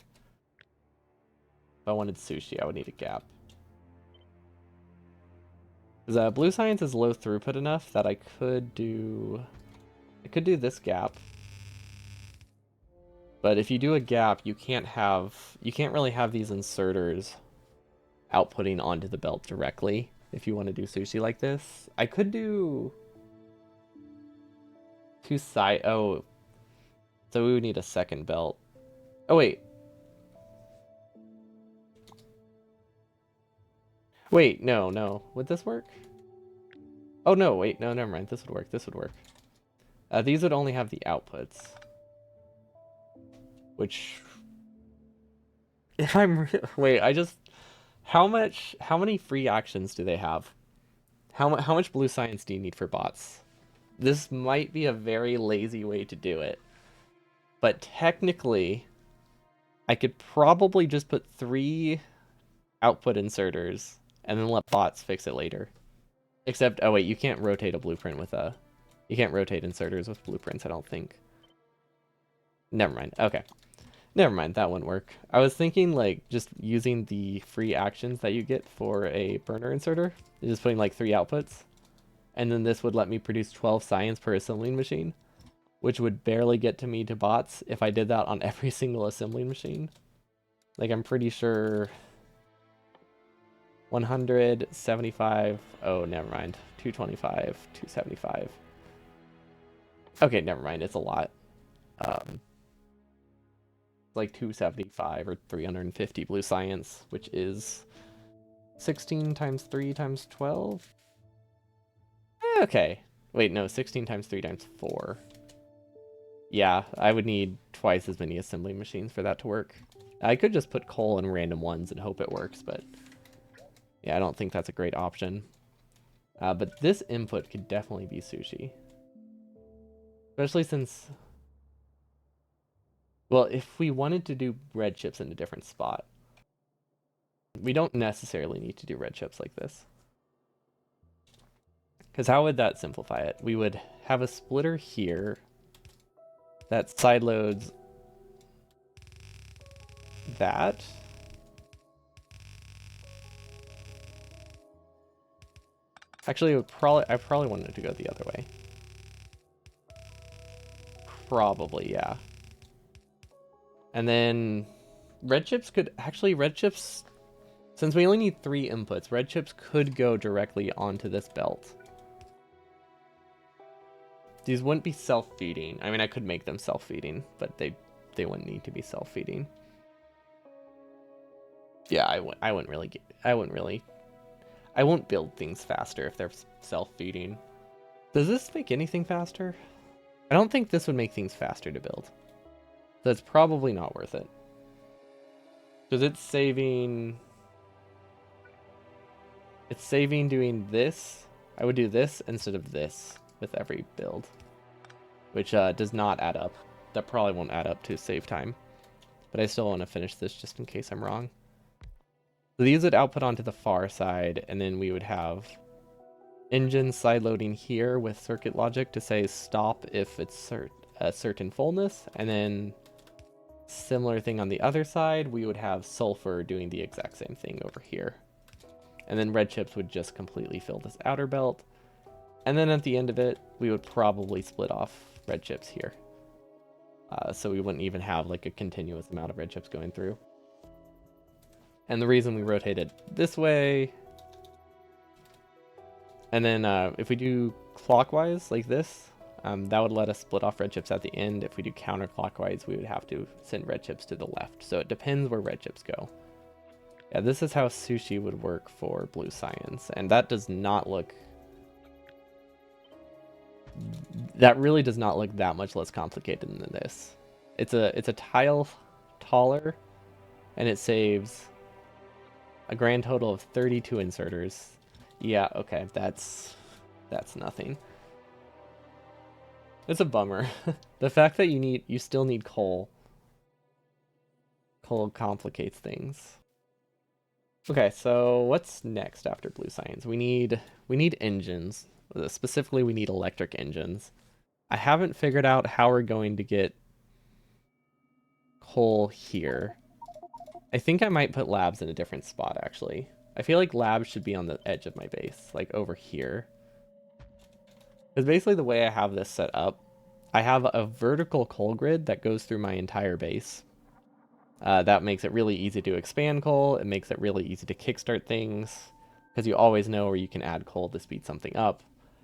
If I wanted sushi, I would need a gap. Because blue science is low throughput enough that I could do this gap. But if you do a gap, you can't really have these inserters outputting onto the belt directly if you want to do sushi like this. I could do two side. Oh, so we would need a second belt. Oh wait. Wait, no, no. Would this work? Oh no, wait, no, never mind. This would work. This would work. These would only have the outputs. Which if I'm wait, I just how many free actions do they have? How much blue science do you need for bots? This might be a very lazy way to do it. But technically, I could probably just put 3 output inserters and then let bots fix it later. Except, oh wait, you can't rotate a blueprint with a... You can't rotate inserters with blueprints, I don't think. Never mind. Okay. Never mind, that wouldn't work. I was thinking, like, just using the free actions that you get for a burner inserter. Just putting, like, 3 outputs. And then this would let me produce 12 science per assembling machine. Which would barely get to me to bots if I did that on every single assembling machine. Like, I'm pretty sure 175. Oh, never mind. 225, 275. Okay, never mind. It's a lot. Like 275 or 350 blue science, which is 16 times 3 times 12. Okay. Wait, no, 16 times 3 times 4. Yeah, I would need twice as many assembling machines for that to work. I could just put coal in random ones and hope it works, but yeah, I don't think that's a great option. But this input could definitely be sushi. Especially since... Well, if we wanted to do red chips in a different spot, we don't necessarily need to do red chips like this. Because how would that simplify it? We would have a splitter here that sideloads that. Actually, I probably wanted to go the other way. Probably, yeah. And then red chips, since we only need 3 inputs, red chips could go directly onto this belt. These wouldn't be self-feeding. I mean, I could make them self-feeding, but they wouldn't need to be self-feeding. Yeah, I won't build things faster if they're self-feeding. Does this make anything faster? I don't think this would make things faster to build. So it's probably not worth it. Because it's saving doing this. I would do this instead of this with every build. Which does not add up. That probably won't add up to save time. But I still want to finish this just in case I'm wrong. So these would output onto the far side, and then we would have engine side loading here with circuit logic to say stop if it's a certain fullness, and then similar thing on the other side, we would have sulfur doing the exact same thing over here. And then red chips would just completely fill this outer belt. And then at the end of it, we would probably split off red chips here. So we wouldn't even have like a continuous amount of red chips going through. And the reason we rotate it this way, and then if we do clockwise like this, that would let us split off red chips at the end. If we do counterclockwise, we would have to send red chips to the left. So it depends where red chips go. Yeah, this is how sushi would work for blue science. And that does not look that really does not look that much less complicated than this. It's a tile taller, and it saves a grand total of 32 inserters. Yeah, okay, that's nothing. It's a bummer. The fact that you still need coal complicates things. Okay, so what's next after blue science? We need engines. Specifically, we need electric engines. I haven't figured out how we're going to get coal here. I think I might put labs in a different spot, actually. I feel like labs should be on the edge of my base, like over here. Because basically the way I have this set up, I have a vertical coal grid that goes through my entire base. That makes it really easy to expand coal. It makes it really easy to kickstart things, because you always know where you can add coal to speed something up.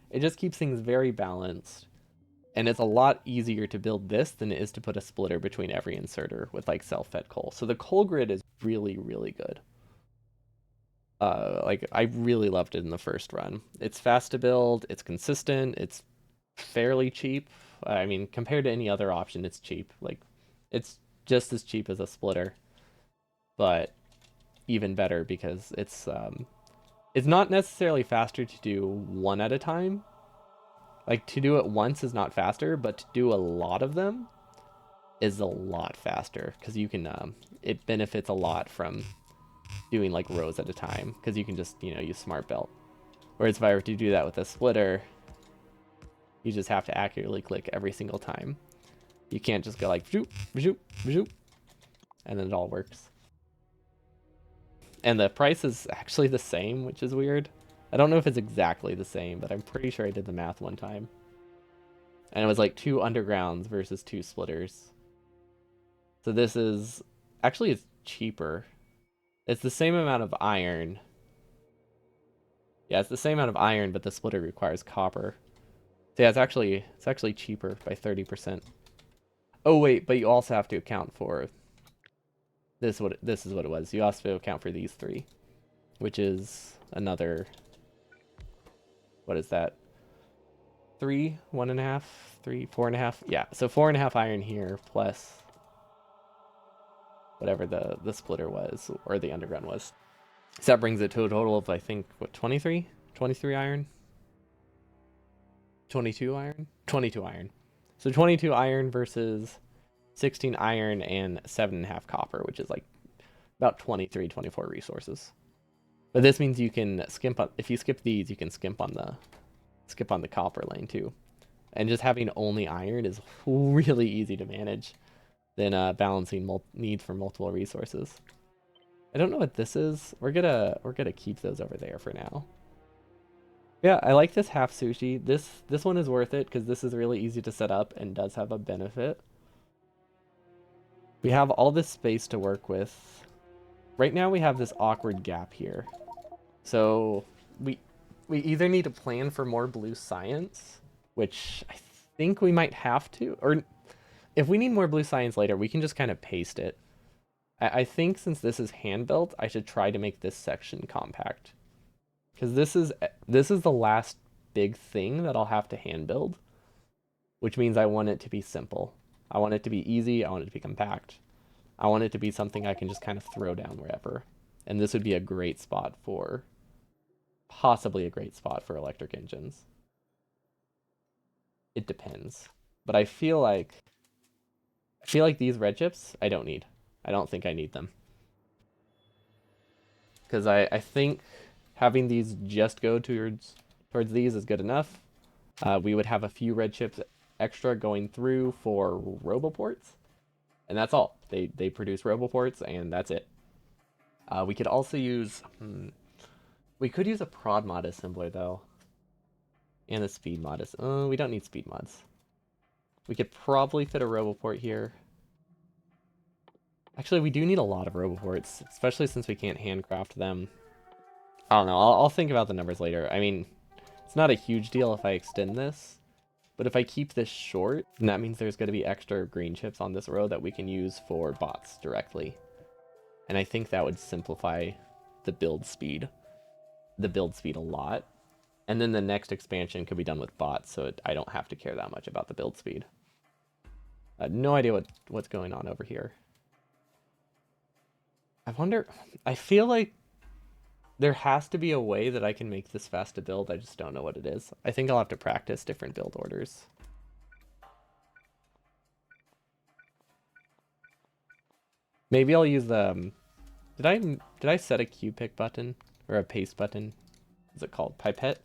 It just keeps things very balanced. And it's a lot easier to build this than it is to put a splitter between every inserter with like self-fed coal. So the coal grid is really, really good. Like I really loved it in the first run. It's fast to build, it's consistent, it's fairly cheap. I mean, compared to any other option, it's cheap. Like it's just as cheap as a splitter, but even better because it's not necessarily faster to do one at a time. Like to do it once is not faster, but to do a lot of them is a lot faster because you can it benefits a lot from doing like rows at a time because you can just use smart belt. Whereas if I were to do that with a splitter, you just have to accurately click every single time. You can't just go like vzoop, vzoop, vzoop, and then it all works. And the price is actually the same, which is weird. I don't know if it's exactly the same, but I'm pretty sure I did the math one time. And it was like 2 undergrounds versus 2 splitters. So this is actually it's cheaper. It's the same amount of iron. Yeah, it's the same amount of iron, but the splitter requires copper. So yeah, it's actually cheaper by 30%. Oh wait, but you also have to account for this is what it was. You also have to account for these 3, which is another, what is that? 3, 1.5, 3, 4.5. Yeah, so 4.5 iron here plus whatever the splitter was or the underground was. So that brings it to a total of I think what 23 iron, 22 iron, 22 iron. So 22 iron versus 16 iron and 7.5 copper, which is like about 23, 24 resources. But this means you can skimp on, if you skip these, you can skip on the copper lane too. And just having only iron is really easy to manage than balancing need for multiple resources. I don't know what this is. We're gonna keep those over there for now. Yeah, I like this half sushi. This one is worth it because this is really easy to set up and does have a benefit. We have all this space to work with. Right now we have this awkward gap here. So we either need to plan for more blue science, which I think we might have to, or if we need more blue science later, we can just kind of paste it. I think since this is hand built, I should try to make this section compact. Because this is the last big thing that I'll have to hand build, which means I want it to be simple. I want it to be easy. I want it to be compact. I want it to be something I can just kind of throw down wherever. And this would be a great spot for, possibly a great spot for electric engines. It depends. But I feel like these red chips I don't need. I don't think I need them. Because I think having these just go towards these is good enough. We would have a few red chips extra going through for roboports. And that's all. They produce roboports and that's it. We could also use... we could use a prod mod assembler though. And a speed mod. We don't need speed mods. We could probably fit a roboport here. Actually, we do need a lot of roboports, especially since we can't handcraft them. I don't know. I'll think about the numbers later. I mean, it's not a huge deal if I extend this. But if I keep this short, then that means there's going to be extra green chips on this row that we can use for bots directly. And I think that would simplify the build speed. A lot. And then the next expansion could be done with bots, so I don't have to care that much about the build speed. I have no idea what's going on over here. I wonder, I feel like there has to be a way that I can make this fast to build. I just don't know what it is. I think I'll have to practice different build orders. Maybe I'll use the, did I set a Q pick button or a paste button? What's it called? Pipette?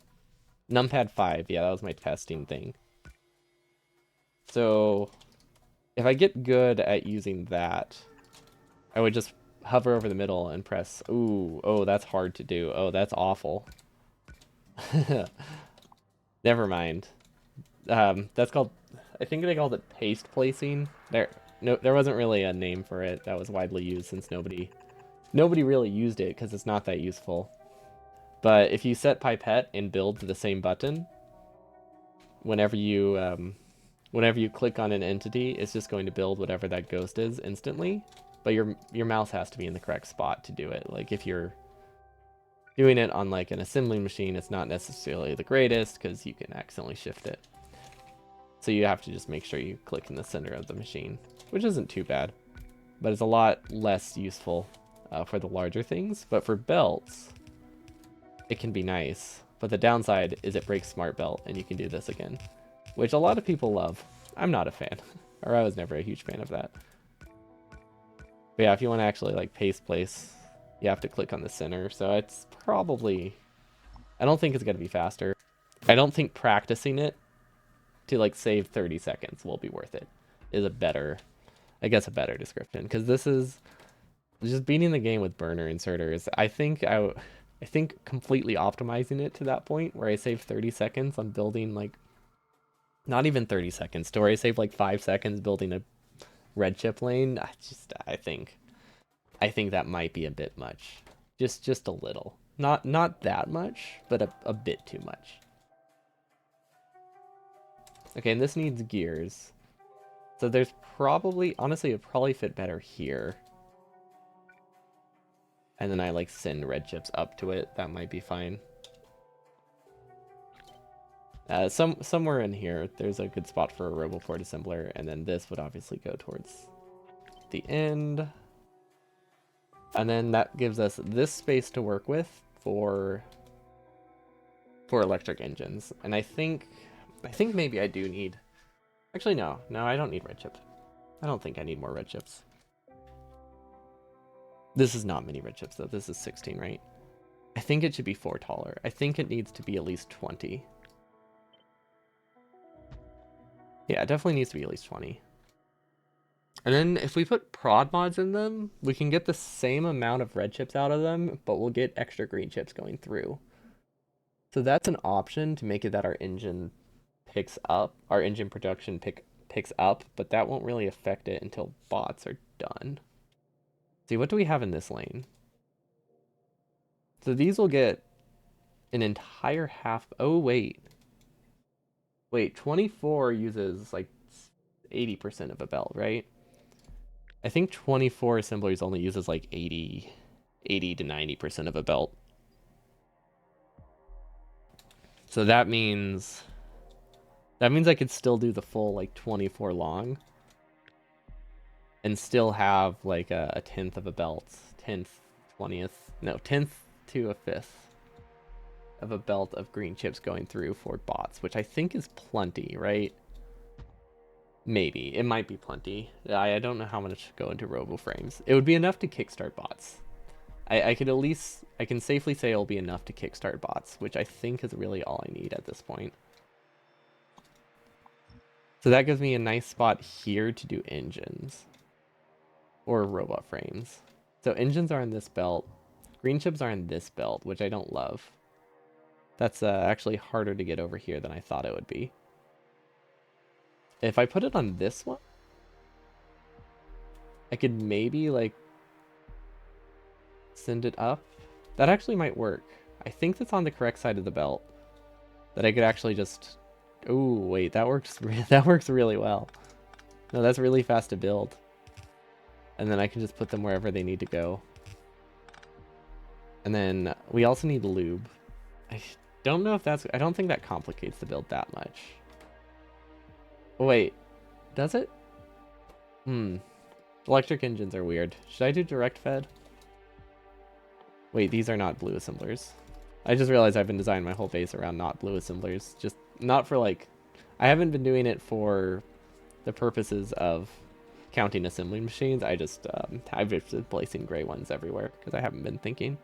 Numpad 5. Yeah, that was my testing thing. So if I get good at using that, I would just hover over the middle and press. Ooh, oh, that's hard to do. Oh, that's awful. Never mind. That's called, I think they called it paste placing. There wasn't really a name for it that was widely used since nobody really used it because it's not that useful. But if you set pipette and build to the same button, whenever you click on an entity, it's just going to build whatever that ghost is instantly. But your mouse has to be in the correct spot to do it. Like if you're doing it on like an assembly machine, it's not necessarily the greatest because you can accidentally shift it. So you have to just make sure you click in the center of the machine, which isn't too bad, but it's a lot less useful for the larger things. But for belts, it can be nice. But the downside is it breaks smart belt and you can do this again, which a lot of people love. I'm not a fan, or I was never a huge fan of that. But yeah, if you want to actually like paste place, you have to click on the center. So it's probably, I don't think it's going to be faster. I don't think practicing it to like save 30 seconds will be worth it, is a better, I guess a better description. Because this is just beating the game with burner inserters. I think completely optimizing it to that point where I save 30 seconds on building like, not even 30 seconds, to where I save like 5 seconds building a red chip lane. I think that might be a bit much. Just a little. Not that much, but a bit too much. Okay, and this needs gears. So there's probably, honestly, it'd probably fit better here. And then I like send red chips up to it. That might be fine. Somewhere in here, there's a good spot for a RoboPort assembler, and then this would obviously go towards the end. And then that gives us this space to work with for electric engines. And I think maybe I do need, actually no, I don't need red chips. I don't think I need more red chips. This is not many red chips though. This is 16, right? I think it should be 4 taller. I think it needs to be at least 20. Yeah, it definitely needs to be at least 20. And then if we put prod mods in them, we can get the same amount of red chips out of them, but we'll get extra green chips going through. So that's an option to make it that our engine picks up, our engine production picks up, but that won't really affect it until bots are done. See, what do we have in this lane? So these will get an entire half. Oh, wait. Wait, 24 uses like 80% of a belt, right? I think 24 assemblers only uses like 80 to 90% of a belt. So that means I could still do the full like 24 long and still have like a 10th of a belt, 10th, 20th, no, 10th to a 5th of a belt of green chips going through for bots, which I think is plenty, right? Maybe. It might be plenty. I don't know how much should go into RoboFrames. It would be enough to kickstart bots. I can safely say it'll be enough to kickstart bots, which I think is really all I need at this point. So that gives me a nice spot here to do engines. Or robot frames. So engines are in this belt. Green chips are in this belt, which I don't love. That's actually harder to get over here than I thought it would be. If I put it on this one, I could maybe like send it up. That actually might work. I think that's on the correct side of the belt. That I could actually just, oh wait, that works really well. No, that's really fast to build. And then I can just put them wherever they need to go. And then we also need lube. don't know if that's... I don't think that complicates the build that much. Wait, does it? Electric engines are weird. Should I do direct fed? Wait, these are not blue assemblers. I just realized I've been designing my whole base around not blue assemblers. Just not for like... I haven't been doing it for the purposes of counting assembly machines. I've just been placing gray ones everywhere because I haven't been thinking.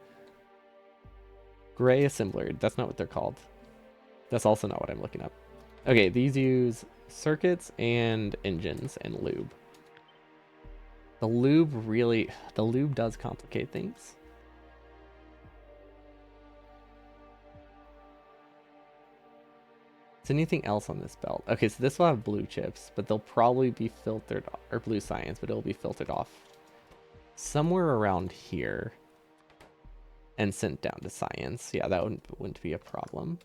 Gray assembler. That's not what they're called. That's also not what I'm looking up. Okay, these use circuits and engines and lube. The lube does complicate things. Is anything else on this belt? Okay, so this will have blue chips, but they'll probably be filtered, or blue science, but it'll be filtered off somewhere around here and sent down to science. Yeah, that wouldn't be a problem.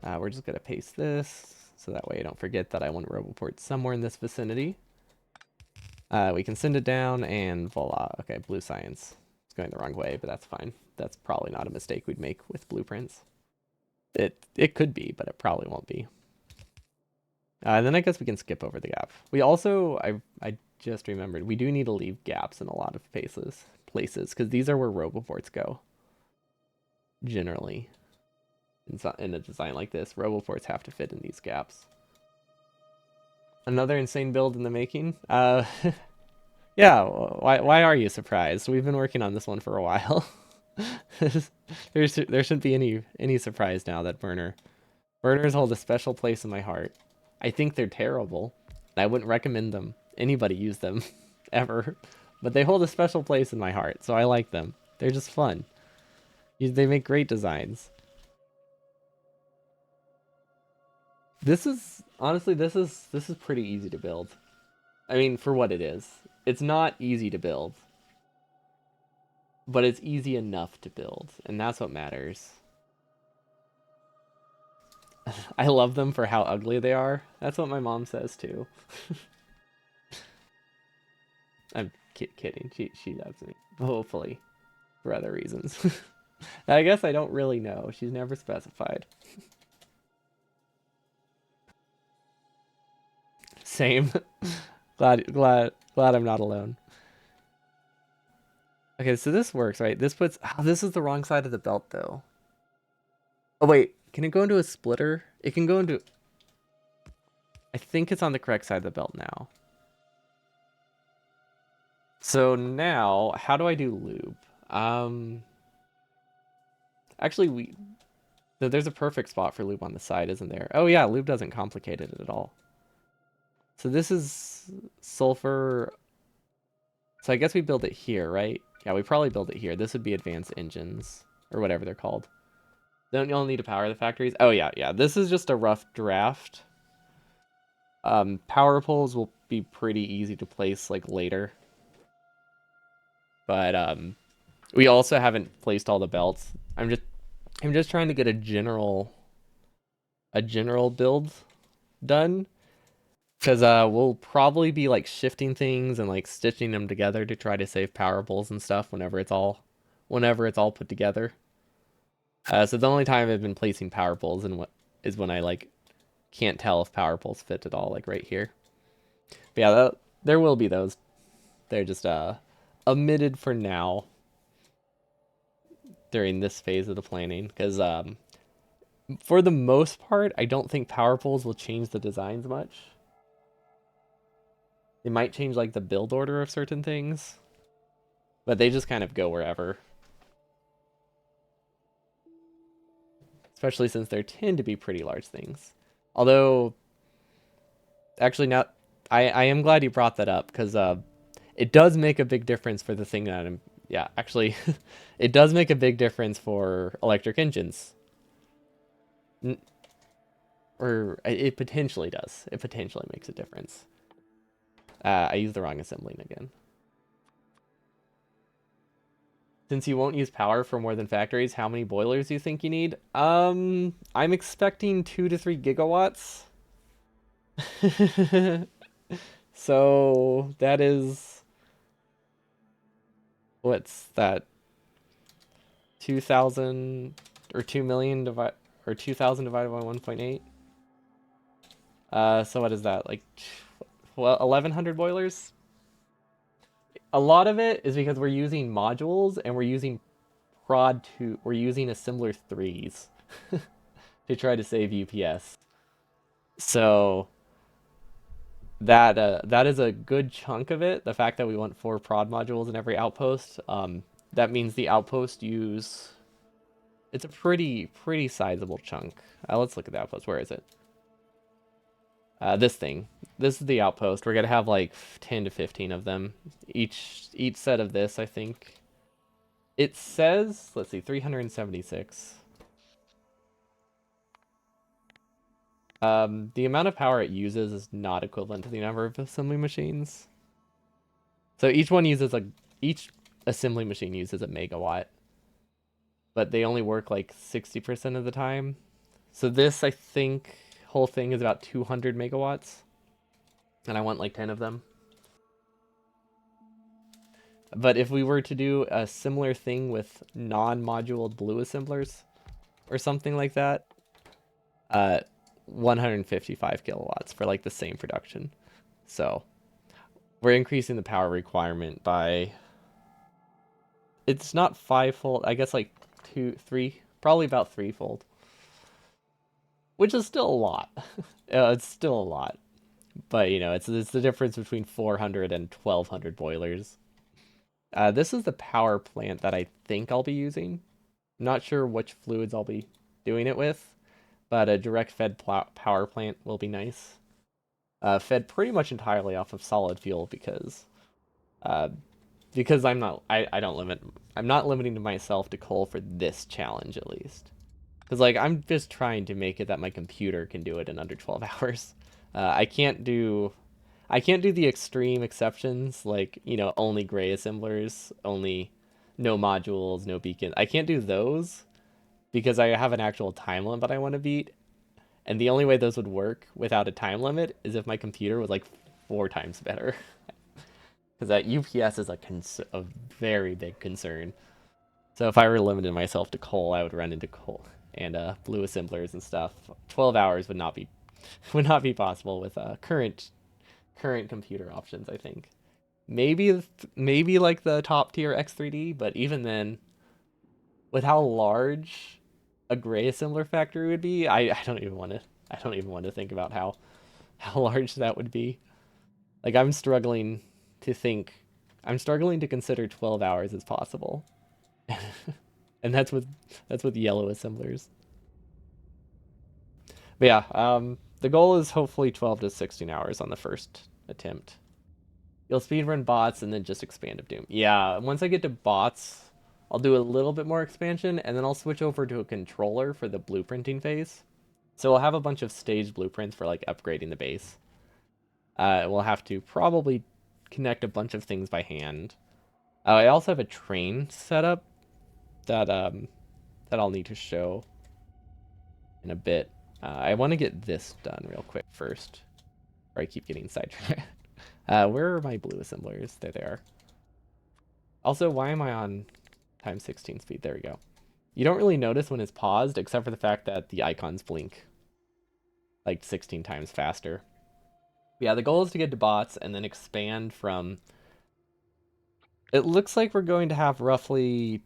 We're just gonna paste this so that way I don't forget that I want Roboport somewhere in this vicinity. We can send it down and voila. Okay, blue science. It's going the wrong way, but that's fine. That's probably not a mistake we'd make with blueprints. It could be, but it probably won't be. And then I guess we can skip over the gap. We also, I just remembered, we do need to leave gaps in a lot of places, because these are where Roboports go. Generally. In a design like this, Roboports have to fit in these gaps. Another insane build in the making. Yeah, why are you surprised? We've been working on this one for a while. There shouldn't be any surprise now that burners hold a special place in my heart. I think they're terrible. I wouldn't recommend them. Anybody use them ever, but they hold a special place in my heart, so I like them. They're just fun. They make great designs. This is honestly this is pretty easy to build. I mean, for what it is. It's not easy to build. But it's easy enough to build, and that's what matters. I love them for how ugly they are. That's what my mom says too. I'm kidding. She loves me. Hopefully. For other reasons. I guess I don't really know. She's never specified. Same. glad I'm not alone. Okay, so this works, right? This puts... Oh, this is the wrong side of the belt, though. Oh, wait. Can it go into a splitter? It can go into... I think it's on the correct side of the belt now. So now, how do I do lube? Actually, there's a perfect spot for lube on the side, isn't there? Oh, yeah, lube doesn't complicate it at all. So this is sulfur... So I guess we build it here, right? Yeah, we probably build it here. This would be advanced engines, or whatever they're called. Don't y'all need to power the factories? Oh, yeah. This is just a rough draft. Power poles will be pretty easy to place, like, later. But, we also haven't placed all the belts. I'm just trying to get a general build done. Because we'll probably be like shifting things and like stitching them together to try to save power poles and stuff whenever it's all put together. So the only time I've been placing power poles is when I like can't tell if power poles fit at all, like right here. But yeah, there will be those. They're just omitted for now during this phase of the planning because for the most part, I don't think power poles will change the designs much. They might change like the build order of certain things, but they just kind of go wherever. Especially since there tend to be pretty large things. Although, actually now, I am glad you brought that up because it does make a big difference for the thing that I'm... Yeah, actually, it does make a big difference for electric engines. Or it potentially does. It potentially makes a difference. I used the wrong assembling again. Since you won't use power for more than factories, how many boilers do you think you need? I'm expecting 2 to 3 gigawatts. So that is... What's that? 2,000 or 2 million or 2,000 divided by 1.8. So what is that? Like, well, 1,100 boilers? A lot of it is because we're using modules and we're using we're using assembler 3s to try to save UPS. So that is a good chunk of it. The fact that we want 4 prod modules in every outpost, that means the outpost use it's a pretty sizable chunk. Let's look at the outpost. Where is it? This thing. This is the outpost. We're gonna have like 10 to 15 of them. Each set of this, I think. It says, let's see, 376. The amount of power it uses is not equivalent to the number of assembly machines. So each assembly machine uses a megawatt, but they only work like 60% of the time. So this, I think, whole thing is about 200 megawatts, and I want like 10 of them. But if we were to do a similar thing with non-module blue assemblers or something like that, 155 kilowatts for like the same production. So we're increasing the power requirement by, it's not fivefold, I guess like probably about threefold, which is still a lot. It's still a lot, but you know, it's the difference between 400 and 1,200 boilers. This is the power plant that I think I'll be using. I'm not sure which fluids I'll be doing it with, but a direct fed power plant will be nice. Fed pretty much entirely off of solid fuel because I'm not limiting myself to coal for this challenge at least. Because like I'm just trying to make it that my computer can do it in under 12 hours. I can't do the extreme exceptions like, you know, only gray assemblers, only no modules, no beacon. I can't do those because I have an actual time limit I want to beat. And the only way those would work without a time limit is if my computer was like 4 times better. Because that UPS is a very big concern. So if I were limiting myself to coal, I would run into coal and blue assemblers and stuff. 12 hours would not be possible with current computer options, I think. Maybe like the top tier X3D, but even then, with how large a gray assembler factory would be, I don't even want to think about how large that would be. Like I'm struggling to consider 12 hours as possible. And that's with yellow assemblers. But yeah, the goal is hopefully 12 to 16 hours on the first attempt. You'll speedrun bots and then just expand of Doom. Yeah, once I get to bots, I'll do a little bit more expansion, and then I'll switch over to a controller for the blueprinting phase. So we'll have a bunch of staged blueprints for like upgrading the base. We'll have to probably connect a bunch of things by hand. I also have a train set up that I'll need to show in a bit. I want to get this done real quick first, or I keep getting sidetracked. Where are my blue assemblers? There they are. Also, why am I on times 16 speed? There we go. You don't really notice when it's paused, except for the fact that the icons blink like 16 times faster. But yeah, the goal is to get to bots and then expand from... It looks like we're going to have roughly...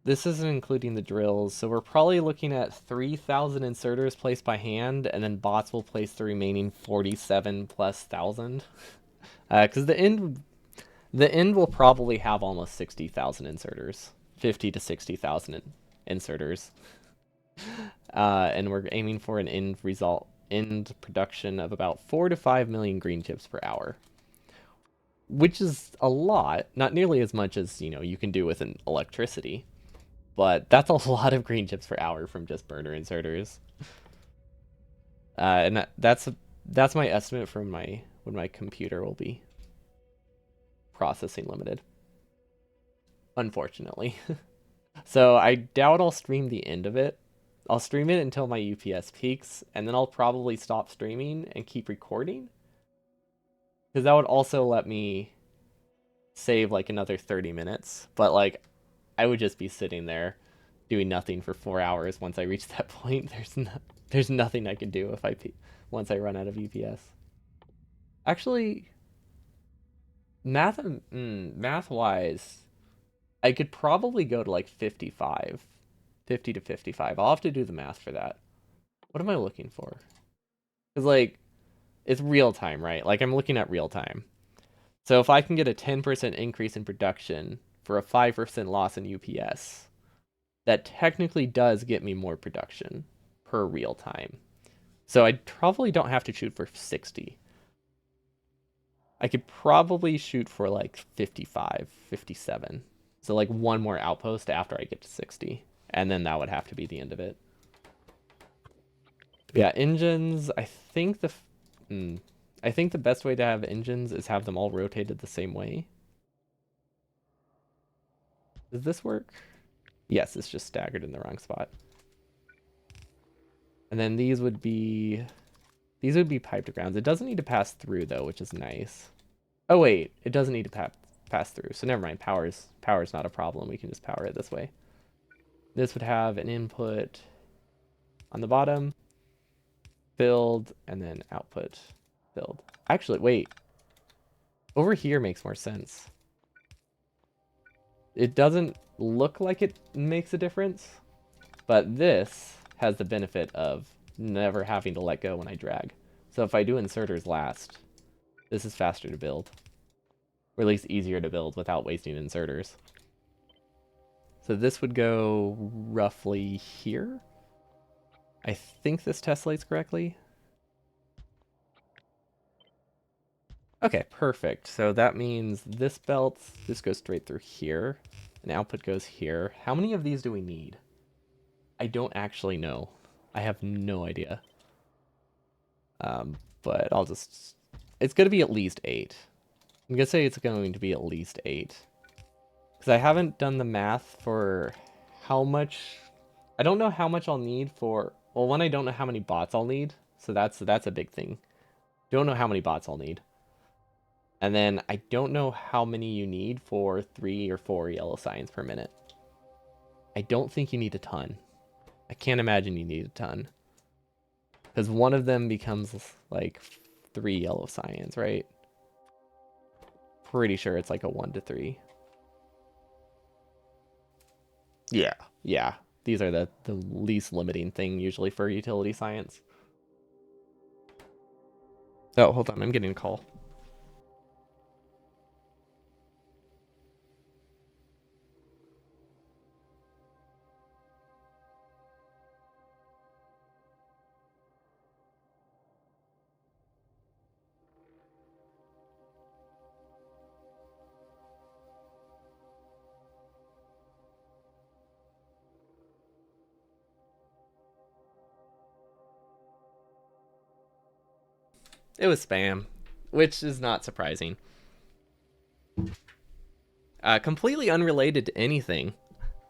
This isn't including the drills, so we're probably looking at 3,000 inserters placed by hand, and then bots will place the remaining 47 plus thousand. Because the end will probably have almost 60,000 inserters, 50 to 60,000 inserters, and we're aiming for an end production of about 4 to 5 million green chips per hour, which is a lot, not nearly as much as you can do with an electricity. But that's a lot of green chips per hour from just burner inserters. And that's my estimate from when my computer will be processing limited. Unfortunately. So I doubt I'll stream the end of it. I'll stream it until my UPS peaks, and then I'll probably stop streaming and keep recording. Because that would also let me save like another 30 minutes. But like I would just be sitting there doing nothing for 4 hours once I reach that point. There's nothing I can do if once I run out of EPS. Actually, math-wise, I could probably go to like 55. 50 to 55. I'll have to do the math for that. What am I looking for? Because, like, it's real time, right? Like, I'm looking at real time. So if I can get a 10% increase in production for a 5% loss in UPS, that technically does get me more production per real time. So I probably don't have to shoot for 60. I could probably shoot for like 55, 57. So like one more outpost after I get to 60. And then that would have to be the end of it. Yeah, engines, I think the best way to have engines is have them all rotated the same way. Does this work? Yes, it's just staggered in the wrong spot. And then these would be piped grounds. It doesn't need to pass through though, which is nice. Oh wait, it doesn't need to pass through. So never mind, power's not a problem. We can just power it this way. This would have an input on the bottom, build, and then output, build. Actually, wait. Over here makes more sense. It doesn't look like it makes a difference, but this has the benefit of never having to let go when I drag. So if I do inserters last, this is faster to build. Or at least easier to build without wasting inserters. So this would go roughly here. I think this tessellates correctly. Okay, perfect. So that means this goes straight through here, and output goes here. How many of these do we need? I don't actually know. I have no idea. But it's going to be at least 8. I'm going to say it's going to be at least 8. Because I haven't done the math for how much... I don't know how much I'll need for... Well, one, I don't know how many bots I'll need. So that's a big thing. Don't know how many bots I'll need. And then I don't know how many you need for 3 or 4 yellow cyan's per minute. I don't think you need a ton. I can't imagine you need a ton. Because one of them becomes like 3 yellow cyan's, right? Pretty sure it's like a 1 to 3. Yeah. These are the least limiting thing usually for utility science. Oh, hold on. I'm getting a call. It was spam, which is not surprising. Completely unrelated to anything.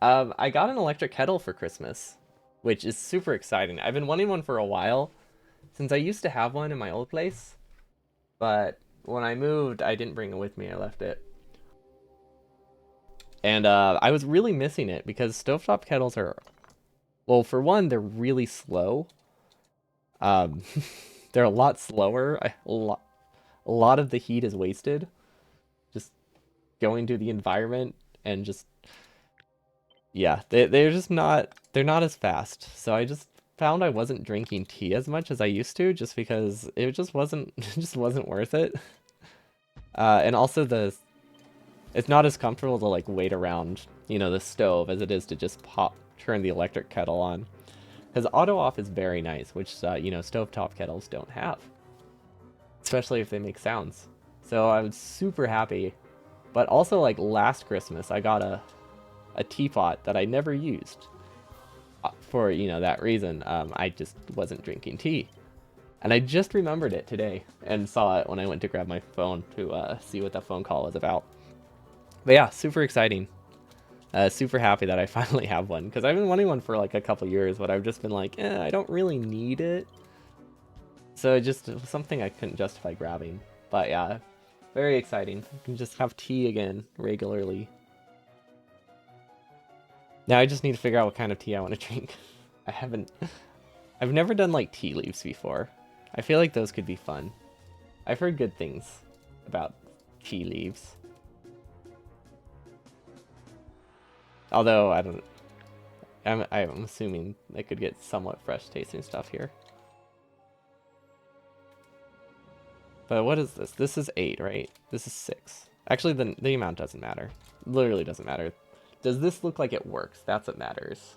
I got an electric kettle for Christmas, which is super exciting. I've been wanting one for a while, since I used to have one in my old place, but when I moved, I didn't bring it with me. I left it. And I was really missing it because stovetop kettles are, well, for one, they're really slow. They're a lot slower. A lot of the heat is wasted just going to the environment, and just, yeah, they're just not, they're not as fast. So I just found I wasn't drinking tea as much as I used to, just because it just wasn't worth it. And also it's not as comfortable to like wait around, the stove as it is to just turn the electric kettle on. Because auto off is very nice, which, stovetop kettles don't have. Especially if they make sounds. So I was super happy. But also, like, last Christmas, I got a teapot that I never used. For, that reason, I just wasn't drinking tea. And I just remembered it today, and saw it when I went to grab my phone to see what that phone call was about. But yeah, super exciting. Super happy that I finally have one, because I've been wanting one for like a couple years, but I've just been like, I don't really need it. So it was something I couldn't justify grabbing. But yeah, very exciting. I can just have tea again regularly. Now I just need to figure out what kind of tea I want to drink. I've never done like tea leaves before. I feel like those could be fun. I've heard good things about tea leaves. Although I'm assuming they could get somewhat fresh tasting stuff here. But what is this? This is 8, right? This is 6. Actually, the amount doesn't matter. Literally doesn't matter. Does this look like it works? That's what matters.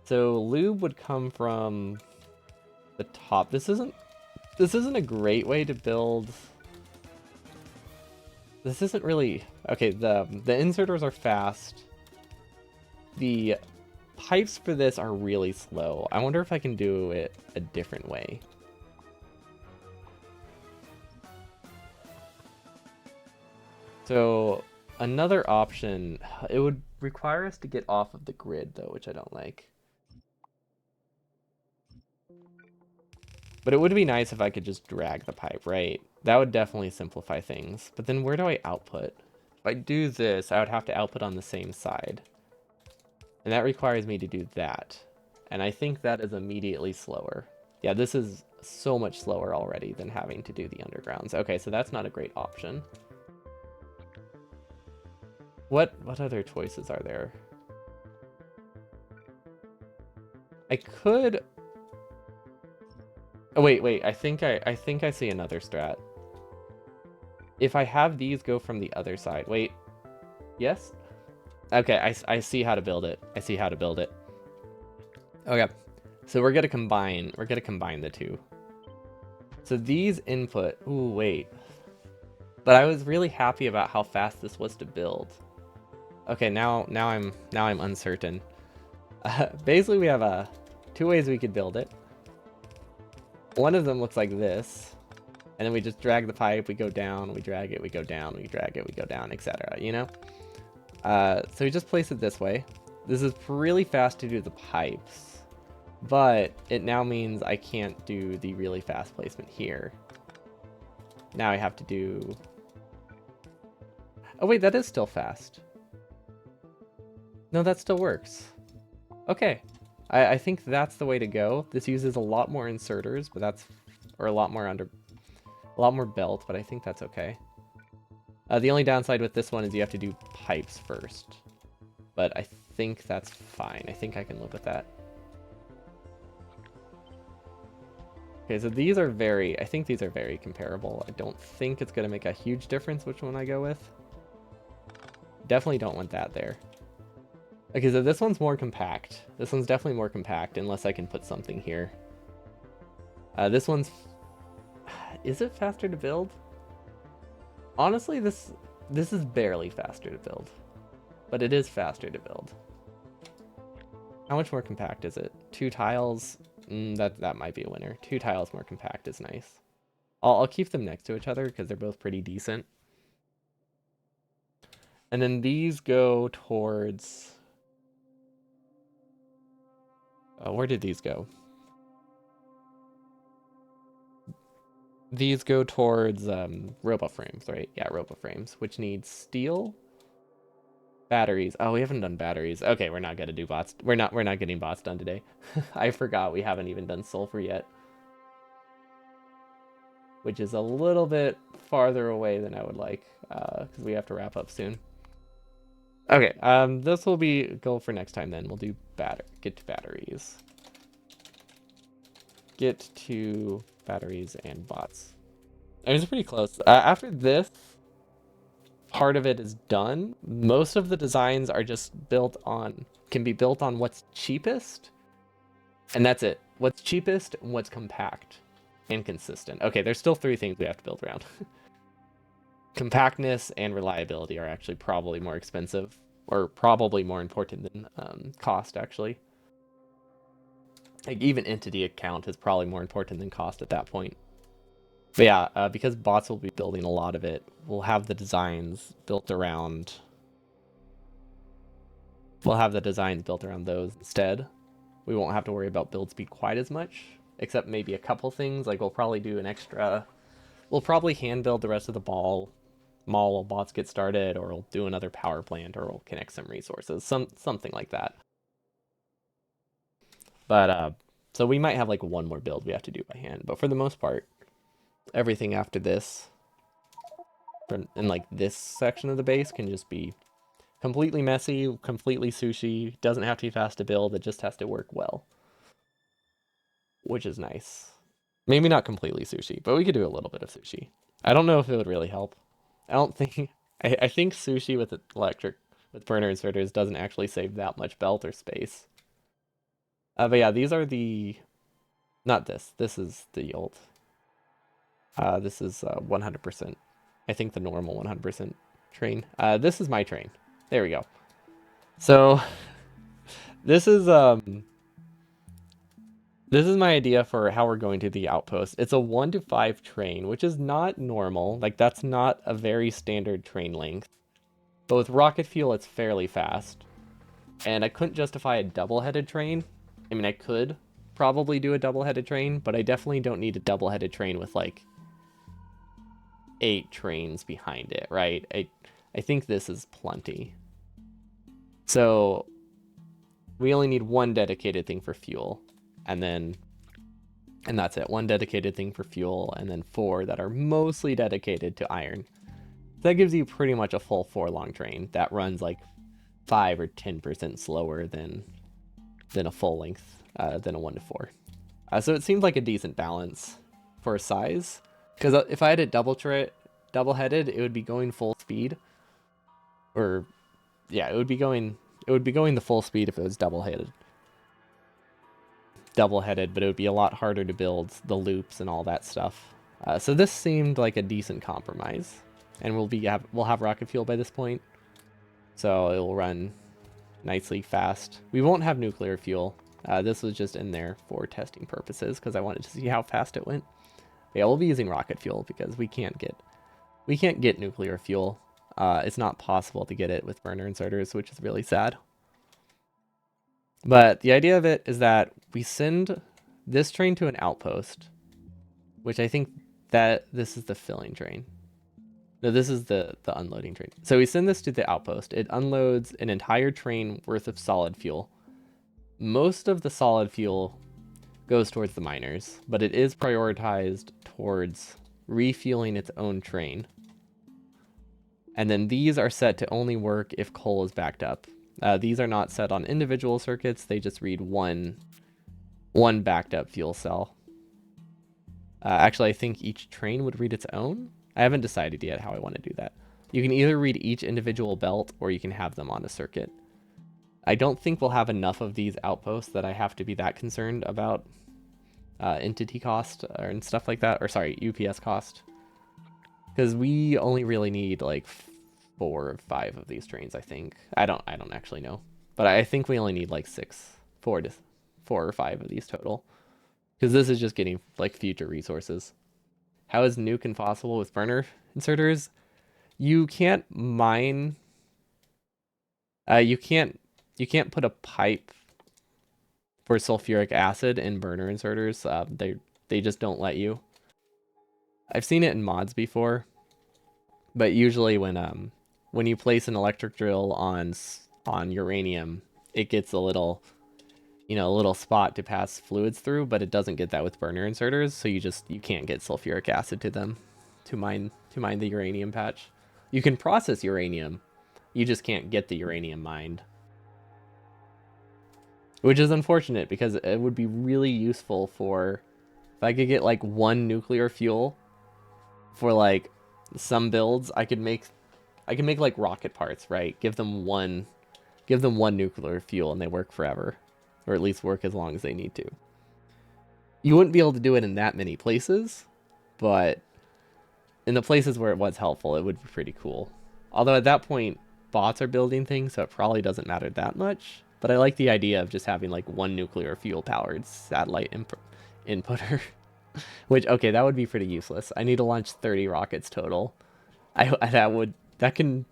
So lube would come from the top. This isn't a great way to build. This isn't really okay. The inserters are fast. The pipes for this are really slow. I wonder if I can do it a different way. So another option, it would require us to get off of the grid though, which I don't like. But it would be nice if I could just drag the pipe, right? That would definitely simplify things. But then where do I output? If I do this, I would have to output on the same side. And that requires me to do that. And I think that is immediately slower. Yeah, this is so much slower already than having to do the undergrounds. Okay, so that's not a great option. What other choices are there? I could... Oh, wait. I think I see another strat. If I have these go from the other side. Wait. Yes? Okay, I see how to build it. I see how to build it. Okay. So we're gonna combine the two. So these input... Ooh, wait. But I was really happy about how fast this was to build. Okay, now I'm uncertain. Basically, we have two ways we could build it. One of them looks like this, and then we just drag the pipe, we go down, we drag it, we go down, we drag it, we go down, etc. You know? So we just place it this way. This is really fast to do the pipes, but it now means I can't do the really fast placement here. Now I have to do... Oh wait, that is still fast. No, that still works. Okay. I think that's the way to go. This uses a lot more inserters, but that's... Or a lot more belt, but I think that's okay. The only downside with this one is you have to do pipes first. But I think that's fine. I think I can live with that. Okay, so these are I think these are very comparable. I don't think it's going to make a huge difference which one I go with. Definitely don't want that there. Okay, so this one's more compact. This one's definitely more compact, unless I can put something here. This one's... Is it faster to build? Honestly, this is barely faster to build. But it is faster to build. How much more compact is it? 2 tiles? That might be a winner. 2 tiles more compact is nice. I'll keep them next to each other, because they're both pretty decent. And then these go towards... where did these go? These go towards RoboFrames, right? Yeah, RoboFrames, which need steel, batteries. Oh, we haven't done batteries. Okay, we're not gonna do bots. We're not getting bots done today. I forgot we haven't even done sulfur yet, which is a little bit farther away than I would like, because we have to wrap up soon. Okay, this will be goal for next time then. We'll do get to batteries. Get to batteries and bots. I mean, it's pretty close. After this part of it is done, most of the designs are just can be built on what's cheapest. And that's it. What's cheapest and what's compact and consistent. Okay, there's still 3 things we have to build around. Compactness and reliability are actually probably more expensive, or probably more important than cost, actually. Like, even entity account is probably more important than cost at that point. But yeah, because bots will be building a lot of it, we'll have the designs built around... We'll have the designs built around those instead. We won't have to worry about build speed quite as much, except maybe a couple things. Like, we'll probably do an extra... We'll probably hand build the rest of the ball mall while bots get started, or we'll do another power plant, or we'll connect some resources, something like that. But so we might have like one more build we have to do by hand, but for the most part, everything after this, in like this section of the base, can just be completely messy, completely sushi. Doesn't have to be fast to build. It just has to work well, which is nice. Maybe not completely sushi, but we could do a little bit of sushi. I don't know if it would really help. I don't think. I think sushi with electric with burner inserters doesn't actually save that much belt or space. But yeah, these are the not this. This is the old. This is 100%. I think the normal 100% train. This is my train. There we go. So this is my idea for how we're going to the outpost. It's a 1 to 5 train, which is not normal. Like, that's not a very standard train length. But with rocket fuel, it's fairly fast. And I couldn't justify a double-headed train. I mean, I could probably do a double-headed train, but I definitely don't need a double-headed train with, like, 8 trains behind it, right? I think this is plenty. So, we only need one dedicated thing for fuel. And that's it. One dedicated thing for fuel, and then 4 that are mostly dedicated to iron. That gives you pretty much a full 4-long train that runs like 5 or 10% slower than a full length, than a 1 to 4. So it seemed like a decent balance for size. Because if I had it double-headed, it would be going full speed. Or yeah, it would be going the full speed if it was double-headed, but it would be a lot harder to build the loops and all that stuff. So this seemed like a decent compromise, and we'll have rocket fuel by this point, so it will run nicely fast. We won't have nuclear fuel. This was just in there for testing purposes because I wanted to see how fast it went. But yeah, we'll be using rocket fuel because we can't get nuclear fuel. It's not possible to get it with burner inserters, which is really sad. But the idea of it is that we send this train to an outpost, which I think that this is the filling train. No, this is the unloading train. So we send this to the outpost. It unloads an entire train worth of solid fuel. Most of the solid fuel goes towards the miners, but it is prioritized towards refueling its own train. And then these are set to only work if coal is backed up. These are not set on individual circuits. They just read one backed up fuel cell. Actually, I think each train would read its own. I haven't decided yet how I want to do that. You can either read each individual belt or you can have them on a circuit. I don't think we'll have enough of these outposts that I have to be that concerned about entity cost and stuff like that. Or sorry, UPS cost. Because we only really need like 4 or 5 of these trains, I think. I don't actually know. But I think we only need like 4 or 5 of these total. Because this is just getting like future resources. How is nuke impossible with burner inserters? You can't mine. You can't put a pipe for sulfuric acid in burner inserters. They just don't let you. I've seen it in mods before, but usually when you place an electric drill on uranium, it gets a little spot to pass fluids through, but it doesn't get that with burner inserters, so you can't get sulfuric acid to them to mine the uranium patch. You can process uranium, you just can't get the uranium mined. Which is unfortunate because it would be really useful for if I could get like 1 nuclear fuel for like some builds. I can make like rocket parts, right? Give them one nuclear fuel and they work forever, or at least work as long as they need to. You wouldn't be able to do it in that many places, but in the places where it was helpful, it would be pretty cool. Although at that point, bots are building things, so it probably doesn't matter that much. But I like the idea of just having like 1 nuclear fuel powered satellite inputter. Which, okay, that would be pretty useless. I need to launch 30 rockets total. I can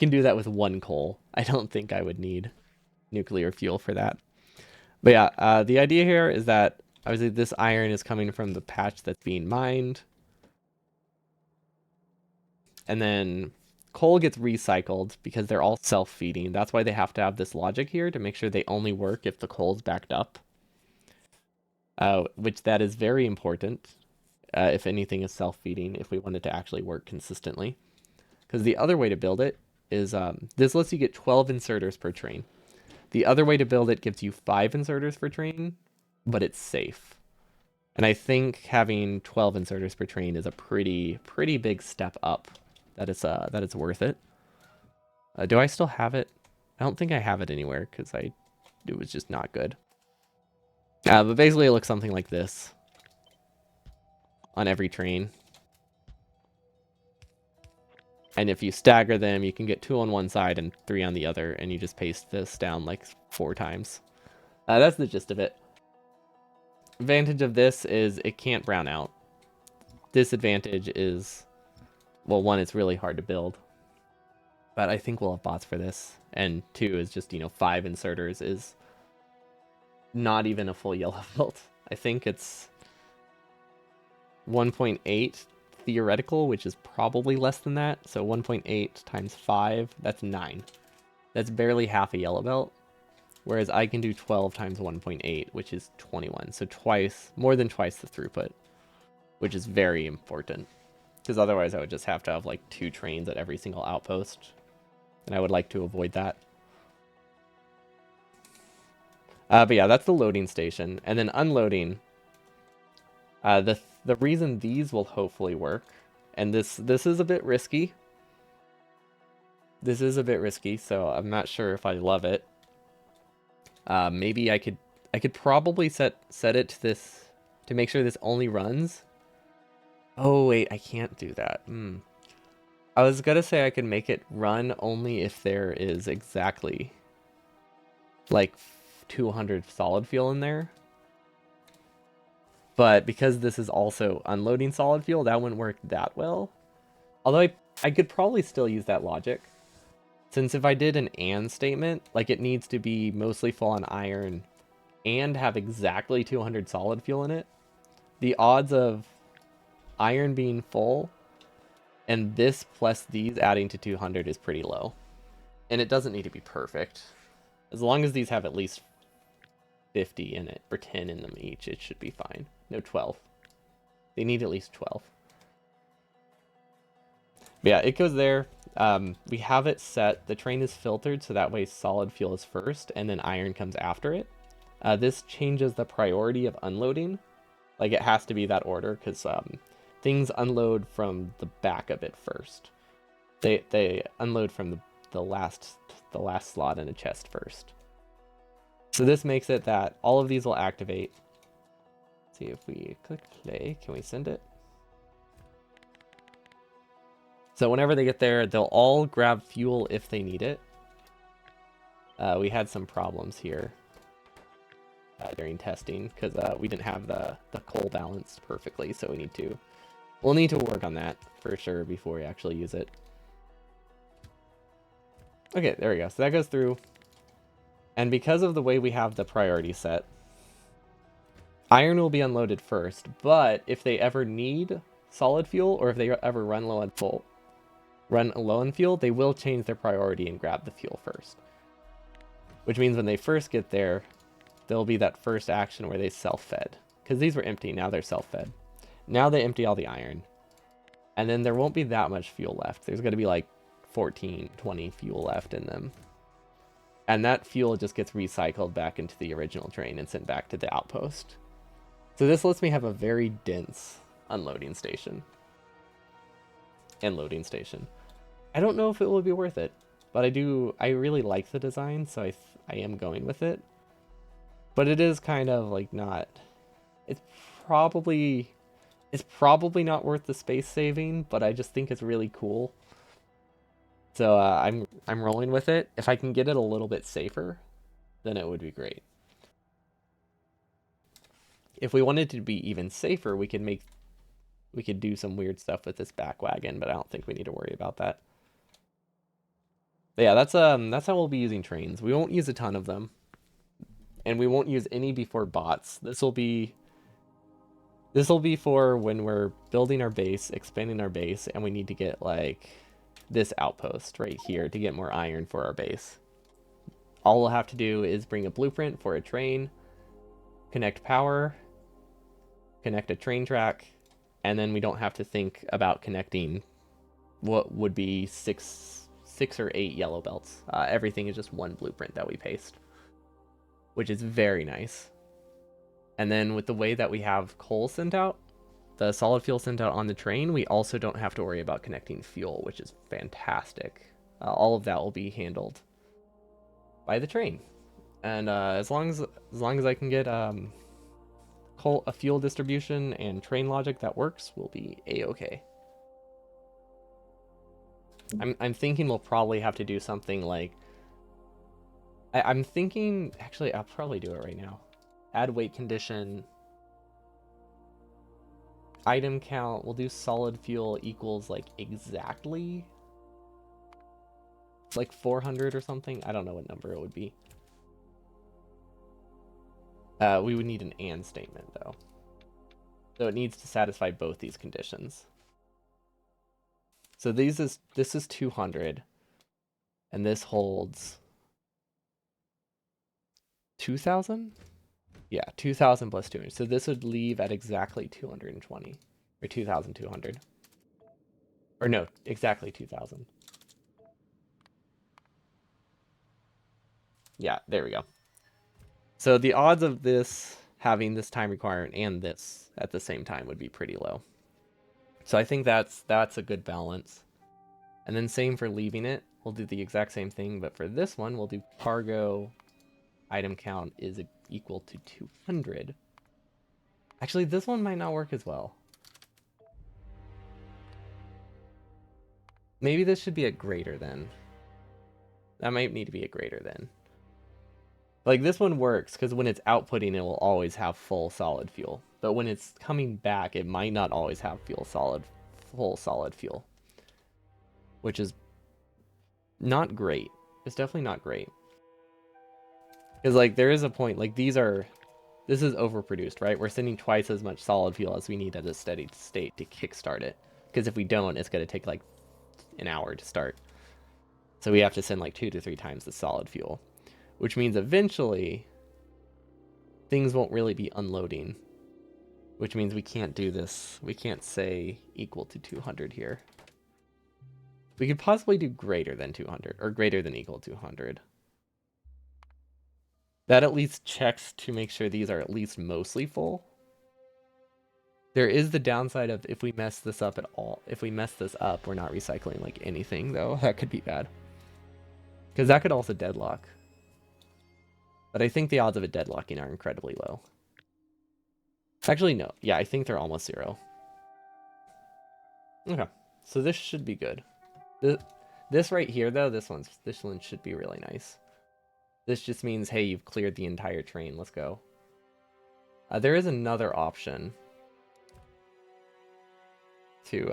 do that with 1 coal. I don't think I would need nuclear fuel for that. But yeah, the idea here is that obviously this iron is coming from the patch that's being mined. And then coal gets recycled because they're all self-feeding. That's why they have to have this logic here to make sure they only work if the coal's backed up. Which that is very important if anything is self-feeding, if we want it to actually work consistently. Because the other way to build it is this lets you get 12 inserters per train. The other way to build it gives you 5 inserters per train, but it's safe. And I think having 12 inserters per train is a pretty big step up. That it's worth it. Do I still have it? I don't think I have it anywhere because it was just not good. But basically it looks something like this on every train. And if you stagger them, you can get 2 on one side and 3 on the other, and you just paste this down like 4 times. That's the gist of it. Advantage of this is it can't brown out. Disadvantage is, well, 1, it's really hard to build. But I think we'll have bots for this. And 2 is just, 5 inserters is not even a full yellow belt. I think it's 1.8 theoretical, which is probably less than that. So 1.8 times 5, that's 9. That's barely half a yellow belt. Whereas I can do 12 times 1.8, which is 21. So more than twice the throughput, which is very important. Because otherwise I would just have to have like 2 trains at every single outpost. And I would like to avoid that. But yeah, that's the loading station. And then unloading. The reason these will hopefully work, and this is a bit risky. This is a bit risky, so I'm not sure if I love it. Maybe I could probably set it to this to make sure this only runs. Oh wait, I can't do that. I was gonna say I could make it run only if there is exactly like 200 solid fuel in there. But because this is also unloading solid fuel, that wouldn't work that well. Although I could probably still use that logic. Since if I did an and statement, like it needs to be mostly full on iron and have exactly 200 solid fuel in it, the odds of iron being full and this plus these adding to 200 is pretty low. And it doesn't need to be perfect. As long as these have at least 50 in it, or 10 in them each, it should be fine. No, 12. They need at least 12. But yeah, it goes there. We have it set. The train is filtered, so that way solid fuel is first, and then iron comes after it. This changes the priority of unloading. Like, it has to be that order, because things unload from the back of it first. They unload from the last slot in a chest first. So this makes it that all of these will activate. Let's see if we click play, can we send it? So whenever they get there, they'll all grab fuel if they need it. We had some problems here during testing because we didn't have the coal balanced perfectly, so we'll need to work on that for sure before we actually use it. Okay, there we go. So that goes through. And because of the way we have the priority set, iron will be unloaded first, but if they ever need solid fuel, or if they ever run low on fuel, they will change their priority and grab the fuel first. Which means when they first get there, there'll be that first action where they self-fed. Because these were empty, now they're self-fed. Now they empty all the iron. And then there won't be that much fuel left. There's going to be like 14, 20 fuel left in them. And that fuel just gets recycled back into the original train and sent back to the outpost. So this lets me have a very dense unloading station. And loading station. I don't know if it will be worth it, but I really like the design, so I am going with it. But it is kind of like not, it's probably not worth the space saving, but I just think it's really cool. So I'm rolling with it. If I can get it a little bit safer, then it would be great. If we wanted to be even safer, we could do some weird stuff with this back wagon, but I don't think we need to worry about that. But yeah, that's how we'll be using trains. We won't use a ton of them, and we won't use any before bots. This will be This will be for when we're building our base, expanding our base, and we need to get like this outpost right here to get more iron for our base. All we'll have to do is bring a blueprint for a train, connect power, connect a train track, and then we don't have to think about connecting what would be six or eight yellow belts. Everything is just one blueprint that we paste, which is very nice. And then with the way that we have coal sent out, the solid fuel sent out on the train, we also don't have to worry about connecting fuel, which is fantastic. All of that will be handled by the train. And as long as I can get a fuel distribution and train logic that works, we'll be a-okay. I'm thinking we'll probably have to do something like I'm thinking, actually I'll probably do it right now. Add weight condition, item count, we'll do solid fuel equals like exactly like 400 or something. I don't know what number it would be. We would need an and statement though. So it needs to satisfy both these conditions. So this is 200 and this holds 2000? Yeah, 2000 plus 200. So this would leave at exactly 220 or 2200. Or no, exactly 2000. Yeah, there we go. So the odds of this having this time requirement and this at the same time would be pretty low. So I think that's a good balance. And then same for leaving it. We'll do the exact same thing, but for this one, we'll do cargo item count is equal to 200. Actually, this one might not work as well. Maybe this should be a greater than. That might need to be a greater than. Like this one works because when it's outputting, it will always have full solid fuel. But when it's coming back, it might not always have full solid fuel. Which is not great. It's definitely not great. Because like there is a point, like this is overproduced, right? We're sending twice as much solid fuel as we need at a steady state to kickstart it. Because if we don't, it's going to take like an hour to start. So we have to send like 2 to 3 times the solid fuel. Which means eventually things won't really be unloading. Which means we can't do this. We can't say equal to 200 here. We could possibly do greater than 200 or greater than equal to 200. That at least checks to make sure these are at least mostly full. There is the downside of if we mess this up at all. If we mess this up, we're not recycling like anything though. That could be bad. Because that could also deadlock. But I think the odds of it deadlocking are incredibly low. Actually, no. Yeah, I think they're almost 0. Okay, so this should be good. This right here, though, this one should be really nice. This just means, hey, you've cleared the entire train. Let's go. There is another option to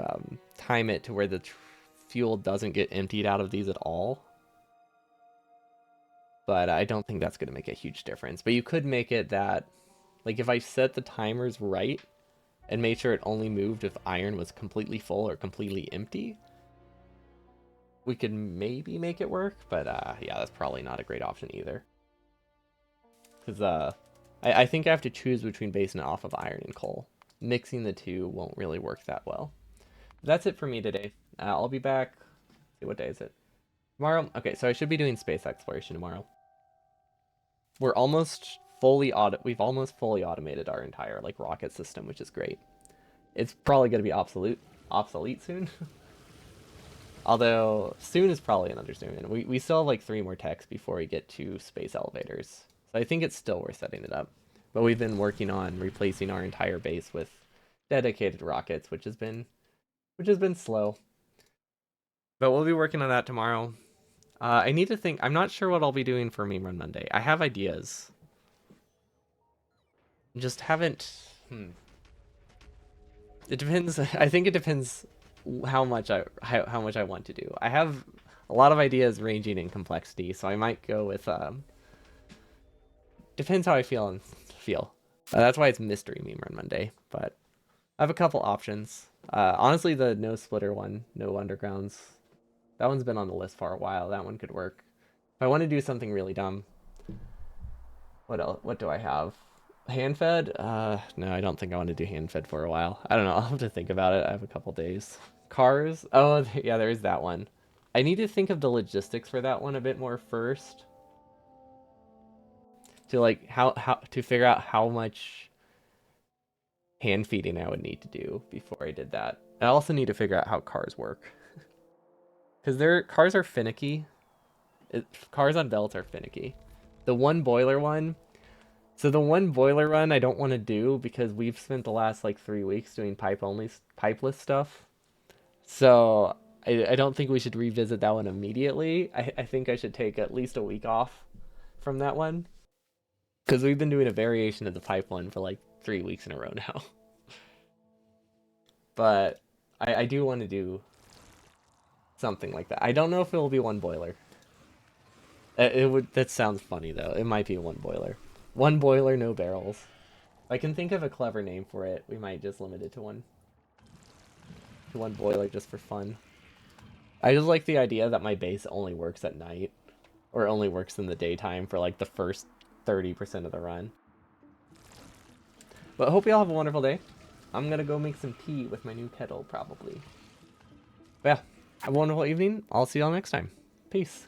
time it to where the fuel doesn't get emptied out of these at all. But I don't think that's going to make a huge difference. But you could make it that, like if I set the timers right and made sure it only moved if iron was completely full or completely empty, we could maybe make it work. But yeah, that's probably not a great option either. Because I think I have to choose between basing it off of iron and coal. Mixing the two won't really work that well. That's it for me today. I'll be back. Let's see, what day is it? Tomorrow? Okay, so I should be doing space exploration tomorrow. We're almost we've almost fully automated our entire like rocket system, which is great. It's probably going to be obsolete soon. Although soon is probably an understatement. We still have like 3 more techs before we get to space elevators. So I think it's still worth setting it up. But we've been working on replacing our entire base with dedicated rockets, which has been slow. But we'll be working on that tomorrow. I need to think. I'm not sure what I'll be doing for Meme Run Monday. I have ideas. Just haven't. It depends. I think it depends how much I want to do. I have a lot of ideas ranging in complexity, so I might go with depends how I feel. That's why it's Mystery Meme Run Monday. But I have a couple options. Honestly, the no splitter one, no undergrounds, that one's been on the list for a while. That one could work. If I want to do something really dumb, what else? What do I have? Hand fed? No, I don't think I want to do hand fed for a while. I don't know. I'll have to think about it. I have a couple days. Cars? Oh, yeah, there is that one. I need to think of the logistics for that one a bit more first. To like how to figure out how much hand feeding I would need to do before I did that. I also need to figure out how cars work. Because their cars are finicky. Cars on belts are finicky. The one boiler one. So the one boiler run I don't want to do because we've spent the last like 3 weeks doing pipeless stuff. So I don't think we should revisit that one immediately. I think I should take at least a week off from that one. Because we've been doing a variation of the pipe one for like 3 weeks in a row now. But I do want to do something like that. I don't know if it will be one boiler. It would. That sounds funny though. It might be one boiler. One boiler, no barrels. If I can think of a clever name for it, we might just limit it to one. To one boiler just for fun. I just like the idea that my base only works at night. Or only works in the daytime for like the first 30% of the run. But I hope you all have a wonderful day. I'm gonna go make some tea with my new kettle, probably. But yeah, have a wonderful evening. I'll see y'all next time. Peace.